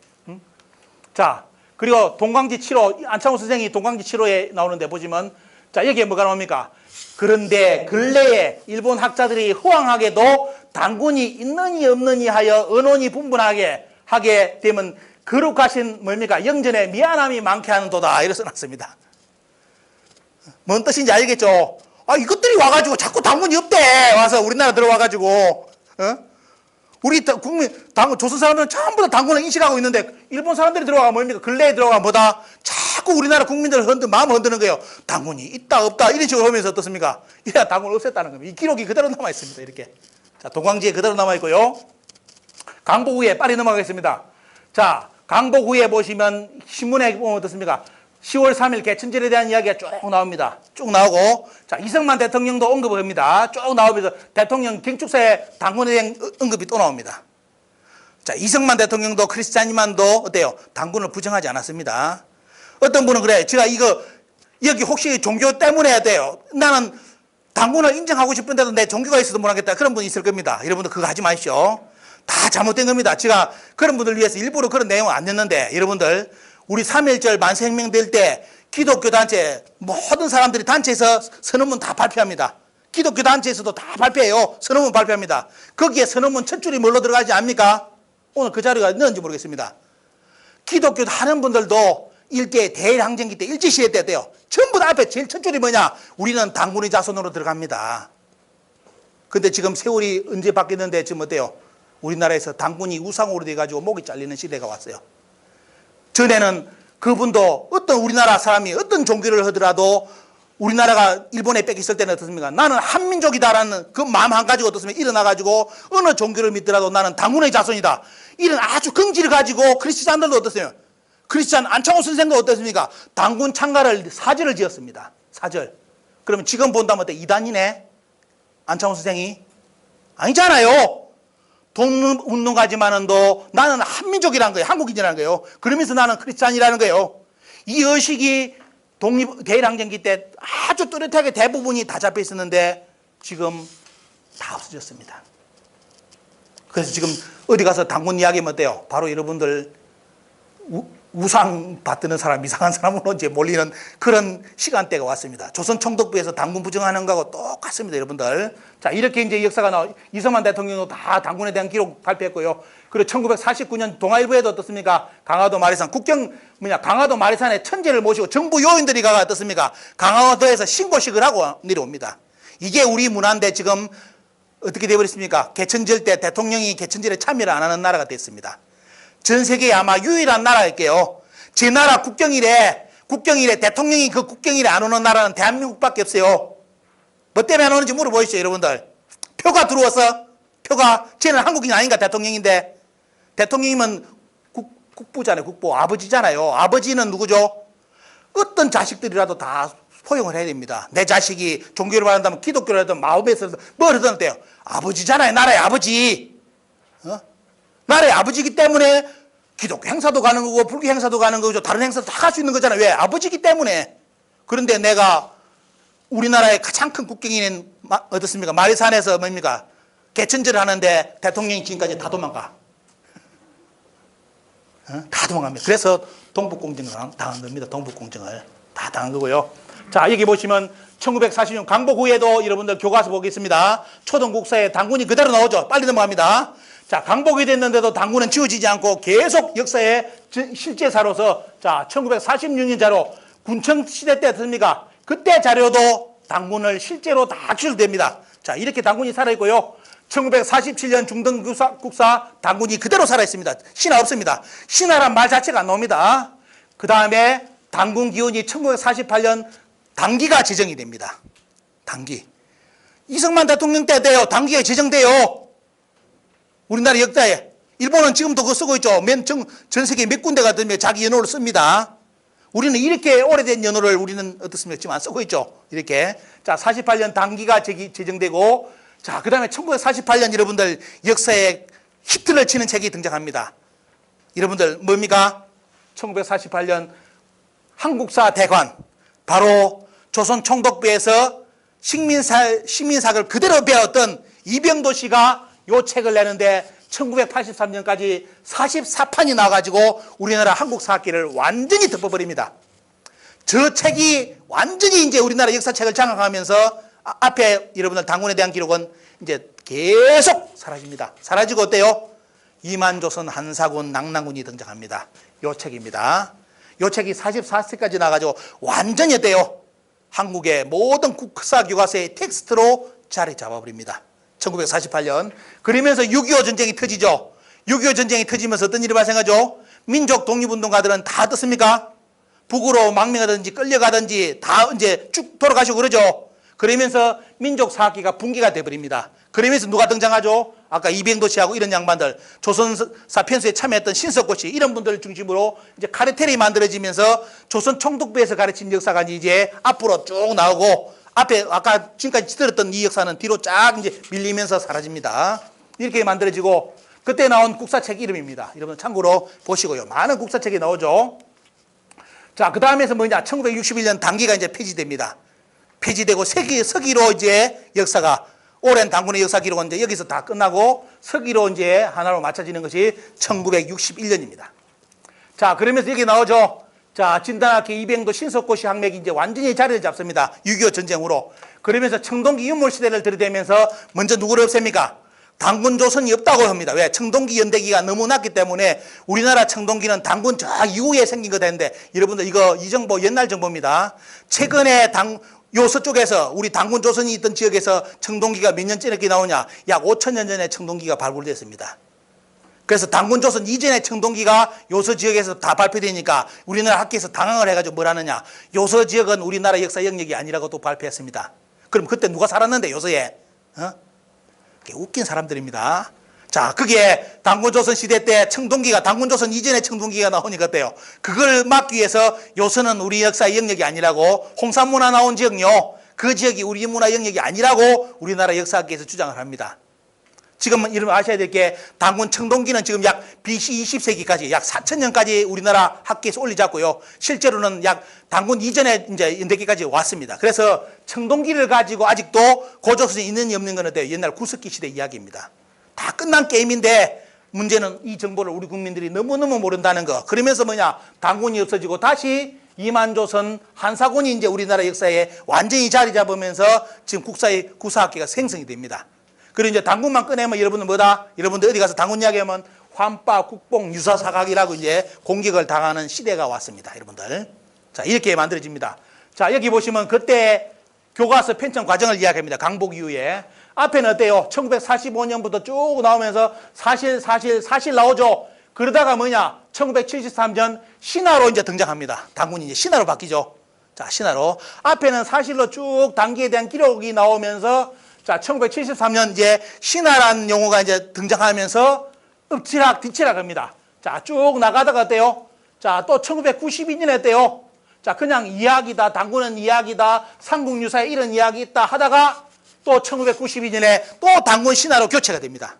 자, 그리고 동광지 7호, 안창호 선생이 동광지 7호에 나오는데 보시면, 자, 여기에 뭐가 나옵니까? 그런데 근래에 일본 학자들이 허황하게도 당군이 있느니 없느니 하여 언론이 분분하게 하게 되면 거룩하신 뭡니까? 영전에 미안함이 많게 하는 도다. 이렇게 써놨습니다. 뭔 뜻인지 알겠죠? 아, 이것들이 와가지고 자꾸 당군이 없대. 와서 우리나라 들어와가지고, 우리 조선 사람들은 전부 다 당군을 인식하고 있는데 일본 사람들이 들어가 뭡니까? 근래에 들어가 뭐다? 자꾸 우리나라 국민들 마음을 흔드는 거예요. 당군이 있다 없다 이런 식으로 하면서 어떻습니까? 이래야 당군을 없앴다는 겁니다. 이 기록이 그대로 남아 있습니다. 이렇게. 자, 동광지에 그대로 남아 있고요. 강복 후에 빨리 넘어가겠습니다. 자, 강복 후에 보시면 신문에 보면 어떻습니까? 10월 3일 개천절에 대한 이야기가 쭉 나옵니다. 쭉 나오고, 자, 이승만 대통령도 언급을 합니다. 쭉 나오면서 대통령 경축사에 당군에 대한 언급이 또 나옵니다. 자, 이승만 대통령도 크리스찬이만도 어때요? 당군을 부정하지 않았습니다. 어떤 분은 그래, 제가 여기 혹시 종교 때문에 어때요? 나는 당군을 인정하고 싶은데도 내 종교가 있어도 못하겠다. 그런 분이 있을 겁니다. 여러분들 그거 하지 마십시오. 다 잘못된 겁니다. 제가 그런 분들 위해서 일부러 그런 내용을 안 냈는데, 여러분들, 우리 3.1절 만세혁명 될 때 기독교 단체 모든 사람들이 단체에서 선언문 다 발표합니다. 기독교 단체에서도 다 발표해요. 선언문 발표합니다. 거기에 선언문 첫 줄이 뭘로 들어가지 않습니까? 오늘 그 자료가 있는지 모르겠습니다. 기독교 하는 분들도 일제 대일항쟁기 때 일제시대 때 돼요. 전부 다 앞에 제일 첫 줄이 뭐냐? 우리는 당군의 자손으로 들어갑니다. 근데 지금 세월이 언제 바뀌었는데 지금 어때요? 우리나라에서 당군이 우상으로 돼가지고 목이 잘리는 시대가 왔어요. 전에는 그분도 어떤 우리나라 사람이 어떤 종교를 하더라도 우리나라가 일본에 뺏겼을 때는 어떻습니까? 나는 한민족이다라는 그 마음 한 가지고 어떻습니까? 일어나가지고 어느 종교를 믿더라도 나는 당군의 자손이다. 이런 아주 긍지를 가지고 크리스찬들도 어떻습니까? 크리스찬 안창호 선생도 어떻습니까? 당군 창가를 사절을 지었습니다. 사절. 그러면 지금 본다면 어때? 이단이네? 안창호 선생이? 아니잖아요. 독립운동가지만은도 나는 한민족이라는 거예요. 한국인이라는 거예요. 그러면서 나는 크리스찬이라는 거예요. 이 의식이 대일항쟁기 때 아주 뚜렷하게 대부분이 다 잡혀 있었는데 지금 다 없어졌습니다. 그래서 지금 어디 가서 당군 이야기하면 어때요? 바로 여러분들 우상 받드는 사람, 이상한 사람으로 이제 몰리는 그런 시간대가 왔습니다. 조선 총독부에서 당군 부정하는 거하고 똑같습니다, 여러분들. 자, 이렇게 이제 역사가 나와. 이승만 대통령도 다 당군에 대한 기록 발표했고요. 그리고 1949년 동아일보에도 어떻습니까? 강화도 마리산, 강화도 마리산에 천재를 모시고 정부 요인들이 가가 어떻습니까? 강화도에서 신고식을 하고 내려옵니다. 이게 우리 문화인데 지금 어떻게 되어버렸습니까? 개천절 때 대통령이 개천절에 참여를 안 하는 나라가 됐습니다. 전 세계에 아마 유일한 나라일게요. 제 나라 국경일에 대통령이 그 국경일에 안 오는 나라는 대한민국밖에 없어요. 뭐 때문에 안 오는지 물어보시죠, 여러분들. 표가 들어와서 쟤는 한국인 아닌가? 대통령인데. 대통령이면 국부잖아요. 국부. 아버지잖아요. 아버지는 누구죠? 어떤 자식들이라도 다 포용을 해야 됩니다. 내 자식이 종교를 받는다면 기독교를 하든 마음에서 뭘 하든 어때요? 아버지잖아요. 나라의 아버지. 나라의 아버지이기 때문에 기독교 행사도 가는 거고 불교 행사도 가는 거죠. 다른 행사도 다 갈 수 있는 거잖아요. 왜? 아버지이기 때문에. 그런데 내가 우리나라의 가장 큰 국경인 어떻습니까? 마리산에서 뭡니까? 개천절을 하는데 대통령이 지금까지 다 도망가. 다 도망갑니다. 그래서 동북공정을 당한 겁니다. 동북공정을 다 당한 거고요. 자, 여기 보시면 1940년 강복 후에도 여러분들 교과서 보겠습니다. 초등국사에 당군이 그대로 나오죠. 빨리 넘어갑니다. 자, 강복이 됐는데도 당군은 지워지지 않고 계속 역사의 실제사로서, 자, 1946년 자료, 군청 시대 때 어떻습니까? 그때 자료도 당군을 실제로 다 기술됩니다. 자, 이렇게 당군이 살아있고요. 1947년 중등국사 당군이 그대로 살아있습니다. 신하 없습니다. 신하란 말 자체가 안 나옵니다. 그 다음에 당군 기원이 1948년 당기가 제정이 됩니다. 당기. 이승만 대통령 때 돼요. 당기가 제정돼요. 우리나라 역사에. 일본은 지금도 그거 쓰고 있죠. 전 세계 몇 군데가 되면 자기 연호를 씁니다. 우리는 이렇게 오래된 연호를 우리는 어떻습니까? 지금 안 쓰고 있죠. 이렇게. 자, 48년 당기가 제정되고, 자, 그 다음에 1948년 여러분들 역사에 히트를 치는 책이 등장합니다. 여러분들 뭡니까? 1948년 한국사 대관. 바로 조선 총독부에서 식민사를 그대로 배웠던 이병도 씨가 이 책을 내는데 1983년까지 44판이 나와가지고 우리나라 한국사학계를 완전히 덮어버립니다. 저 책이 완전히 이제 우리나라 역사책을 장악하면서 앞에 여러분들 당군에 대한 기록은 이제 계속 사라집니다. 사라지고 어때요? 이만조선 한사군 낙랑군이 등장합니다. 요 책입니다. 요 책이 44세까지 나가지고 완전히 어때요? 한국의 모든 국사 교과서의 텍스트로 자리 잡아버립니다. 1948년. 그러면서 6.25 전쟁이 터지죠. 6.25 전쟁이 터지면서 어떤 일이 발생하죠? 민족 독립운동가들은 다 어떻습니까? 북으로 망명하든지 끌려가든지 다 이제 쭉 돌아가시고 그러죠. 그러면서 민족 사학기가 붕괴가 돼버립니다. 그러면서 누가 등장하죠? 아까 이병도 씨하고 이런 양반들, 조선사 편수에 참여했던 신석고 씨, 이런 분들을 중심으로 이제 카르텔이 만들어지면서 조선 총독부에서 가르친 역사가 이제 앞으로 쭉 나오고, 앞에 아까 지금까지 들었던 이 역사는 뒤로 쫙 이제 밀리면서 사라집니다. 이렇게 만들어지고, 그때 나온 국사책 이름입니다. 여러분 참고로 보시고요. 많은 국사책이 나오죠. 자, 그 다음에서 뭐냐? 1961년 단기가 이제 폐지됩니다. 폐지되고 서기로 이제 역사가, 오랜 당군의 역사 기록은 이제 여기서 다 끝나고 서기로 이제 하나로 맞춰지는 것이 1961년입니다. 자, 그러면서 여기 나오죠. 자, 진단학회 이병도 신석고시 항맥이 이제 완전히 자리를 잡습니다. 6.25 전쟁으로. 그러면서 청동기 유물 시대를 들이대면서 먼저 누구를 없앱니까? 당군 조선이 없다고 합니다. 왜? 청동기 연대기가 너무 낮기 때문에 우리나라 청동기는 당군 저 이후에 생긴 거 되는데, 여러분들 이거 이 정보 옛날 정보입니다. 최근에 요서 쪽에서 우리 당군 조선이 있던 지역에서 청동기가 몇 년째 이렇게 나오냐? 약 5,000년 전에 청동기가 발굴됐습니다. 그래서 당군 조선 이전에 청동기가 요서 지역에서 다 발표되니까 우리나라 학계에서 당황을 해가지고 뭘 하느냐? 요서 지역은 우리나라 역사 영역이 아니라고 또 발표했습니다. 그럼 그때 누가 살았는데 요서에? 웃긴 사람들입니다. 자, 그게 당군조선 시대 때 청동기가, 당군조선 이전에 청동기가 나오니까 어때요? 그걸 막기 위해서 요서는 우리 역사의 영역이 아니라고, 홍산문화 나온 지역요, 그 지역이 우리 문화 영역이 아니라고 우리나라 역사학계에서 주장을 합니다. 지금 여러분 아셔야 될 게, 당군 청동기는 지금 약 BC 20세기까지 약 4,000년까지 우리나라 학계에서 올리잡고요. 실제로는 약 당군 이전에 이제 연대기까지 왔습니다. 그래서 청동기를 가지고 아직도 고조선이 있는지 없는 건 어때요? 옛날 구석기 시대 이야기입니다. 다 끝난 게임인데 문제는 이 정보를 우리 국민들이 너무너무 모른다는 거. 그러면서 뭐냐? 당군이 없어지고 다시 이만조선 한사군이 이제 우리나라 역사에 완전히 자리 잡으면서 지금 국사의 구사학계가 생성이 됩니다. 그리고 이제 당군만 꺼내면 여러분들 뭐다? 여러분들 어디 가서 당군 이야기하면 환빠, 국뽕, 유사사각이라고 이제 공격을 당하는 시대가 왔습니다. 여러분들. 자, 이렇게 만들어집니다. 자, 여기 보시면 그때 교과서 편찬 과정을 이야기합니다. 강복 이후에. 앞에는 어때요? 1945년부터 쭉 나오면서 사실 나오죠. 그러다가 뭐냐? 1973년 신화로 이제 등장합니다. 당군이 이제 신화로 바뀌죠. 자, 신화로. 앞에는 사실로 쭉 단기에 대한 기록이 나오면서, 자, 1973년 이제 신화라는 용어가 이제 등장하면서 엎치락 뒤치락 합니다. 자, 쭉 나가다가 어때요? 자, 또 1992년에 어때요? 자, 그냥 이야기다, 당군은 이야기다, 삼국유사에 이런 이야기 있다 하다가 또 1992년에 또 당군 신화로 교체가 됩니다.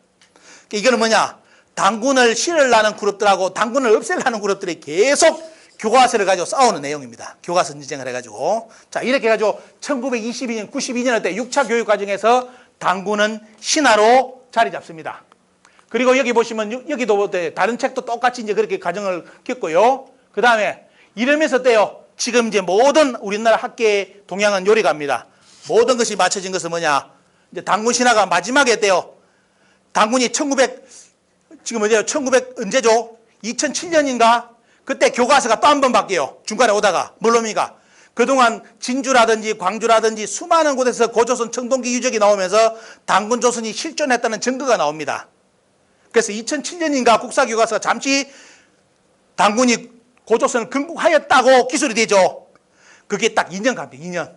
이거는 뭐냐? 당군을 실으려는 그룹들하고 당군을 없애려는 그룹들이 계속 교과서를 가지고 싸우는 내용입니다. 교과서 전쟁을 해가지고. 자, 이렇게 해가지고 1922년, 92년 때 6차 교육 과정에서 당군은 신화로 자리 잡습니다. 그리고 여기 보시면 여기도 다른 책도 똑같이 이제 그렇게 과정을 겪고요. 그 다음에 이러면서 때요. 지금 이제 모든 우리나라 학계의 동향은 요리 갑니다. 모든 것이 맞춰진 것은 뭐냐? 이제 당군 신화가 마지막에 때요. 당군이 지금 어디요? 1900 언제죠? 2007년인가? 그때 교과서가 또 한 번 바뀌어요. 중간에 오다가. 물론입니까? 그동안 진주라든지 광주라든지 수많은 곳에서 고조선 청동기 유적이 나오면서 당군 조선이 실존했다는 증거가 나옵니다. 그래서 2007년인가 국사교과서가 잠시 당군이 고조선을 건국하였다고 기술이 되죠. 그게 딱 2년 갑니다.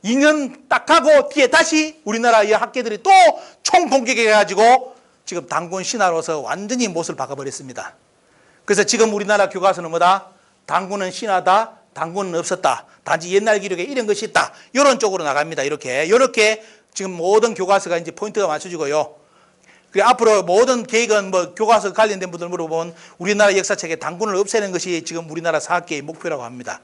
2년 딱 하고 뒤에 다시 우리나라 학계들이 또 총공격해가지고 지금 당군 신화로서 완전히 못을 박아버렸습니다. 그래서 지금 우리나라 교과서는 뭐다? 당군은 신화다. 당군은 없었다. 단지 옛날 기록에 이런 것이 있다. 이런 쪽으로 나갑니다. 이렇게 지금 모든 교과서가 이제 포인트가 맞춰지고요. 그리고 앞으로 모든 계획은 뭐 교과서 관련된 분들 물어보면 우리나라 역사책에 당군을 없애는 것이 지금 우리나라 사학계의 목표라고 합니다.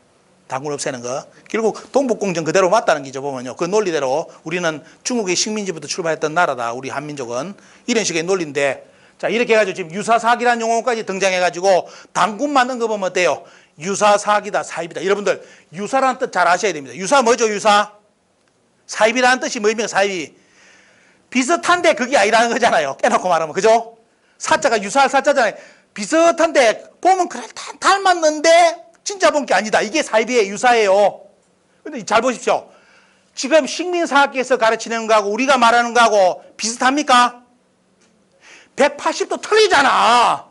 당군 없애는 거. 결국 동북공정 그대로 맞다는 게죠, 보면요. 그 논리대로 우리는 중국의 식민지부터 출발했던 나라다. 우리 한민족은. 이런 식의 논리인데, 자, 이렇게 해가지고 지금 유사사학이라는 용어까지 등장해가지고 당군만 언급하면 어때요? 유사사학이다, 사입이다. 여러분들, 유사라는 뜻 잘 아셔야 됩니다. 유사 뭐죠, 유사? 사입이라는 뜻이 뭐입니까, 사입이? 비슷한데 그게 아니라는 거잖아요. 깨놓고 말하면. 그죠? 사자가 유사할 사자잖아요. 비슷한데 보면 그래, 닮았는데 진짜 본 게 아니다. 이게 사입이에요, 유사예요. 근데 잘 보십시오. 지금 식민사학계에서 가르치는 거하고 우리가 말하는 거하고 비슷합니까? 180도 틀리잖아.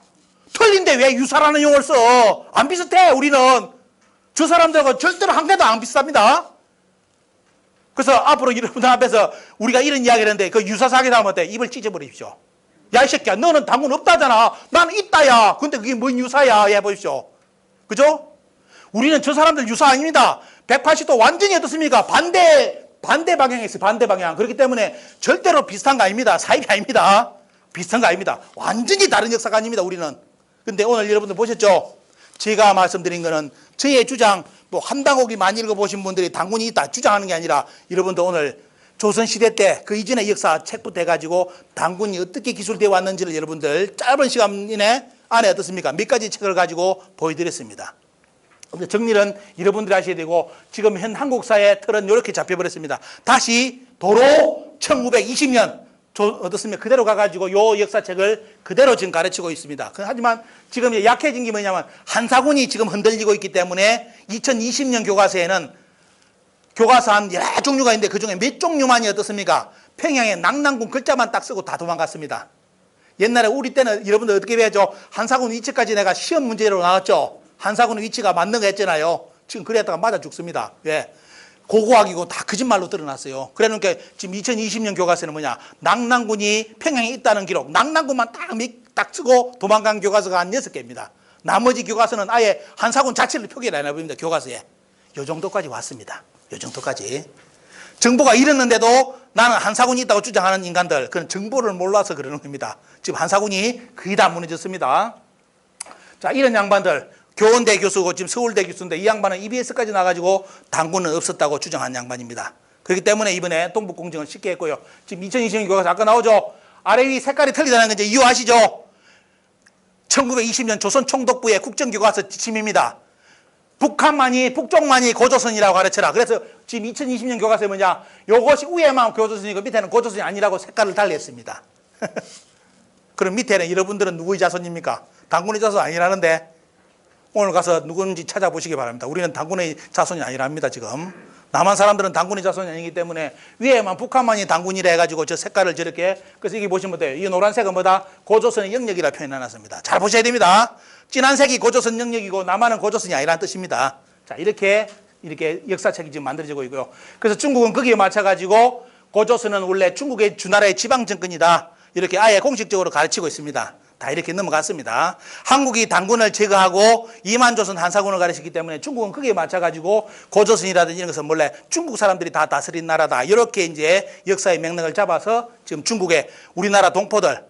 틀린데 왜 유사라는 용어를 써? 안 비슷해. 우리는 저 사람들하고 절대로 한 개도 안 비슷합니다. 그래서 앞으로 여러분들 앞에서 우리가 이런 이야기를 하는데 그 유사사학에 나오면 어때? 입을 찢어버리십시오. 야 이 새끼야 너는 당군 없다잖아. 나는 있다야. 근데 그게 뭔 유사야. 해보십시오. 그죠? 우리는 저 사람들 유사 아닙니다. 180도 완전히 어떻습니까? 반대 방향에 있어요. 반대 방향. 그렇기 때문에 절대로 비슷한 거 아닙니다. 사입이 아닙니다. 비슷한 거 아닙니다. 완전히 다른 역사가 아닙니다. 우리는. 근데 오늘 여러분들 보셨죠? 제가 말씀드린 거는 저의 주장, 뭐 한당옥이 많이 읽어보신 분들이 당군이 있다 주장하는 게 아니라 여러분들 오늘 조선시대 때 그 이전의 역사 책부터 해가지고 당군이 어떻게 기술되어 왔는지를 여러분들 짧은 시간 안에 어떻습니까? 몇 가지 책을 가지고 보여드렸습니다. 정리는 여러분들이 하셔야 되고 지금 현 한국사의 틀은 이렇게 잡혀버렸습니다. 다시 도로 1920년 어떻습니까? 그대로 가가지고 요 역사책을 그대로 지금 가르치고 있습니다. 하지만 지금 약해진 게 뭐냐면 한사군이 지금 흔들리고 있기 때문에 2020년 교과서에는 교과서 한 여러 종류가 있는데 그중에 몇 종류만이 어떻습니까? 평양의 낙랑군 글자만 딱 쓰고 다 도망갔습니다. 옛날에 우리 때는 여러분들 어떻게 배웠죠? 한사군 위치까지 내가 시험 문제로 나왔죠. 한사군 위치가 맞는 거 했잖아요. 지금 그랬다가 맞아 죽습니다. 왜? 고고학이고 다 거짓말로 드러났어요. 그러니까 지금 2020년 교과서는 뭐냐? 낙랑군이 평양에 있다는 기록. 낙랑군만 딱 쓰고 도망간 교과서가 한 6개입니다. 나머지 교과서는 아예 한사군 자체를 표기를 안 해버립니다. 교과서에. 요 정도까지 왔습니다. 요 정도까지. 정보가 이랬는데도 나는 한사군이 있다고 주장하는 인간들, 그건 정보를 몰라서 그러는 겁니다. 지금 한사군이 거의 다 무너졌습니다. 자, 이런 양반들. 교원대 교수고 지금 서울대 교수인데 이 양반은 EBS까지 나가지고 당군은 없었다고 주장한 양반입니다. 그렇기 때문에 이번에 동북공정을 쉽게 했고요. 지금 2020년 교과서 아까 나오죠. 아래 위 색깔이 틀리다는 건 이제 이유하시죠? 1920년 조선총독부의 국정교과서 지침입니다. 북쪽만이 고조선이라고 가르쳐라. 그래서 지금 2020년 교과서에 뭐냐? 요것이 위에만 고조선이고 밑에는 고조선이 아니라고 색깔을 달리했습니다. 그럼 밑에는 여러분들은 누구의 자손입니까? 당군의 자손 아니라는데 오늘 가서 누군지 찾아보시기 바랍니다. 우리는 당군의 자손이 아니랍니다. 지금 남한 사람들은 당군의 자손이 아니기 때문에 위에만 북한만이 당군이라 해가지고 저 색깔을 저렇게, 그래서 이게 보시면 돼요. 이 노란색은 뭐다? 고조선의 영역이라 표현해놨습니다. 잘 보셔야 됩니다. 진한색이 고조선 영역이고 남한은 고조선이 아니라는 뜻입니다. 자, 이렇게 역사책이 지금 만들어지고 있고요. 그래서 중국은 거기에 맞춰가지고 고조선은 원래 중국의 주나라의 지방 정권이다. 이렇게 아예 공식적으로 가르치고 있습니다. 다 이렇게 넘어갔습니다. 한국이 당군을 제거하고 이만조선 한사군을 가르치기 때문에 중국은 거기에 맞춰가지고 고조선이라든지 이런 것은 원래 중국 사람들이 다 다스린 나라다. 이렇게 이제 역사의 맥락을 잡아서 지금 중국의 우리나라 동포들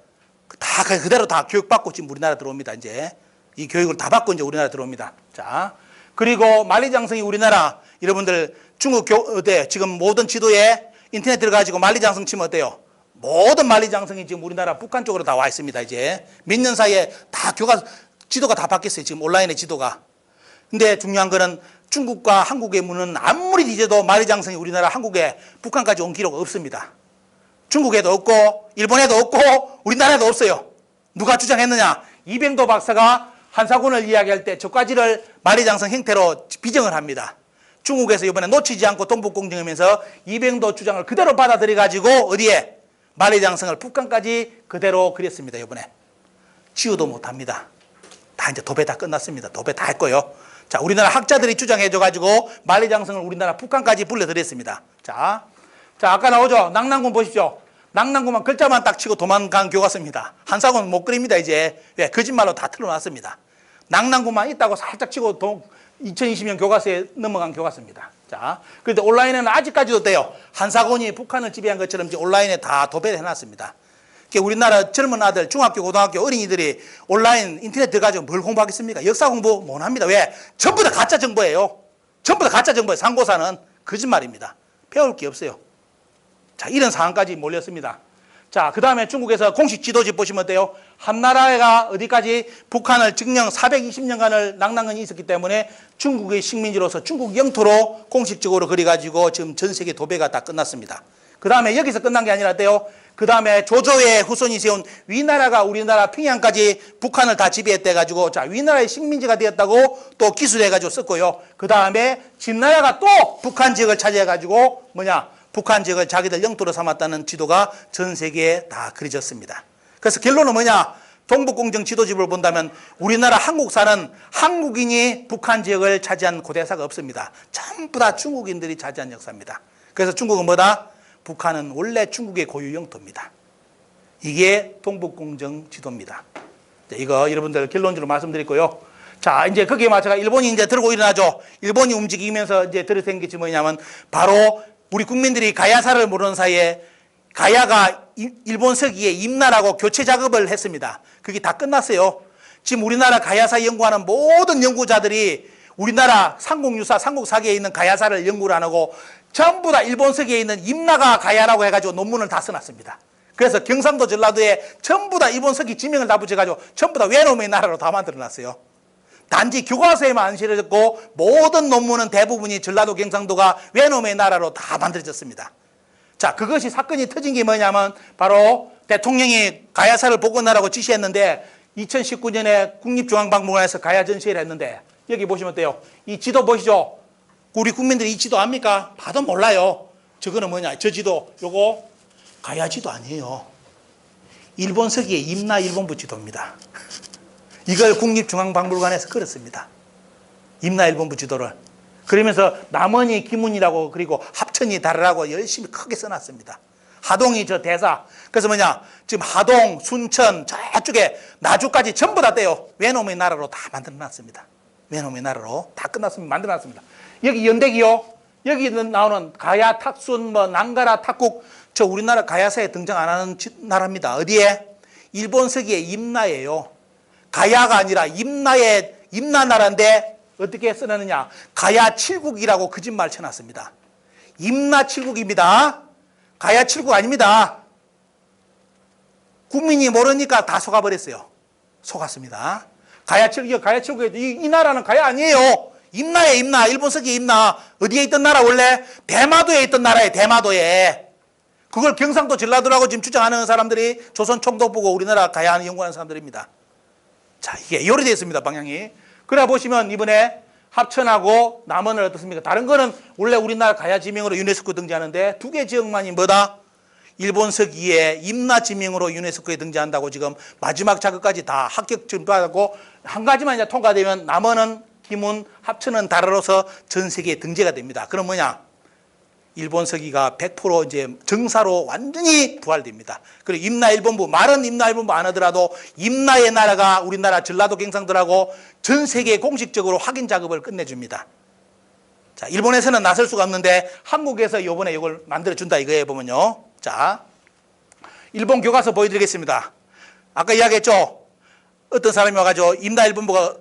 다 그대로 다 교육받고 지금 우리나라 들어옵니다. 이제 이 교육을 다 받고 이제 우리나라 들어옵니다. 자, 그리고 만리장성이 우리나라 여러분들 중국 어때요? 지금 모든 지도에 인터넷 들어가지고 만리장성 치면 어때요? 모든 만리장성이 지금 우리나라 북한 쪽으로 다 와 있습니다. 이제 몇 년 사이에 다 지도가 다 바뀌었어요. 지금 온라인의 지도가. 근데 중요한 거는 중국과 한국의 문은 아무리 뒤져도 만리장성이 우리나라 한국에 북한까지 온 기록 없습니다. 중국에도 없고 일본에도 없고 우리나라에도 없어요. 누가 주장했느냐? 이병도 박사가 한사군을 이야기할 때 저까지를 만리장성 형태로 비정을 합니다. 중국에서 이번에 놓치지 않고 동북공정하면서 이병도 주장을 그대로 받아들여 가지고 어디에? 만리장성을 북한까지 그대로 그렸습니다. 이번에 지우도 못합니다. 다 이제 도배 다 끝났습니다. 도배 다 했고요. 자, 우리나라 학자들이 주장해줘 가지고 만리장성을 우리나라 북한까지 불러들였습니다. 자, 아까 나오죠. 낙랑군 보십시오. 낙랑군만 글자만 딱 치고 도망간 교과서입니다. 한사군은 못 그립니다. 이제 왜? 거짓말로 다 틀어놨습니다. 낙랑군만 있다고 살짝 치고 2020년 교과서에 넘어간 교과서입니다. 자, 그런데 온라인에는 아직까지도 돼요. 한사군이 북한을 지배한 것처럼 이제 온라인에 다 도배를 해놨습니다. 우리나라 젊은 아들, 중학교, 고등학교 어린이들이 온라인 인터넷 들어가지고 뭘 공부하겠습니까? 역사 공부 못 합니다. 왜? 전부 다 가짜 정보예요. 전부 다 가짜 정보예요. 상고사는 거짓말입니다. 배울 게 없어요. 자, 이런 상황까지 몰렸습니다. 자, 그 다음에 중국에서 공식 지도지 보시면 어때요? 한나라가 어디까지 북한을 증령 420년간을 낙랑군이 있었기 때문에 중국의 식민지로서 중국 영토로 공식적으로 그려가지고 지금 전 세계 도배가 다 끝났습니다. 그 다음에 여기서 끝난 게 아니라 어때요? 그 다음에 조조의 후손이 세운 위나라가 우리나라 평양까지 북한을 다 지배했대 가지고 자 위나라의 식민지가 되었다고 또 기술해 가지고 썼고요. 그 다음에 진나라가 또 북한 지역을 차지해 가지고 뭐냐 북한 지역을 자기들 영토로 삼았다는 지도가 전 세계에 다 그려졌습니다. 그래서 결론은 뭐냐 동북공정 지도집을 본다면 우리나라 한국사는 한국인이 북한 지역을 차지한 고대사가 없습니다. 전부 다 중국인들이 차지한 역사입니다. 그래서 중국은 뭐다? 북한은 원래 중국의 고유 영토입니다. 이게 동북공정 지도입니다. 이거 여러분들 결론적으로 말씀드리고요. 자, 이제 거기에 맞춰가 일본이 이제 들고 일어나죠. 일본이 움직이면서 이제 들어선 게 뭐냐면 바로 우리 국민들이 가야사를 모르는 사이에 가야가 일본 서기에 임나라고 교체 작업을 했습니다. 그게 다 끝났어요. 지금 우리나라 가야사 연구하는 모든 연구자들이 우리나라 삼국유사, 삼국사기에 있는 가야사를 연구를 안 하고 전부 다 일본 서기에 있는 임나가 가야라고 해가지고 논문을 다 써놨습니다. 그래서 경상도 전라도에 전부 다 일본 서기 지명을 다 붙여가지고 전부 다 외놈의 나라로 다 만들어놨어요. 단지 교과서에만 안 실어졌고 모든 논문은 대부분이 전라도 경상도가 외놈의 나라로 다 만들어졌습니다. 자, 그것이 사건이 터진 게 뭐냐면 바로 대통령이 가야사를 복원하라고 지시했는데 2019년에 국립중앙박물관에서 가야 전시회를 했는데 여기 보시면 어때요? 이 지도 보시죠? 우리 국민들이 이 지도 압니까? 봐도 몰라요. 저거는 뭐냐? 저 지도 요거 가야 지도 아니에요. 일본 서기의 임나 일본부 지도입니다. 이걸 국립중앙박물관에서 그렸습니다. 임나 일본부 지도를. 그러면서 남원이 기문이라고 그리고 합천이 다르라고 열심히 크게 써놨습니다. 하동이 저 대사. 그래서 뭐냐? 지금 하동, 순천, 저쪽에 나주까지 전부 다 떼요. 외놈의 나라로 다 만들어놨습니다. 외놈의 나라로 다 끝났습니다. 만들어놨습니다. 여기 연대기요. 여기 나오는 가야, 탁순, 뭐 난가라, 탁국. 저 우리나라 가야사에 등장 안 하는 나라입니다. 어디에? 일본 서기의 임나예요. 가야가 아니라 임나의 임나 나라인데 어떻게 써내느냐? 가야 7국이라고 거짓말 쳐놨습니다. 임나 7국입니다. 가야 7국 아닙니다. 국민이 모르니까 다 속아버렸어요. 속았습니다. 가야 7국, 가야 7국에 이 나라는 가야 아니에요. 임나에 임나, 일본 서기에 임나. 어디에 있던 나라 원래? 대마도에 있던 나라에 대마도에. 그걸 경상도 전라도라고 지금 주장하는 사람들이 조선 총독 보고 우리나라 가야 연구하는 사람들입니다. 자, 이게 요리되어 있습니다. 방향이. 그래 보시면 이번에 합천하고 남원을 어떻습니까? 다른 거는 원래 우리나라 가야 지명으로 유네스코 등재하는데 두 개 지역만이 뭐다? 일본 서기에 임나 지명으로 유네스코에 등재한다고 지금 마지막 작업까지 다 합격 준비하고 한 가지만 이제 통과되면 남원은 기문, 합천은 다르로서 전 세계에 등재가 됩니다. 그럼 뭐냐? 일본 서기가 100% 이제 정사로 완전히 부활됩니다. 그리고 임나 일본부, 말은 임나 일본부 안 하더라도 임나의 나라가 우리나라 전라도 경상도라고 전 세계에 공식적으로 확인 작업을 끝내줍니다. 자, 일본에서는 나설 수가 없는데 한국에서 이번에 이걸 만들어준다 이거에 보면요. 자, 일본 교과서 보여드리겠습니다. 아까 이야기했죠? 어떤 사람이 와가지고 임나 일본부가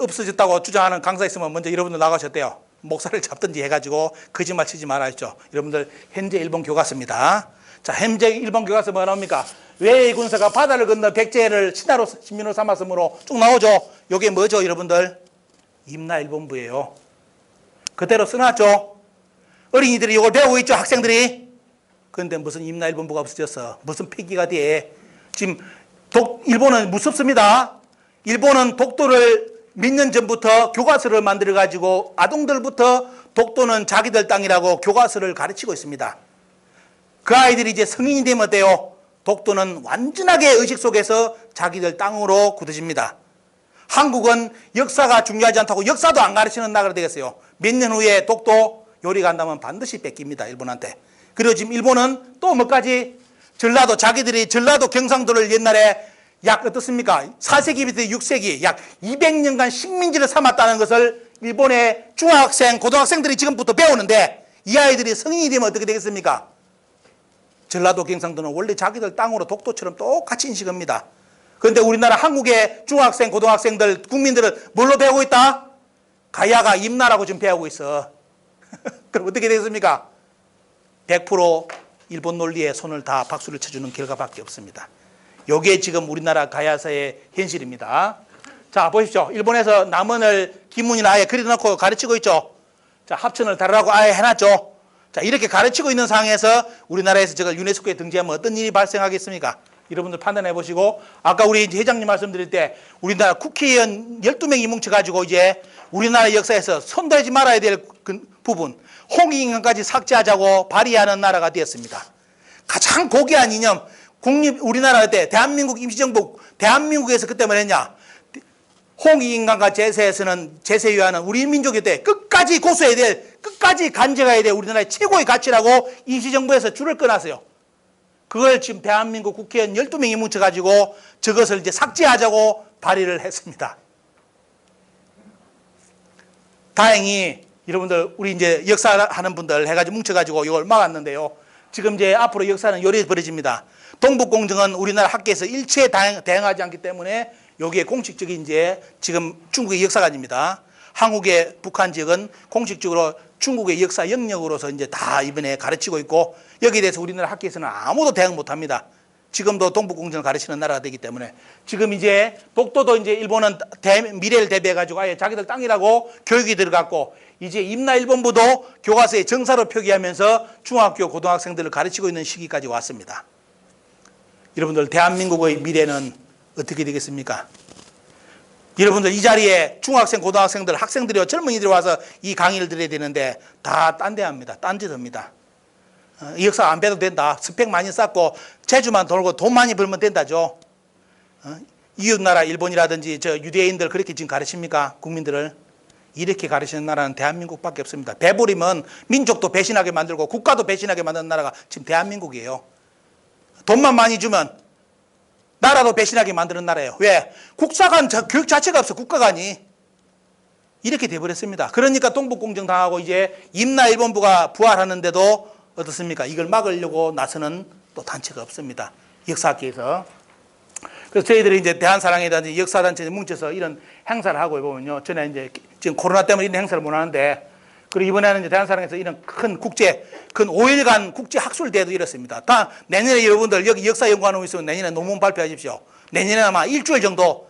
없어졌다고 주장하는 강사 있으면 먼저 여러분들 나가셨대요. 목사를 잡든지 해가지고 거짓말 치지 말아 했죠. 여러분들 현재 일본 교과서입니다. 자, 현재 일본 교과서 뭐가 나옵니까? 외의 군사가 바다를 건너 백제를 신하로 신민으로 삼았으므로 쭉 나오죠. 요게 뭐죠, 여러분들? 임나 일본부예요. 그대로 써놨죠. 어린이들이 이걸 배우고 있죠, 학생들이. 그런데 무슨 임나 일본부가 없어졌어? 무슨 폐기가 돼? 지금 일본은 무섭습니다. 일본은 독도를 몇 년 전부터 교과서를 만들어가지고 아동들부터 독도는 자기들 땅이라고 교과서를 가르치고 있습니다. 그 아이들이 이제 성인이 되면 어때요? 독도는 완전하게 의식 속에서 자기들 땅으로 굳어집니다. 한국은 역사가 중요하지 않다고 역사도 안 가르치는 나라가 되겠어요. 몇 년 후에 독도 요리 간다면 반드시 뺏깁니다, 일본한테. 그리고 지금 일본은 또 뭐까지? 전라도, 자기들이 전라도 경상도를 옛날에 약 어떻습니까? 4세기부터 6세기 약 200년간 식민지를 삼았다는 것을 일본의 중학생, 고등학생들이 지금부터 배우는데 이 아이들이 성인이 되면 어떻게 되겠습니까? 전라도 경상도는 원래 자기들 땅으로 독도처럼 똑같이 인식합니다. 그런데 우리나라 한국의 중학생, 고등학생들, 국민들은 뭘로 배우고 있다? 가야가 임나라고 지금 배우고 있어. 그럼 어떻게 되겠습니까? 100% 일본 논리에 손을 다 박수를 쳐주는 결과밖에 없습니다. 요게 지금 우리나라 가야사의 현실입니다. 자, 보십시오. 일본에서 남원을 기문이나 아예 그려놓고 가르치고 있죠. 자, 합천을 다르라고 아예 해놨죠. 자, 이렇게 가르치고 있는 상황에서 우리나라에서 저걸 유네스코에 등재하면 어떤 일이 발생하겠습니까? 여러분들 판단해 보시고, 아까 우리 회장님 말씀드릴 때 우리나라 국회의원 12명이 뭉쳐가지고 이제 우리나라 역사에서 손대지 말아야 될 부분, 홍익인간까지 삭제하자고 발의하는 나라가 되었습니다. 가장 고귀한 이념, 우리나라 때 대한민국 임시정부, 대한민국에서 그때 뭐 했냐? 홍익인간과 제세위하는 우리 민족에 대해 끝까지 고수해야 될, 끝까지 간직해야 될 우리나라의 최고의 가치라고 임시정부에서 줄을 끊었어요. 그걸 지금 대한민국 국회의원 12명이 뭉쳐가지고 저것을 이제 삭제하자고 발의를 했습니다. 다행히 여러분들, 우리 이제 역사하는 분들 해가지고 뭉쳐가지고 이걸 막았는데요. 지금 이제 앞으로 역사는 요리 벌어집니다. 동북공정은 우리나라 학계에서 일체에 대응하지 않기 때문에 여기에 공식적인 이제 지금 중국의 역사관입니다. 한국의 북한 지역은 공식적으로 중국의 역사 영역으로서 이제 다 이번에 가르치고 있고, 여기에 대해서 우리나라 학계에서는 아무도 대응 못 합니다. 지금도 동북공정을 가르치는 나라가 되기 때문에. 지금 이제 독도도 이제 일본은 미래를 대비해가지고 아예 자기들 땅이라고 교육이 들어갔고, 이제 임나일본부도 교과서에 정사로 표기하면서 중학교 고등학생들을 가르치고 있는 시기까지 왔습니다. 여러분들, 대한민국의 미래는 어떻게 되겠습니까? 여러분들, 이 자리에 중학생, 고등학생들, 학생들이요, 젊은이들이 와서 이 강의를 들어야 되는데 다 딴 데 합니다. 딴짓 합니다. 이 역사 안 배도 된다. 스펙 많이 쌓고 재주만 돌고 돈 많이 벌면 된다죠. 이웃나라 일본이라든지 저 유대인들 그렇게 지금 가르칩니까? 국민들을. 이렇게 가르치는 나라는 대한민국밖에 없습니다. 배부리면 민족도 배신하게 만들고 국가도 배신하게 만드는 나라가 지금 대한민국이에요. 돈만 많이 주면 나라도 배신하게 만드는 나라예요. 왜? 국사관 교육 자체가 없어. 국가관이. 이렇게 돼버렸습니다. 그러니까 동북공정 당하고 이제 임나일본부가 부활하는데도 어떻습니까? 이걸 막으려고 나서는 또 단체가 없습니다. 역사학계에서. 그래서 저희들이 이제 대한사랑이라든지 역사단체에 뭉쳐서 이런 행사를 하고 보면요. 전에 이제 지금 코로나 때문에 이런 행사를 못 하는데, 그리고 이번에는 이제 대한사랑에서 이런 큰 5일간 국제 학술대회도 이렇습니다. 다 내년에 여러분들 여기 역사연구하는 있으면 내년에 논문 발표하십시오. 내년에 아마 일주일 정도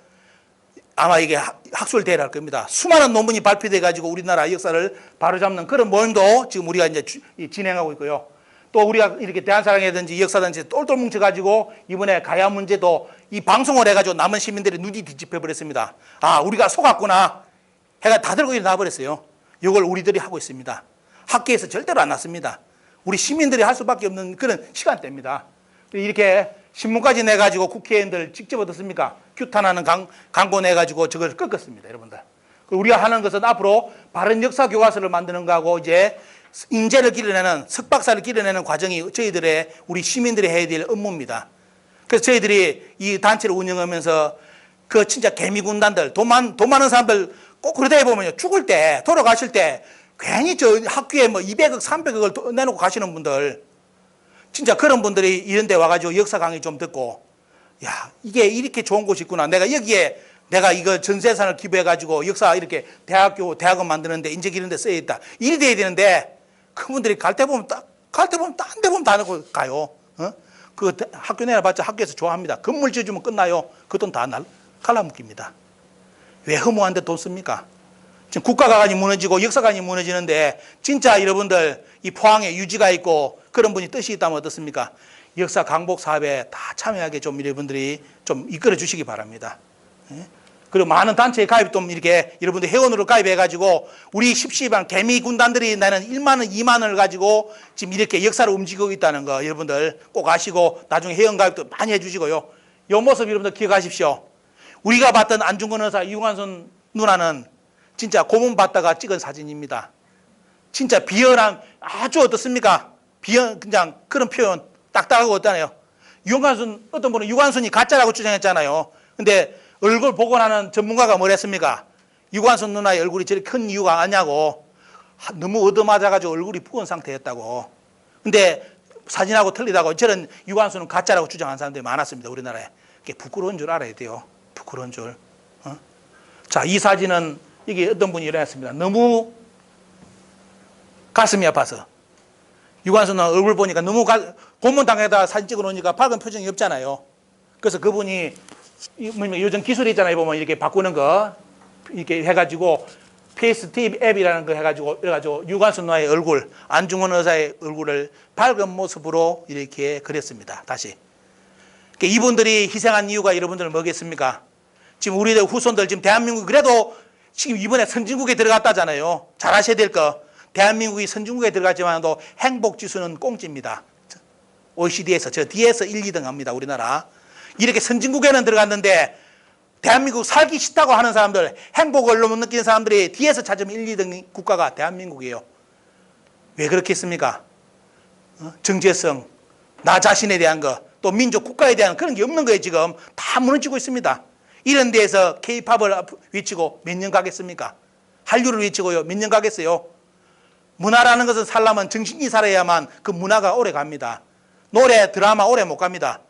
아마 이게 학술대회를 할 겁니다. 수많은 논문이 발표돼 가지고 우리나라 역사를 바로잡는 그런 모임도 지금 우리가 이제 진행하고 있고요. 또 우리가 이렇게 대한사랑이라든지 역사단체 똘똘 뭉쳐가지고 이번에 가야 문제도 이 방송을 해가지고 남은 시민들이 눈이 뒤집혀버렸습니다. 아, 우리가 속았구나 해가 다 들고 일어나 버렸어요. 이걸 우리들이 하고 있습니다. 학계에서 절대로 안 났습니다. 우리 시민들이 할 수밖에 없는 그런 시간대입니다. 이렇게 신문까지 내가지고 국회의원들 직접 어떻습니까? 규탄하는 광고 내가지고 저걸 꺾었습니다, 여러분들. 우리가 하는 것은 앞으로 바른 역사 교과서를 만드는 거하고 이제 인재를 길러내는, 석박사를 길러내는 과정이 저희들의, 우리 시민들이 해야 될 업무입니다. 그래서 저희들이 이 단체를 운영하면서 그 진짜 개미군단들, 돈 많은 사람들 꼭 그러다 보면요, 죽을 때, 돌아가실 때 괜히 저 학교에 뭐 200억, 300억을 내놓고 가시는 분들, 진짜 그런 분들이 이런 데 와가지고 역사 강의 좀 듣고, 야, 이게 이렇게 좋은 곳이 있구나. 내가 여기에 내가 이거 전 재산을 기부해가지고 역사 이렇게 대학원 만드는데 인재 기르는데 써야겠다. 일이 돼야 되는데 그분들이 갈 때 보면 딴 데 보면 다 넣고 가요. 그 학교 내려봤자 학교에서 좋아합니다. 건물 지어주면 끝나요. 그 돈 다 갈라먹깁니다. 왜 허무한데 돈 씁니까? 지금 국가관이 무너지고 역사관이 무너지는데 진짜 여러분들 이 포항에 유지가 있고 그런 분이 뜻이 있다면 어떻습니까? 역사 강복 사업에 다 참여하게 좀 여러분들이 좀 이끌어 주시기 바랍니다. 그리고 많은 단체에 가입 좀 이렇게 여러분들 회원으로 가입해가지고 우리 십시반 개미 군단들이 나는 1만 원, 2만 원을 가지고 지금 이렇게 역사를 움직이고 있다는 거 여러분들 꼭 아시고 나중에 회원 가입도 많이 해주시고요. 이 모습 여러분들 기억하십시오. 우리가 봤던 안중근 의사, 유관순 누나는 진짜 고문 받다가 찍은 사진입니다. 진짜 비열한, 아주 어떻습니까? 그냥 그런 표현 딱딱하고 어떠네요. 어떤 분은 유관순이 가짜라고 주장했잖아요. 근데 얼굴 복원하는 전문가가 뭐랬습니까? 유관순 누나의 얼굴이 저렇게 큰 이유가 아니냐고. 너무 얻어맞아가지고 얼굴이 부은 상태였다고. 근데 사진하고 틀리다고 저런 유관순은 가짜라고 주장한 사람들이 많았습니다. 우리나라에. 그게 부끄러운 줄 알아야 돼요. 부끄러운 줄. 자, 이 사진은 이게 어떤 분이 일어났습니다. 너무 가슴이 아파서. 유관순 누나 얼굴 보니까 너무 고문당에다 사진 찍어 놓으니까 밝은 표정이 없잖아요. 그래서 그분이 요즘 기술이 있잖아요. 보면 이렇게 바꾸는 거 이렇게 해가지고 페이스팁 앱이라는 거 해가지고 유관순 누나의 얼굴, 안중근 의사의 얼굴을 밝은 모습으로 이렇게 그렸습니다. 다시. 그러니까 이분들이 희생한 이유가 여러분들 뭐겠습니까? 지금 우리들 후손들 지금 대한민국 그래도 지금 이번에 선진국에 들어갔다잖아요. 잘하셔야 될 거. 대한민국이 선진국에 들어갔지만도 행복 지수는 꽁찌입니다. OECD에서 저 뒤에서 1, 2등 합니다. 우리나라. 이렇게 선진국에는 들어갔는데 대한민국 살기 싫다고 하는 사람들, 행복을 못 느끼는 사람들이 뒤에서 찾으면 1, 2등 국가가 대한민국이에요. 왜 그렇겠습니까? 정체성, 나 자신에 대한 거, 또 민족 국가에 대한 그런 게 없는 거예요. 지금 다 무너지고 있습니다. 이런 데에서 K-팝을 외치고 몇 년 가겠습니까? 한류를 외치고요. 몇 년 가겠어요? 문화라는 것은 살려면 정신이 살아야만 그 문화가 오래 갑니다. 노래, 드라마 오래 못 갑니다.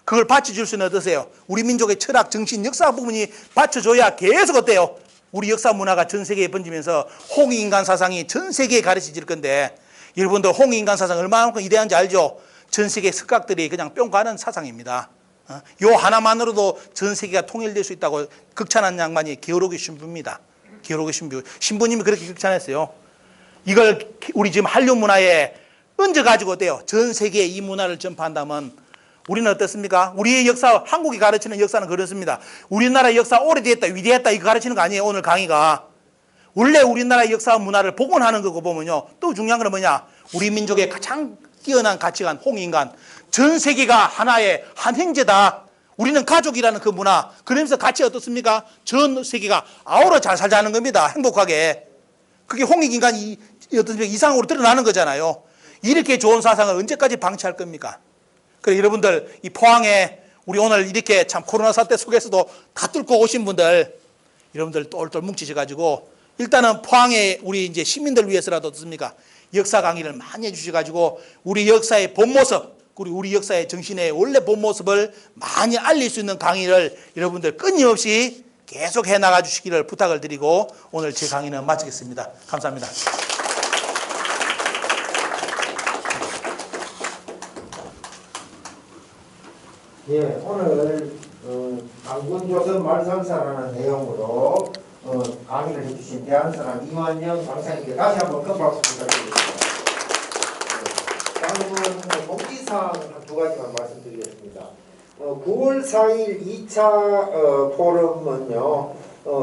그걸 받쳐줄 수는 어떠세요? 우리 민족의 철학, 정신, 역사 부분이 받쳐줘야 계속 어때요? 우리 역사 문화가 전 세계에 번지면서 홍익인간 사상이 전 세계에 가르쳐질 건데 여러분들 홍익인간 사상 얼마나 이대한지 알죠? 전 세계 석각들이 그냥 뿅 가는 사상입니다. 요 하나만으로도 전 세계가 통일될 수 있다고 극찬한 양반이 기어로기 신부입니다. 기어로기 신부. 신부님이 그렇게 극찬했어요. 이걸 우리 지금 한류 문화에 얹어가지고 어때요? 전 세계에 이 문화를 전파한다면 우리는 어떻습니까? 우리의 역사, 한국이 가르치는 역사는 그렇습니다. 우리나라의 역사 오래됐다, 위대했다 이거 가르치는 거 아니에요. 오늘 강의가. 원래 우리나라의 역사와 문화를 복원하는 거고 보면요. 또 중요한 건 뭐냐? 우리 민족의 가장 뛰어난 가치관, 홍익인간. 전 세계가 하나의 한 형제다. 우리는 가족이라는 그 문화. 그러면서 같이 어떻습니까? 전 세계가 아우러 잘 살자는 겁니다. 행복하게. 그게 홍익인간이 어떤 이상으로 드러나는 거잖아요. 이렇게 좋은 사상을 언제까지 방치할 겁니까? 그래 여러분들 이 포항에 우리 오늘 이렇게 참 코로나 사태 속에서도 다 뚫고 오신 분들 여러분들 똘똘 뭉치셔가지고 일단은 포항에 우리 이제 시민들 위해서라도 어떻습니까? 역사 강의를 많이 해주셔가지고 우리 역사의 본 모습, 우리 역사의 정신의 원래 본 모습을 많이 알릴 수 있는 강의를 여러분들 끊임없이 계속 해나가 주시기를 부탁을 드리고 오늘 제 강의는 마치겠습니다. 감사합니다. 예, 오늘 강군조선 말상사라는 내용으로 강의를 해주신 대한사람 이완영 강사님께 다시 한번 큰 박수 부탁드립니다. 다음은 공지사항 두 가지만 말씀드리겠습니다. 9월 4일 2차 포럼은요,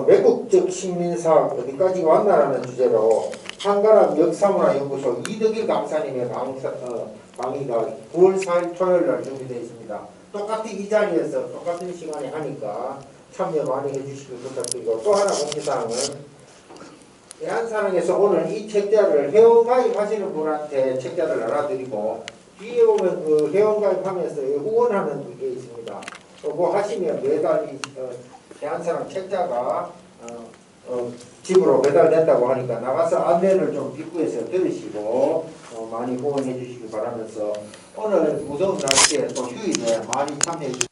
외국적 식민사학 어디까지 왔나라는 주제로 한가람 역사문화연구소 이덕일 강사님의 강의가 9월 4일 토요일날 준비되어 있습니다. 똑같이 이 자리에서 똑같은 시간에 하니까 참여 많이 해주시길 부탁드리고 또 하나 공지사항은 대한사랑에서 오늘 이 책자를 회원가입하시는 분한테 책자를 나눠드리고 뒤에 오면 그 회원가입하면서 후원하는 게 있습니다. 그거 하시면 매달 대한사랑 책자가 집으로 배달된다고 하니까 나가서 안내를 좀 입구에서 들으시고 많이 후원해 주시기 바라면서 오늘 무더운 날씨에 또 휴일에 많이 참여해 주시기